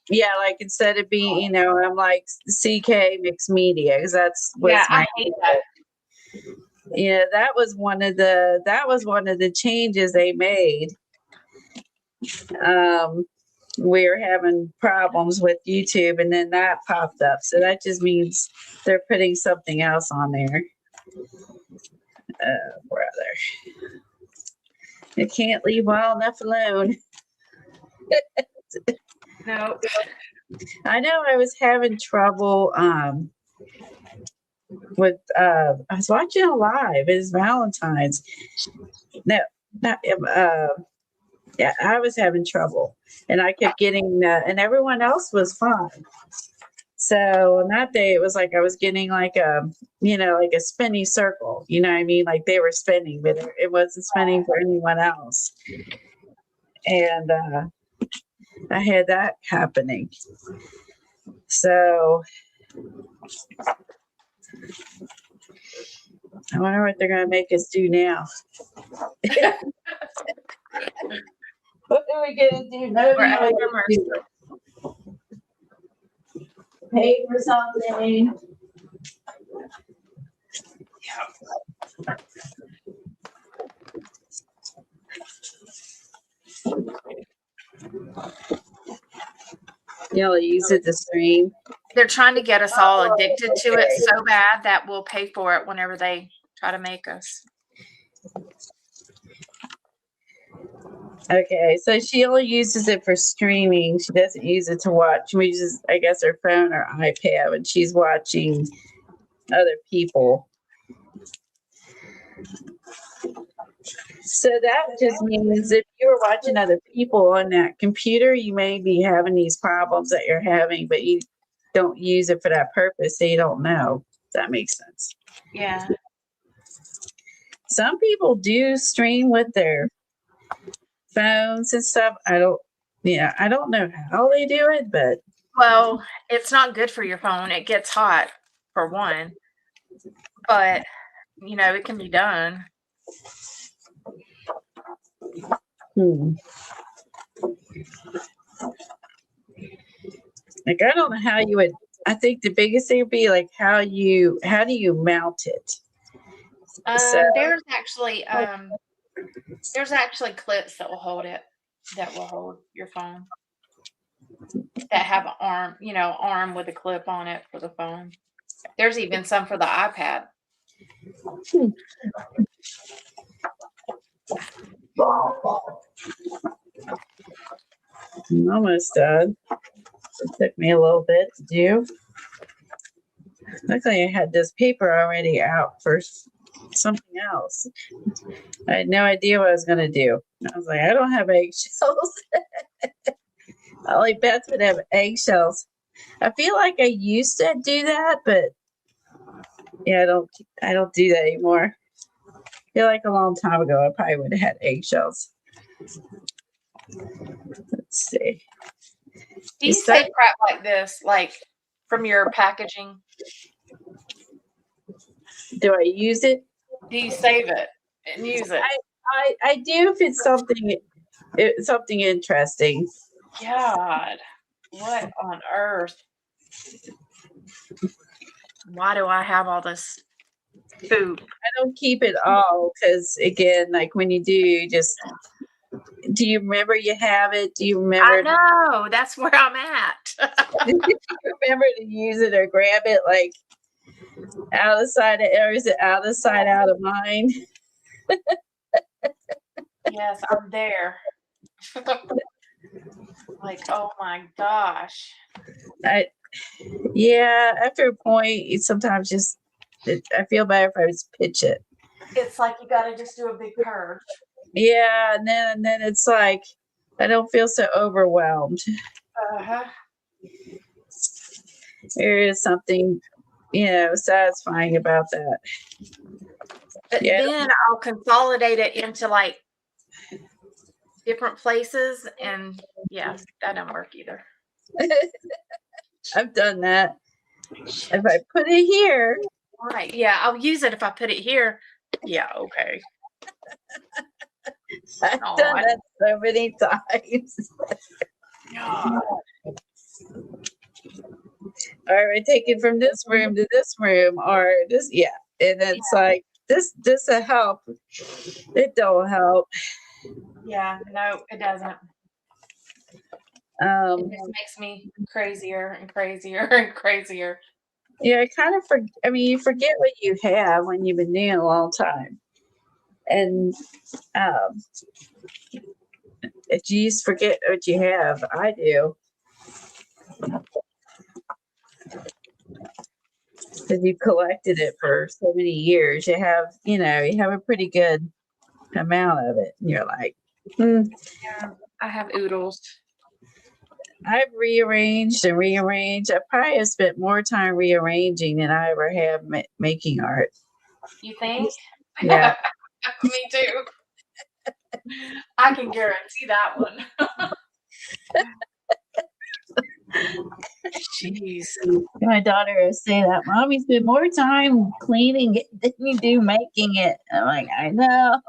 Yeah, like instead of being, I'm like CK mixed media, because that's what's Yeah, I hate that. Yeah, that was one of the changes they made. We were having problems with YouTube, and then that popped up. So that just means they're putting something else on there. Brother, you can't leave well enough alone. No. I know I was having trouble with I was watching a live. It was Valentine's. No, not yeah, I was having trouble, and I kept getting and everyone else was fine. So on that day, it was like I was getting like like a spinny circle. You know what I mean? Like they were spinning, but it wasn't spinning for anyone else. And I had that happening. So I wonder what they're going to make us do now. What are we going to do? No, We're at your mercy. Pay for something. You'll use it to stream. They're trying to get us all addicted to it so bad that we'll pay for it whenever they try to make us. Okay, so she only uses it for streaming. She doesn't use it to watch. She uses, I guess, her phone or iPad when she's watching other people. So that just means if you were watching other people on that computer, you may be having these problems that you're having, but you don't use it for that purpose, so you don't know. That makes sense. Yeah. Some people do stream with their phones and stuff. I don't know how they do it, but Well, it's not good for your phone. It gets hot, for one. But, it can be done. Like, I don't know how you would. I think the biggest thing would be like how do you mount it? There's actually clips that will hold your phone, that have an arm with a clip on it for the phone. There's even some for the iPad. I'm almost done. It took me a little bit to do. Luckily, I had this paper already out for something else. I had no idea what I was going to do. I was like, I don't have eggshells. Only Beth would have eggshells. I feel like I used to do that, but yeah, I don't do that anymore. feel like a long time ago, I probably would have had eggshells. Let's see. Do you save crap like this, like from your packaging? Do I use it? Do you save it and use it? I do if it's something interesting. God, what on earth? Why do I have all this food? I don't keep it all because, again, like when you do, do you remember you have it? Do you remember? I know, that's where I'm at. Do you remember to use it or grab it like out of sight, or is it out of sight, out of mind? Yes, I'm there. Like, oh my gosh. Yeah, after a point, you sometimes I feel better if I just pitch it. It's like you got to just do a big purge. Yeah, and then it's like I don't feel so overwhelmed. Uh-huh. There is something, satisfying about that. But then I'll consolidate it into like different places, and yeah, that don't work either. I've done that. If I put it here, right? Yeah, I'll use it if I put it here. Yeah, okay. I've done that so many times. God. Or I take it from this room to this room, or this, and it's like this will help. It don't help. Yeah, no, it doesn't. It just makes me crazier and crazier and crazier. Yeah, I kind of you forget what you have when you've been doing it a long time, and if you just forget what you have, I do. Because you collected it for so many years, you have a pretty good amount of it, and you're like, Yeah, I have oodles. I've rearranged and rearranged. I probably have spent more time rearranging than I ever have making art. You think? Yeah. Me too. I can guarantee that one. Jeez. My daughter will say that, Mommy spent more time cleaning it than you do making it. I'm like, I know.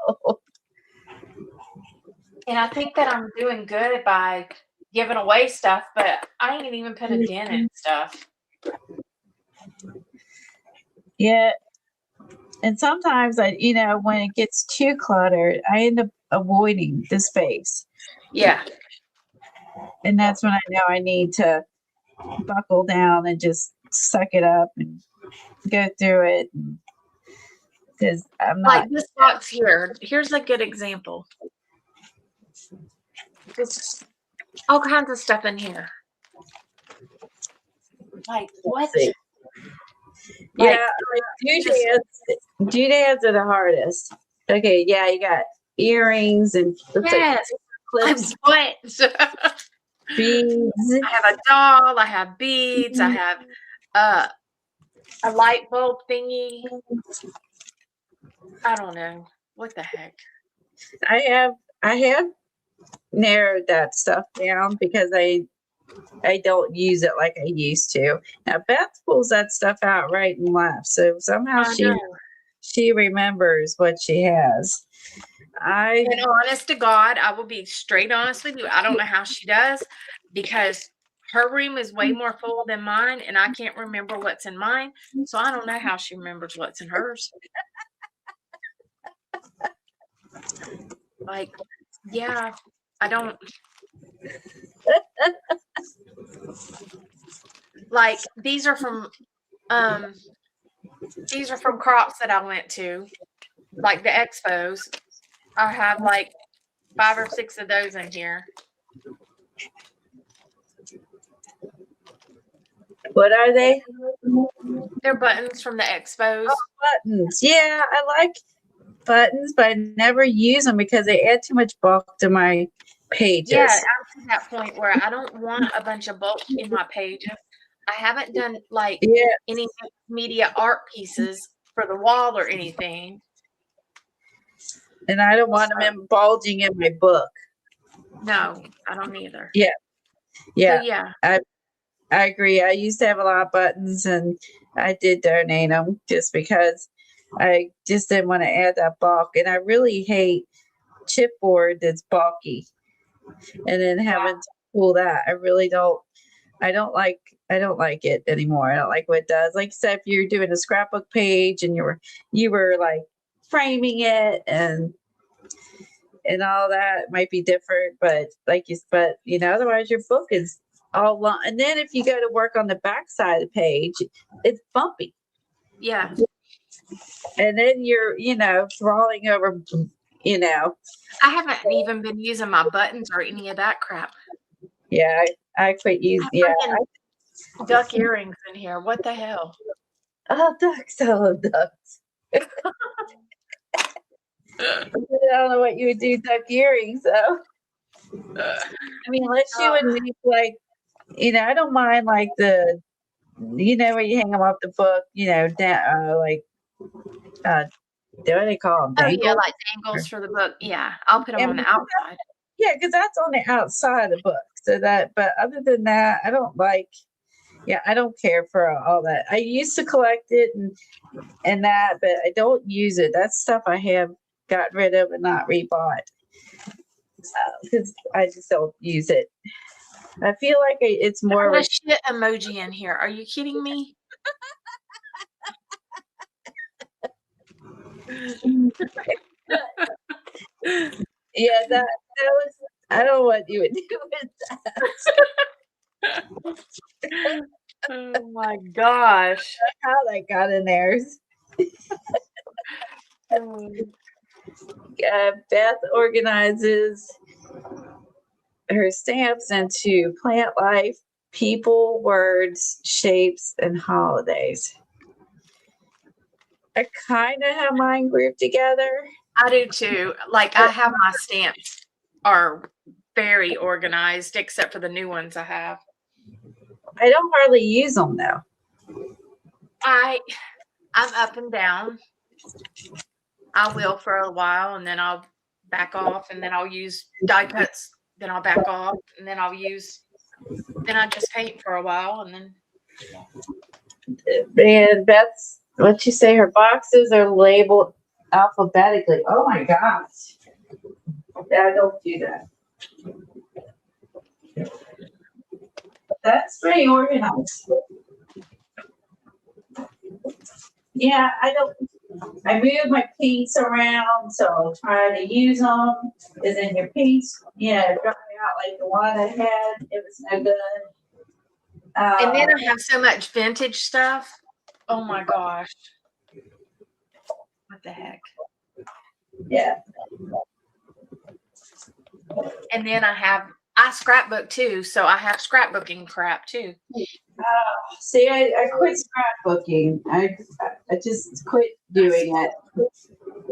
And I think that I'm doing good by giving away stuff, but I ain't even put a dent in stuff. Yeah. And sometimes when it gets too cluttered, I end up avoiding the space. Yeah. And that's when I know I need to buckle down and just suck it up and go through it. Because I'm not. Like this box here. Here's a good example. There's all kinds of stuff in here. Like what? Yeah, doodads are the hardest. Okay, yeah, you got earrings and yes, clips, what? Beads. I have a doll. I have beads. I have a light bulb thingy. I don't know what the heck. I have narrowed that stuff down because I don't use it like I used to. Now Beth pulls that stuff out right and left, so somehow she remembers what she has. And honest to God, I will be straight honest with you. I don't know how she does, because her room is way more full than mine, and I can't remember what's in mine. So I don't know how she remembers what's in hers. Like, yeah, I don't. Like these are from crops that I went to, like the expos. I have like 5 or 6 of those in here. What are they? They're buttons from the expos. Oh, buttons. Yeah, I like buttons, but I never use them because they add too much bulk to my pages. Yeah, I'm to that point where I don't want a bunch of bulk in my pages. I haven't done like any media art pieces for the wall or anything. and I don't want them bulging in my book. No, I don't either. Yeah. So Yeah, yeah. I agree. I used to have a lot of buttons, and I did donate them just because I just didn't want to add that bulk. And I really hate chipboard that's bulky, and then having to pull that. I really don't. I don't like. I don't like it anymore. I don't like what it does. Like, say, if you're doing a scrapbook page and you were like framing it and all that might be different, but otherwise your book is all long. And then if you go to work on the back side of the page, it's bumpy. Yeah. And then you're, crawling over, I haven't even been using my buttons or any of that crap. Yeah, I quit using, Duck earrings in here. What the hell? Oh, ducks, I love ducks. I don't know what you would do duck earrings, though. I mean, unless you would make I don't mind like the, where you hang them off the book, down, what do they call them? Oh, yeah, Dangles? like dangles for the book. Yeah, I'll put them on the outside. Yeah, because that's on the outside of the book. But other than that, I don't I don't care for all that. I used to collect it and that, but I don't use it. That's stuff I have got rid of and not rebought because I just don't use it. I feel like it's more Put of a shit emoji in here. Are you kidding me? Yeah, that was. I don't know what you would do with that. Oh my gosh! How that got in there. Beth organizes her stamps into plant life, people, words, shapes, and holidays. I kind of have mine grouped together. I do too. Like, I have my stamps are very organized, except for the new ones I have. I don't hardly use them though. I'm up and down. I will for a while, and then I'll back off, and then I'll use die cuts. Then I'll back off, and then then I just paint for a while, and then. And Beth's, what you say, her boxes are labeled alphabetically. Oh my gosh. Yeah, don't do that. That's pretty organized. Yeah, I move my paints around, so I'll try to use them. Because then your paints, dry out like the one I had. It was no good. And then I have so much vintage stuff. Oh my gosh. What the heck? Yeah. And then I scrapbook too, so I have scrapbooking crap too. See, I quit scrapbooking. I just quit doing it.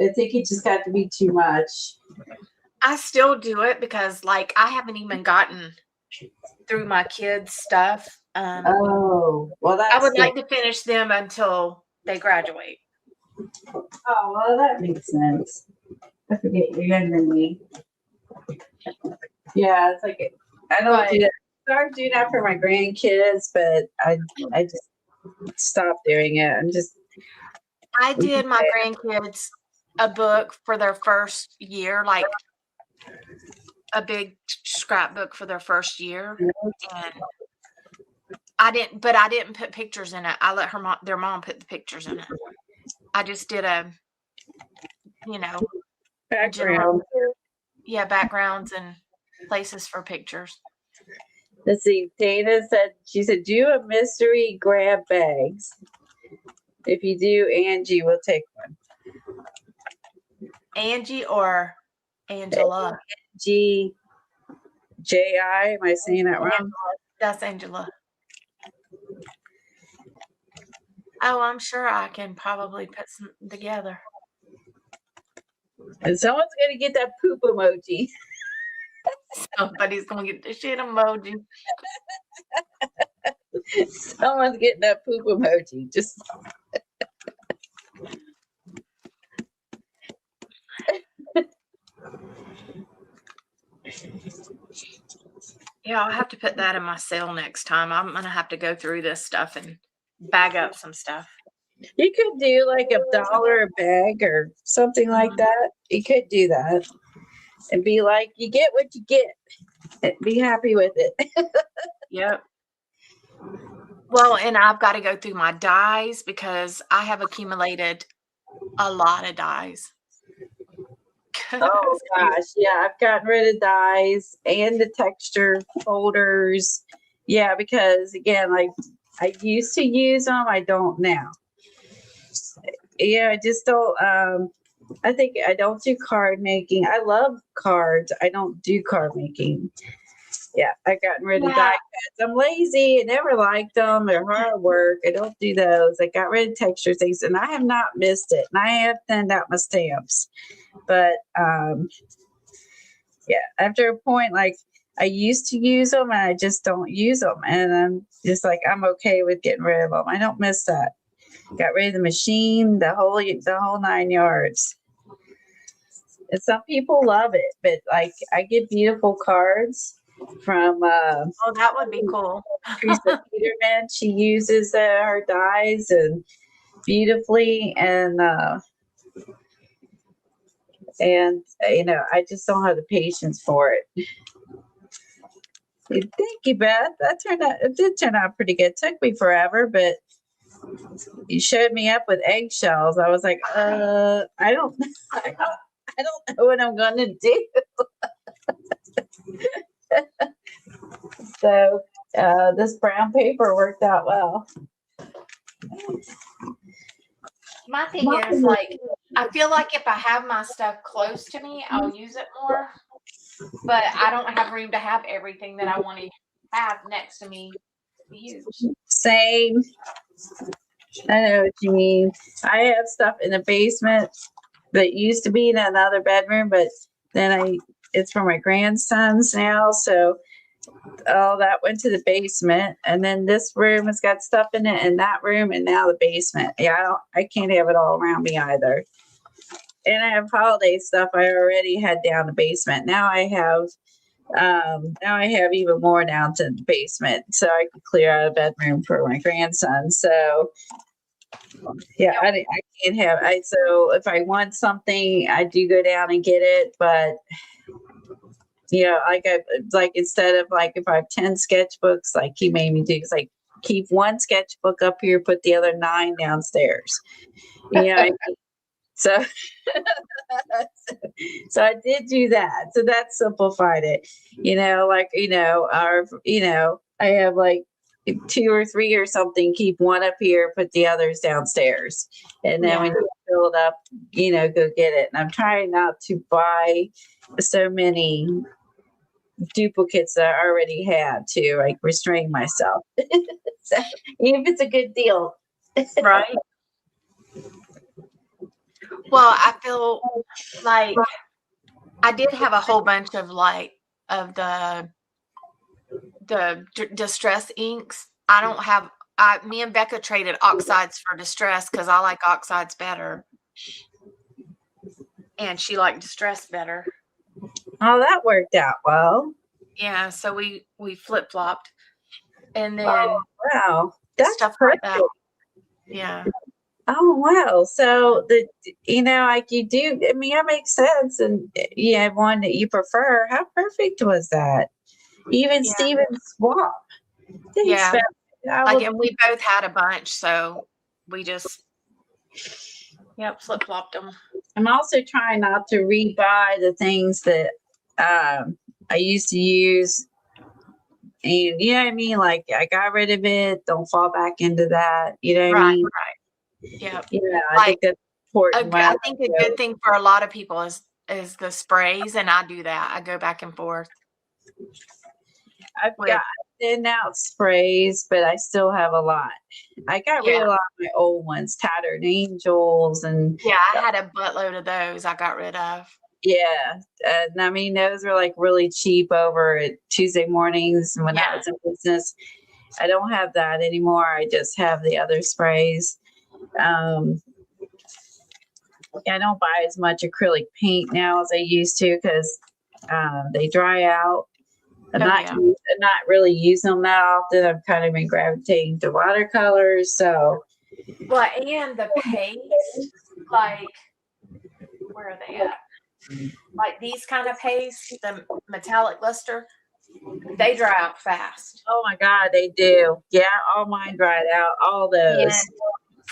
I think it just got to be too much. I still do it because, like, I haven't even gotten through my kids' stuff. Well, that's I would like to finish them until they graduate. Oh, well, that makes sense. I forget you're younger than me. Yeah, it's like I don't do that. I started doing that for my grandkids, but I just stopped doing it. I did my grandkids a book for their first year, like a big scrapbook for their first year, and I didn't put pictures in it. I let their mom put the pictures in it. I just did background. Backgrounds and places for pictures. Let's see. Dana said, do a mystery grab bags. If you do, Angie will take one. Angie or Angela? G-J-I. Am I saying that wrong? Angela. That's Angela. Oh, I'm sure I can probably put some together. And someone's going to get that poop emoji. Somebody's going to get the shit emoji. Someone's getting that poop emoji. Just. Yeah, I'll have to put that in my sale next time. I'm gonna have to go through this stuff and bag up some stuff. You could do like $1 a bag or something like that. You could do that and be like, you get what you get. And be happy with it. Yep. Well, and I've got to go through my dyes because I have accumulated a lot of dyes. Oh gosh, yeah, I've gotten rid of dyes and the texture folders. Yeah, because again, like I used to use them, I don't now. Yeah, I just don't. I think I don't do card making. I love cards. I don't do card making. Yeah, I've gotten rid of die cuts. I'm lazy. I never liked them. They're hard work. I don't do those. I got rid of texture things, and I have not missed it. And I have thinned out my stamps, but yeah, after a point, like I used to use them, and I just don't use them, and I'm just like I'm okay with getting rid of them. I don't miss that. Got rid of the machine, the whole 9 yards. And some people love it, but like I get beautiful cards from oh, that would be cool. Teresa Peterman. She uses her dyes and beautifully, and you know, I just don't have the patience for it. Thank you, Beth. It did turn out pretty good. It took me forever, but you showed me up with eggshells. I was like, I don't know what I'm gonna do. So this brown paper worked out well. My thing is, like, I feel like if I have my stuff close to me, I'll use it more. But I don't have room to have everything that I want to have next to me to use. Same. I know what you mean. I have stuff in the basement that used to be in another bedroom, but then it's for my grandsons now. So all that went to the basement, and then this room has got stuff in it, and that room, and now the basement. Yeah, I can't have it all around me either. And I have holiday stuff I already had down the basement. Now I have even more down to the basement, so I can clear out a bedroom for my grandson. So yeah, I can't have. So if I want something, I do go down and get it, but. You know, like instead of like if I have 10 sketchbooks, like he made me do, it's like keep one sketchbook up here, put the other 9 downstairs. Yeah, so so I did do that. So that simplified it. You know, like I have like 2 or 3 or something. Keep one up here, put the others downstairs, and then when you fill it up, go get it. And I'm trying not to buy so many duplicates that I already had to like restrain myself. So, even if it's a good deal. Right. Well, I feel like I did have a whole bunch of the distress inks. I don't have. Me and Becca traded oxides for distress because I like oxides better, and she liked distress better. Oh, that worked out well. Yeah, so we flip-flopped, and then wow, that's stuff perfect. like that. Yeah. Oh wow! So like you do. I mean, that makes sense. And you have one that you prefer. How perfect was that? Even Steven swap. Yeah. And we both had a bunch, so we just flip-flopped them. I'm also trying not to rebuy the things that I used to use. And you know what I mean? Like I got rid of it. Don't fall back into that. You know what I mean? Right. Yeah. Yeah, I think that's important. I think a good thing for a lot of people is the sprays, and I do that. I go back and forth. I've got thin out sprays, but I still have a lot. I got rid of a lot of my old ones, Tattered Angels, and I had a buttload of those I got rid of. Yeah, and I mean those were like really cheap over at Tuesday mornings when that was in business. I don't have that anymore. I just have the other sprays. I don't buy as much acrylic paint now as I used to because They dry out. I'm Oh, not yeah. I'm not really using them that often. I've kind of been gravitating to watercolors. So Well, and the paste, like, where are they at? Like these kind of paste, the metallic luster, they dry out fast. oh my God, they do. Yeah, all mine dried out. All those. And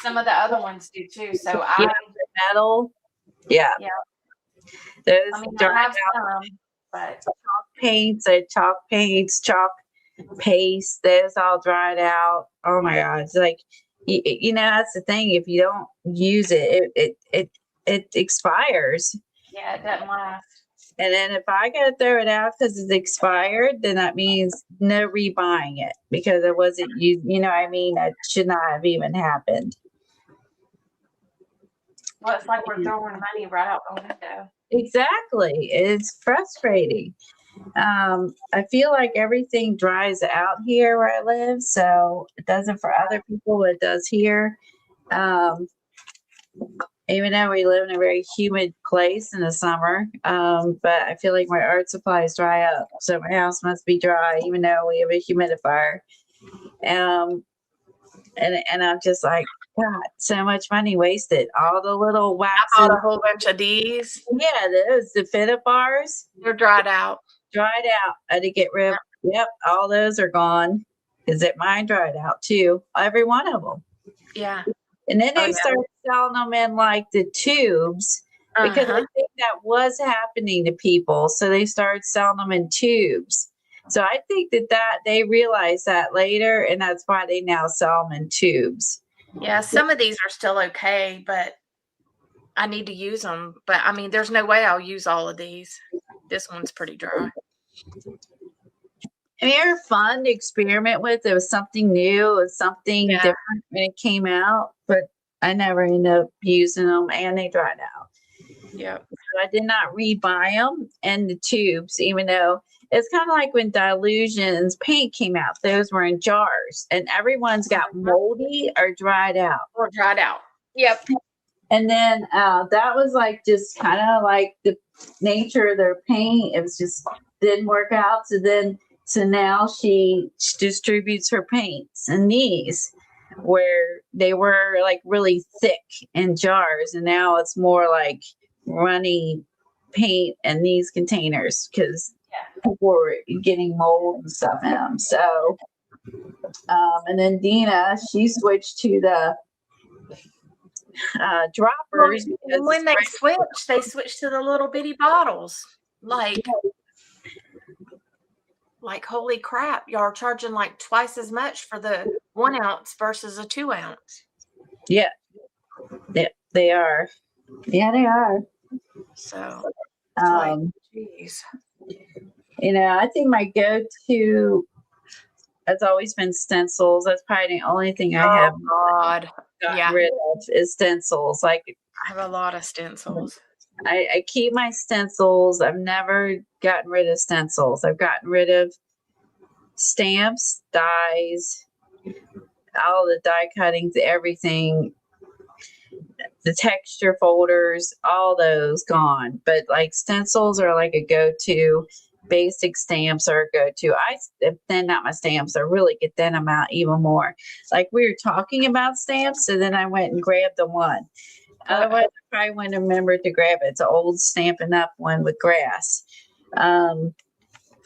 some of the other ones do too. So Yeah, I, the metal. Yeah. yeah, Those I mean, dry I have out some, but paints, chalk paints, chalk paste. Those all dried out. Oh my God. It's like, that's the thing. If you don't use it expires. yeah, it doesn't last. And then if I gotta throw it out because it's expired, then that means no rebuying it because it wasn't used. You know what I mean? That should not have even happened. Well, it's like we're throwing money right out the window. Exactly. It's frustrating. I feel like everything dries out here where I live, so it doesn't for other people, but it does here. Even though we live in a very humid place in the summer, but I feel like my art supplies dry up, so my house must be dry, even though we have a humidifier. And I'm just like, God, so much money wasted. All the little I waxes, bought a whole bunch of these. yeah, those the feta bars They're dried out. dried out. I had to get rid of. Yep, all those are gone because mine dried out too. Every one of them. Yeah. And then Oh, they yeah. started selling them in like the tubes because I Uh-huh. think that was happening to people. So they started selling them in tubes. So I think that they realized that later, and that's why they now sell them in tubes. Yeah, some of these are still okay, but I need to use them. But I mean, there's no way I'll use all of these. This one's pretty dry. I mean, they're fun to experiment with. It was something new. It was something Yeah. different when it came out, but I never ended up using them, and they dried out. Yep. So I did not rebuy them and the tubes, even though it's kind of like when Delusion's paint came out. Those were in jars, and everyone's got moldy or dried out. Or dried out. Yep. And then that was like just kind of like the nature of their paint. It was just didn't work out. So now she distributes her paints in these where they were like really thick in jars, and now it's more like runny paint in these containers because people were getting mold and stuff in them. So, and then Dina, she switched to the droppers. And when they switch to the little bitty bottles. Like holy crap, y'all are charging like twice as much for the 1 ounce versus a 2 ounce. Yeah, they are. Yeah, they are. So it's like, Um, geez. I think my go-to has always been stencils. That's probably the only thing I have God. gotten rid of is stencils. Like I have a lot of stencils. I keep my stencils. I've never gotten rid of stencils. I've gotten rid of stamps, dies, all the die cuttings, everything, the texture folders, all those gone. But like stencils are like a go-to. Basic stamps are a go-to. I thin out my stamps. I really get them out even more. Like we were talking about stamps, so then I went and grabbed the one. Otherwise, I probably wouldn't have remembered to grab it. It's an old Stampin' Up! One with grass. I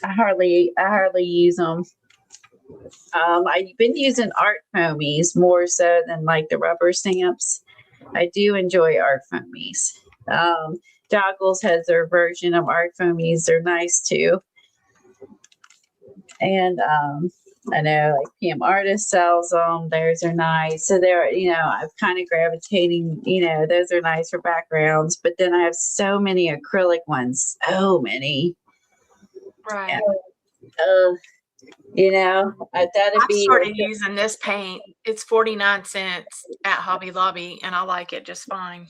hardly use them. I've been using art foamies more so than like the rubber stamps. I do enjoy art foamies. Joggles has their version of art foamies. They're nice too. And I know like PM Artist sells them. Theirs are nice. So they're, I've kind of gravitating, those are nice for backgrounds. But then I have so many acrylic ones. So many. Right. That'd I be. started using this paint. It's 49 cents at Hobby Lobby, and I like it just fine.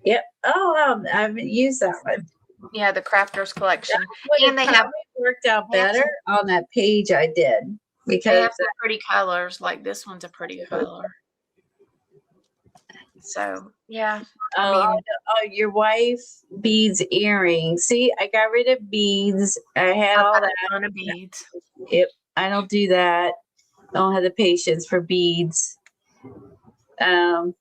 Yep. Oh, I haven't used that one. Yeah, the Crafters Collection. And they have worked out better on that page I did they because have some pretty colors. Like this one's a pretty color. So yeah, Oh, I mean, your wife beads earrings. See, I got rid of beads. I had I've all got that. a ton of beads. Yep, I don't do that. I don't have the patience for beads. Um,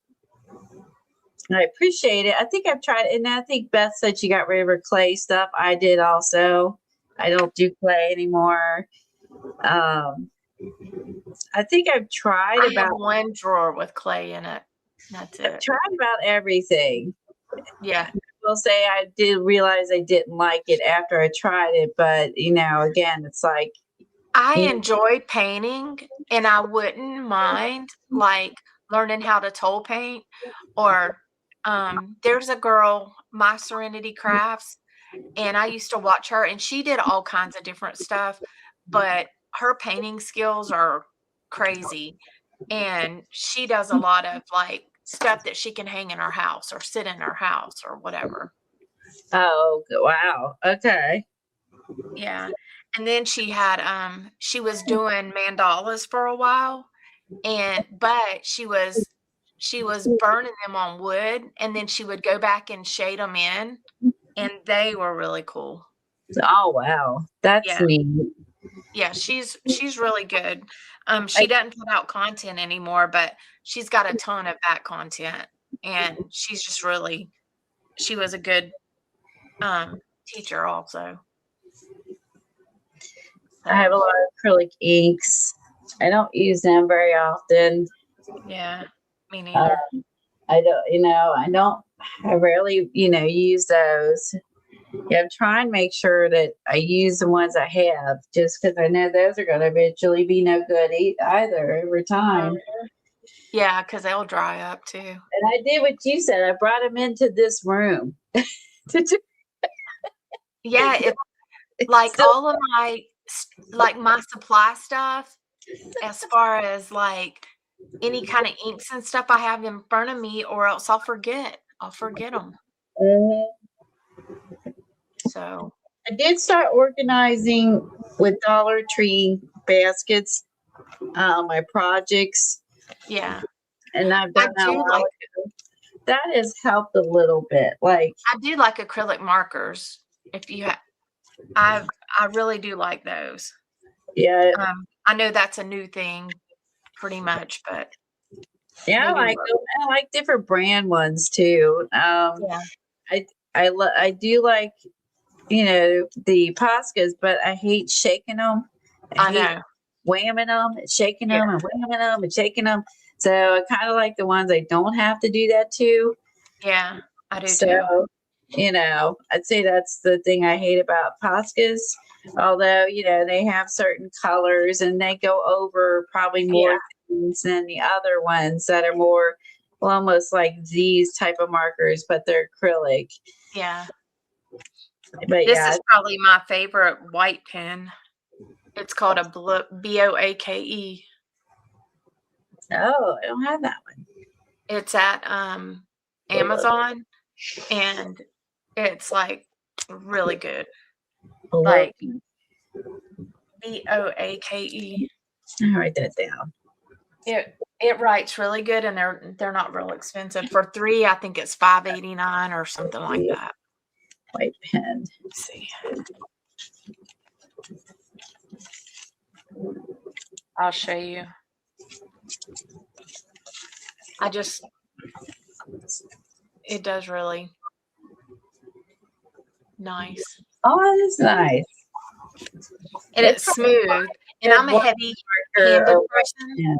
I appreciate it. I think I've tried, and I think Beth said she got rid of her clay stuff. I did also. I don't do clay anymore. Um, I think I've tried I about have one drawer with clay in it. That's it. everything. Yeah. Will say I did realize I didn't like it after I tried it, but again, it's like I enjoy painting, and I wouldn't mind like learning how to toll paint. Or there's a girl, My Serenity Crafts, and I used to watch her, and she did all kinds of different stuff, but her painting skills are crazy. And she does a lot of like stuff that she can hang in her house or sit in her house or whatever. oh wow, okay. Yeah. And then she was doing mandalas for a while, but she was burning them on wood, and then she would go back and shade them in, and they were really cool. Oh wow, that's Yeah. neat. Yeah, she's really good. She I, doesn't put out content anymore, but she's got a ton of that content, and she was a good teacher also. I have a lot of acrylic inks. I don't use them very often. Yeah, me Uh, neither. I rarely, use those. Yeah, I'm trying to make sure that I use the ones I have, just because I know those are going to eventually be no good either over time. Yeah, because they'll dry up too. And I did what you said. I brought them into this room. Yeah, like all of my supply stuff, as far as like any kind of inks and stuff, I have in front of me, or else I'll forget. I'll forget them. Mhm. So I did start organizing with Dollar Tree baskets, my projects, yeah, and I've I done that a do while like ago. That has helped a little bit. Like, I do like acrylic markers. If you have, I really do like those. yeah, I know that's a new thing, pretty much, but yeah, they I do like work. them. I like different brand ones too. Yeah, I do like the Poscas, but I hate shaking them. I hate know. whamming them, and shaking Yeah, them, and whamming them, and shaking them. So I kind of like the ones I don't have to do that to. yeah, I do So, too. I'd say that's the thing I hate about Poscas. Although, they have certain colors and they go over probably more Yeah, things than the other ones that are more well, almost like these type of markers, but they're acrylic. yeah. But This yeah, is probably my favorite white pen. It's called a Boake. oh, I don't have that one. It's at Amazon, and it's like really good. Like Boake. I'll write that down. It writes really good, and they're not real expensive. For 3, I think it's $5.89 or something like that. White pen. Let's see. I'll show you. It does really nice. Oh, that's nice. And it's smooth. And I'm a heavy-handed person. Yeah.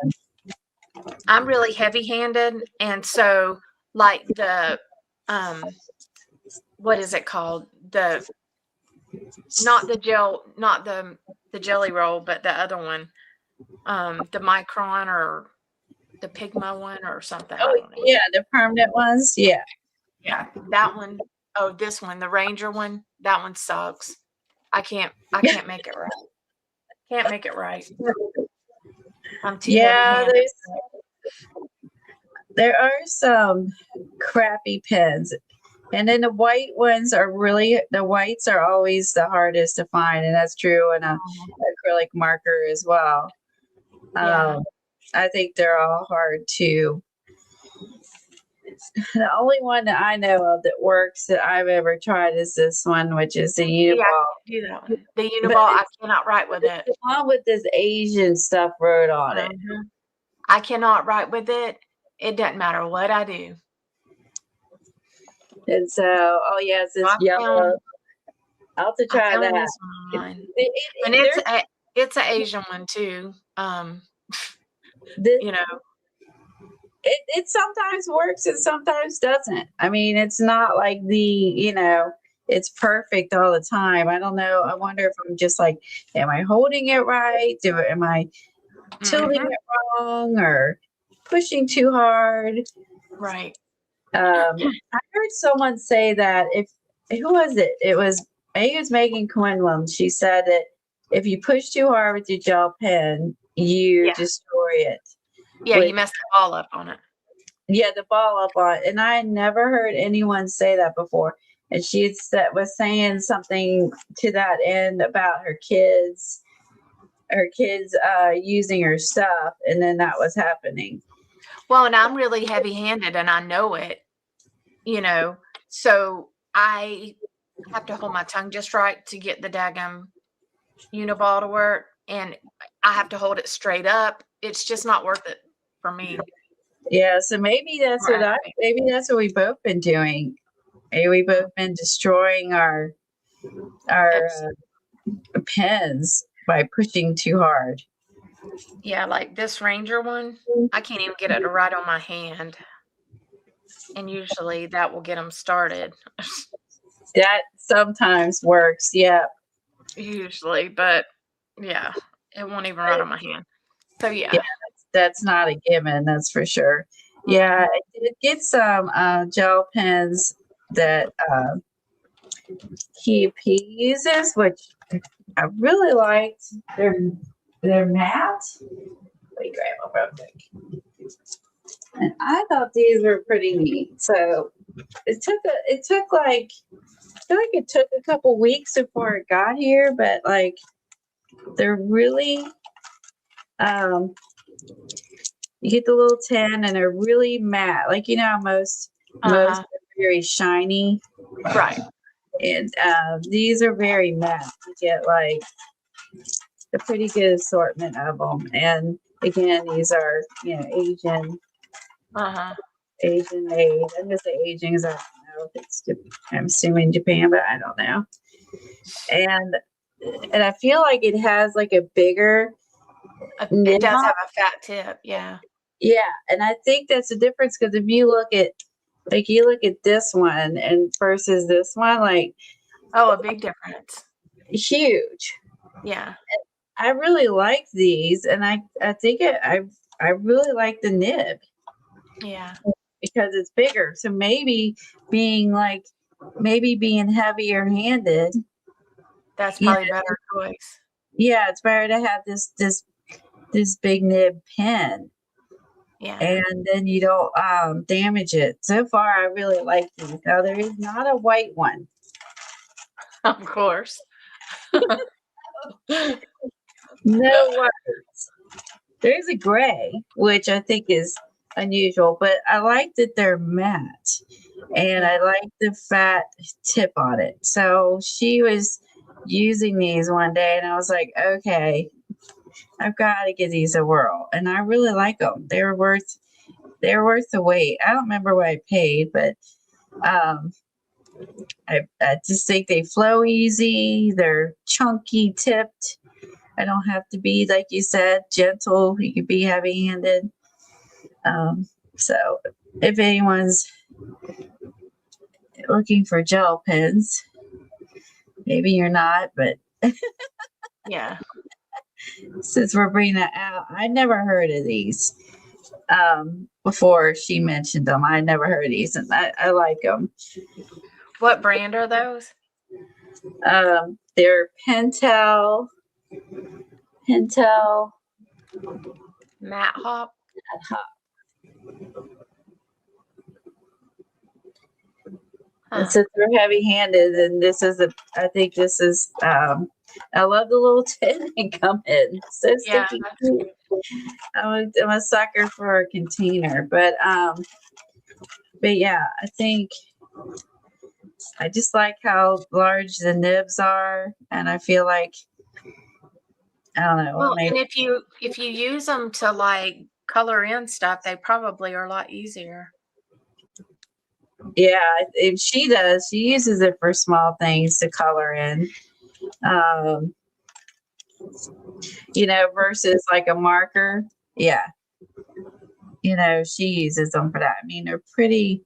I'm really heavy-handed, and so like the what is it called? Not the jelly roll, but the other one. The Micron or the Pigma one or something. I Oh, don't know. yeah, the permanent ones. Yeah. Yeah, that one. Oh, this one, the Ranger one. That one sucks. I can't make it right. Can't make it right. I'm too Yeah, heavy-handed. there are some crappy pens. And then the white ones the whites are always the hardest to find. And that's true in a acrylic marker as well. Yeah. I think they're all hard to The only one that I know of that works that I've ever tried is this one, which is the Yeah, Uniball. I can do that one. The But Uniball, I it's cannot write with it. the one with this Asian stuff wrote on it. Mhm. I cannot write with it. It doesn't matter what I do. And so, oh yeah, it's So this yellow. I'll have to I try found that. this one online. And There's it's an Asian one too. this, You know, it sometimes works and sometimes doesn't. I mean, it's not like it's perfect all the time. I don't know. I wonder if I'm just like, am I holding it right? Am I tilting mhm, it wrong or pushing too hard? right. I heard someone say that who was it? It was maybe it was Megan Quinlan. She said that if you push too hard with your gel pen, you Yeah. destroy it. Yeah, With you messed the ball up on it. the ball up on it. And I had never heard anyone say that before. And she was saying something to that end about her kids using her stuff, and then that was happening. Well, and I'm really heavy-handed and I know it, so I have to hold my tongue just right to get the daggum Uniball to work, and I have to hold it straight up. It's just not worth it for me. Yeah, so maybe that's Right. what we've both been doing. Maybe we've both been destroying our pens by pushing too hard. Yeah, like this Ranger one, I can't even get it to write on my hand. And usually that will get them started. That sometimes works, yeah. Usually, but yeah, it won't even write on my hand. So yeah. That's not a given, that's for sure. Yeah, I did get some gel pens that he uses, which I really liked. They're matte. Let me grab them real quick. And I thought these were pretty neat. So it took like I feel like it took a couple weeks before it got here, but like they're really you get the little tin and they're really matte. Like how most are very shiny. Right. And these are very matte. You get like a pretty good assortment of them. And again, these are Asian made. I'm gonna say Asian because I don't know if it's I'm assuming Japan, but I don't know. And I feel like it has like a bigger nib. It does have a fat tip, yeah. Yeah, and I think that's the difference because if you look at this one and versus this one, like a big difference. Huge. Yeah. I really like these, and I think I really like the nib. Yeah. Because it's bigger. So maybe being heavier handed. That's probably a better choice. Yeah, it's better to have this big nib pen. Yeah. And then you don't damage it. So far I really like these. Now there is not a white one. Of course. No whites. There's a gray, which I think is unusual, but I like that they're matte and I like the fat tip on it. So she was using these one day and I was like, okay, I've got to give these a whirl. And I really like them. They're worth the wait. I don't remember what I paid, but I just think they flow easy. They're chunky tipped. I don't have to be, like you said, gentle. You can be heavy handed. So if anyone's looking for gel pens, maybe you're not, but yeah. Since we're bringing that out, I never heard of these before she mentioned them. I never heard of these, and I like them. What brand are those? They're Pentel. Matte Hop. And since we're heavy-handed, and I think this is, I love the little tin they come in. So sticky. I'm a sucker for a container, but But yeah, I think I just like how large the nibs are, and I feel like I don't know. Well, Maybe and if you use them to like color in stuff, they probably are a lot easier. yeah, if she does, she uses it for small things to color in. Um, versus like a marker. Yeah, she uses them for that. I mean, they're pretty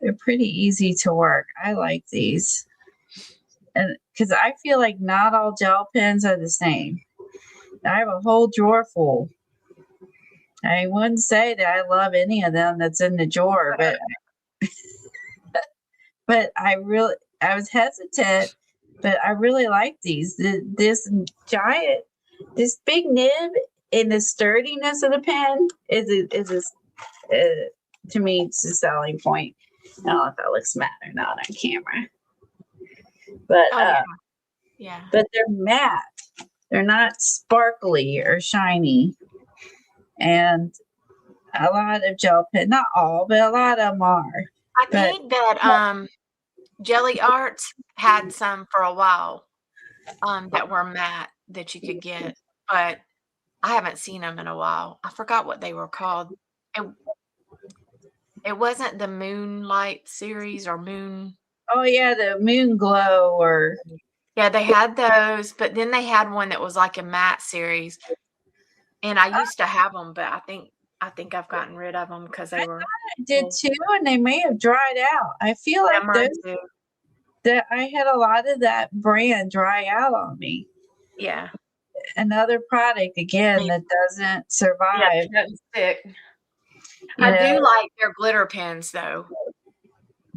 easy to work. I like these. And because I feel like not all gel pens are the same. I have a whole drawer full. I wouldn't say that I love any of them that's in the drawer, but I was hesitant, but I really like these. This big nib and the sturdiness of the pen to me, it's a selling point. I don't know if that looks mad or not on camera, but Yeah. but they're matte. They're not sparkly or shiny, and a lot of gel pen, not all, but a lot of them are. I think that Jelly Arts had some for a while that were matte that you could get, but I haven't seen them in a while. I forgot what they were called. It wasn't the Moonlight series or Moon. Oh yeah, the Moon Glow or Yeah, they had those, but then they had one that was like a matte series, and I used to have them, but I think I've gotten rid of them because they were. I did too, and they may have dried out. I feel like that I had a lot of that brand dry out on me. Yeah. Another product again that doesn't survive. Yeah, it doesn't stick. I do like their glitter pens though.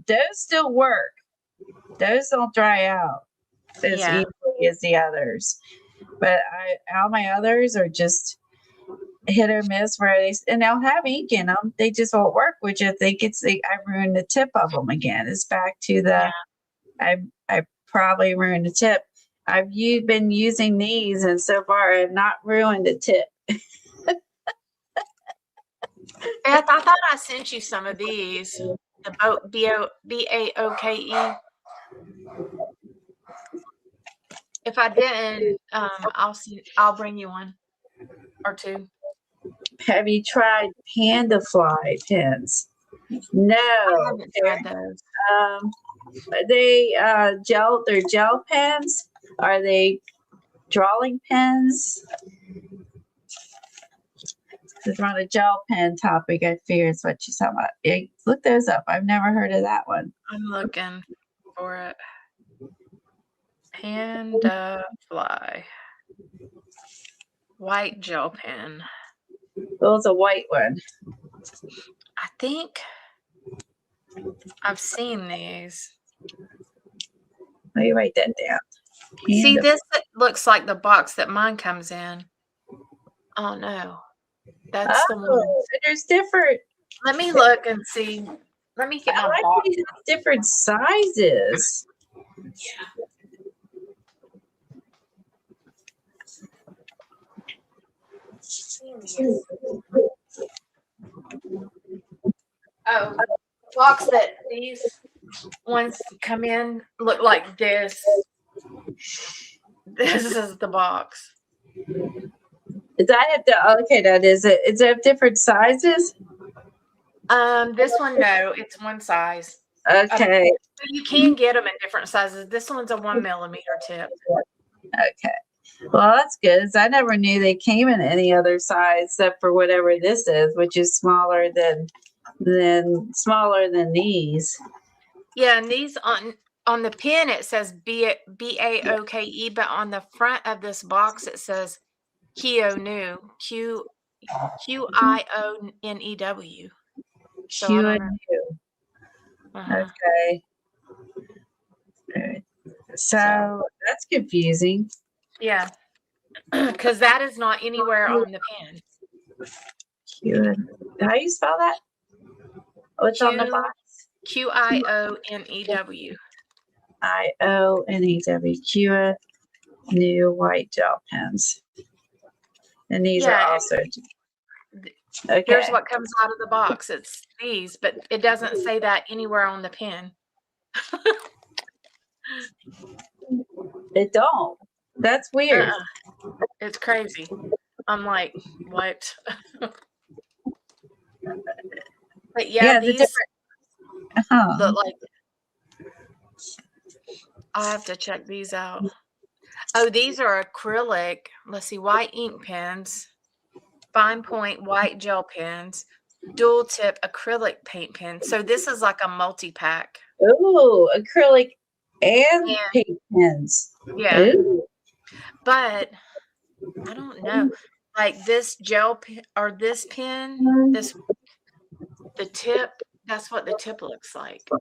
Those still work. Those don't dry out as easily as the others. But all my others are just hit or miss and they'll have ink in them. They just won't work, which I think I ruined the tip of them again. It's back to I probably ruined the tip. I've been using these, and so far I have not ruined the tip. Beth, I thought I sent you some of these. The BAOKE. If I didn't, I'll bring you one or two. Have you tried Panda Fly pens? No, I haven't tried those. They're gel pens. Are they drawing pens? This is on a gel pen topic. I fear is what you're talking about. Yeah, look those up. I've never heard of that one. I'm looking for it. Panda Fly. White gel pen. Those a white one. I think I've seen these. Let me write that down. See, this looks like the box that mine comes in. Oh no. That's the one. There's different. Let me look and see. Let me get my box. These different sizes. Yeah. Oh, box that these ones come in look like this. This is the box. Does that have to? Okay, that is it. Is it different sizes? This one no, it's one size. Okay. You can get them in different sizes. This one's a 1 millimeter tip. Okay. Well, that's good. I never knew they came in any other size except for whatever this is, which is smaller than these. Yeah, and these on the pin it says BAOKE, but on the front of this box it says Kio New QIONEW. So okay. So that's confusing. Yeah, because that is not anywhere on the pen. How do you spell that? What's on the box? QIONEW. IONEW. New white gel pens. And these are also Okay. Here's what comes out of the box. It's these, but it doesn't say that anywhere on the pen. It don't. That's weird. It's crazy. I'm like, what? But yeah, the these different. look like, I have to check these out. Oh, these are acrylic. Let's see, white ink pens, fine point white gel pens, dual tip acrylic paint pen. So this is like a multi-pack. Ooh, acrylic and Yeah. paint pens. Yeah. Ooh. But I don't know. Like this gel pen or this pen, the tip, that's what the tip looks like. Oh,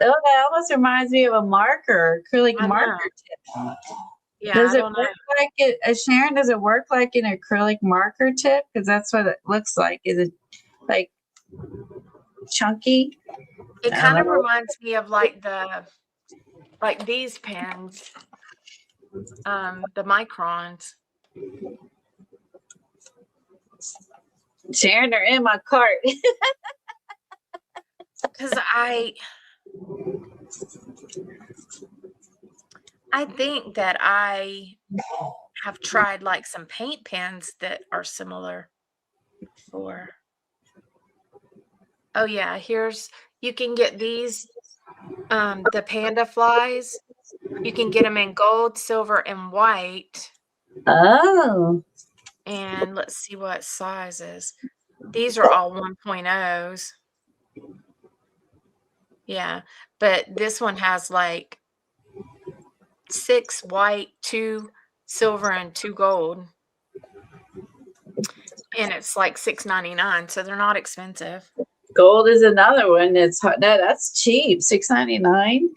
that almost reminds me of a marker, acrylic I know. marker tip. Yeah, Does I it don't work know. like it, Sharon? Does it work like an acrylic marker tip? Because that's what it looks like. Is it like chunky? It I kind don't of know. reminds me of like these pens, the microns. Sharon, they're in my cart. Because I think that I have tried like some paint pens that are similar before. Oh yeah, you can get these, the panda flies. You can get them in gold, silver, and white. Oh. And let's see what sizes. These are all 1.0s. Yeah, but this one has like 6 white, 2 silver, and 2 gold. And it's like $6.99, so they're not expensive. Gold is another one. That's cheap. $6.99.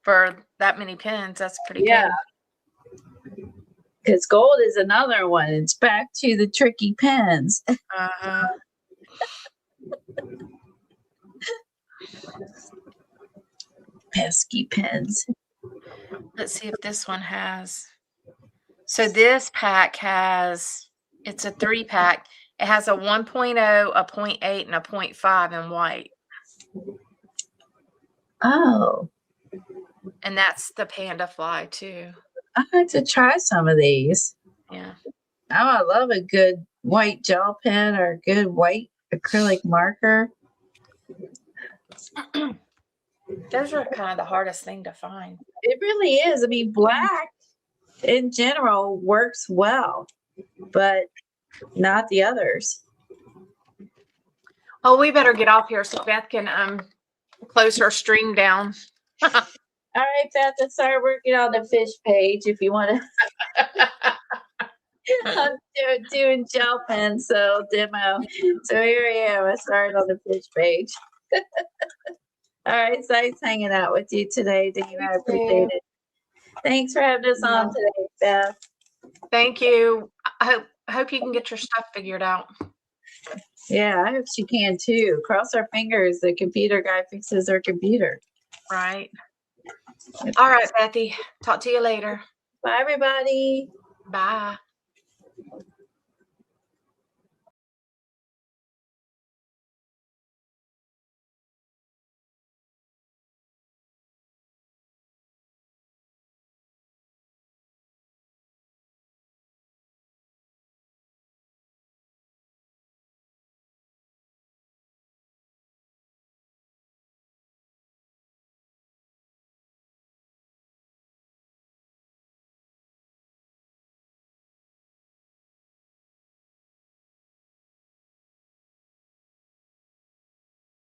For that many pens, that's pretty Yeah. good. Because gold is another one. It's back to the tricky pens. Pesky pens. Let's see if this one has. So this pack it's a 3-pack. It has a 1.0, a 0.8, and a 0.5 in white. Oh. And that's the panda fly too. I have to try some of these. Yeah. Oh, I love a good white gel pen or a good white acrylic marker. Those are kind of the hardest thing to find. It really is. I mean, black in general works well, but not the others. Oh, we better get off here so Beth can close her stream down. All right, Beth, let's start working on the fish page if you want to. I'm doing gel pen demo. So here I am. I started on the fish page. All right, it's nice hanging out with you today, Dana. I appreciate it. Thanks for having us on today, Beth. Thank you. I hope you can get your stuff figured out. Yeah, I hope she can too. Cross our fingers the computer guy fixes her computer. Right. All right, Bethy. Talk to you later. Bye, everybody. Bye.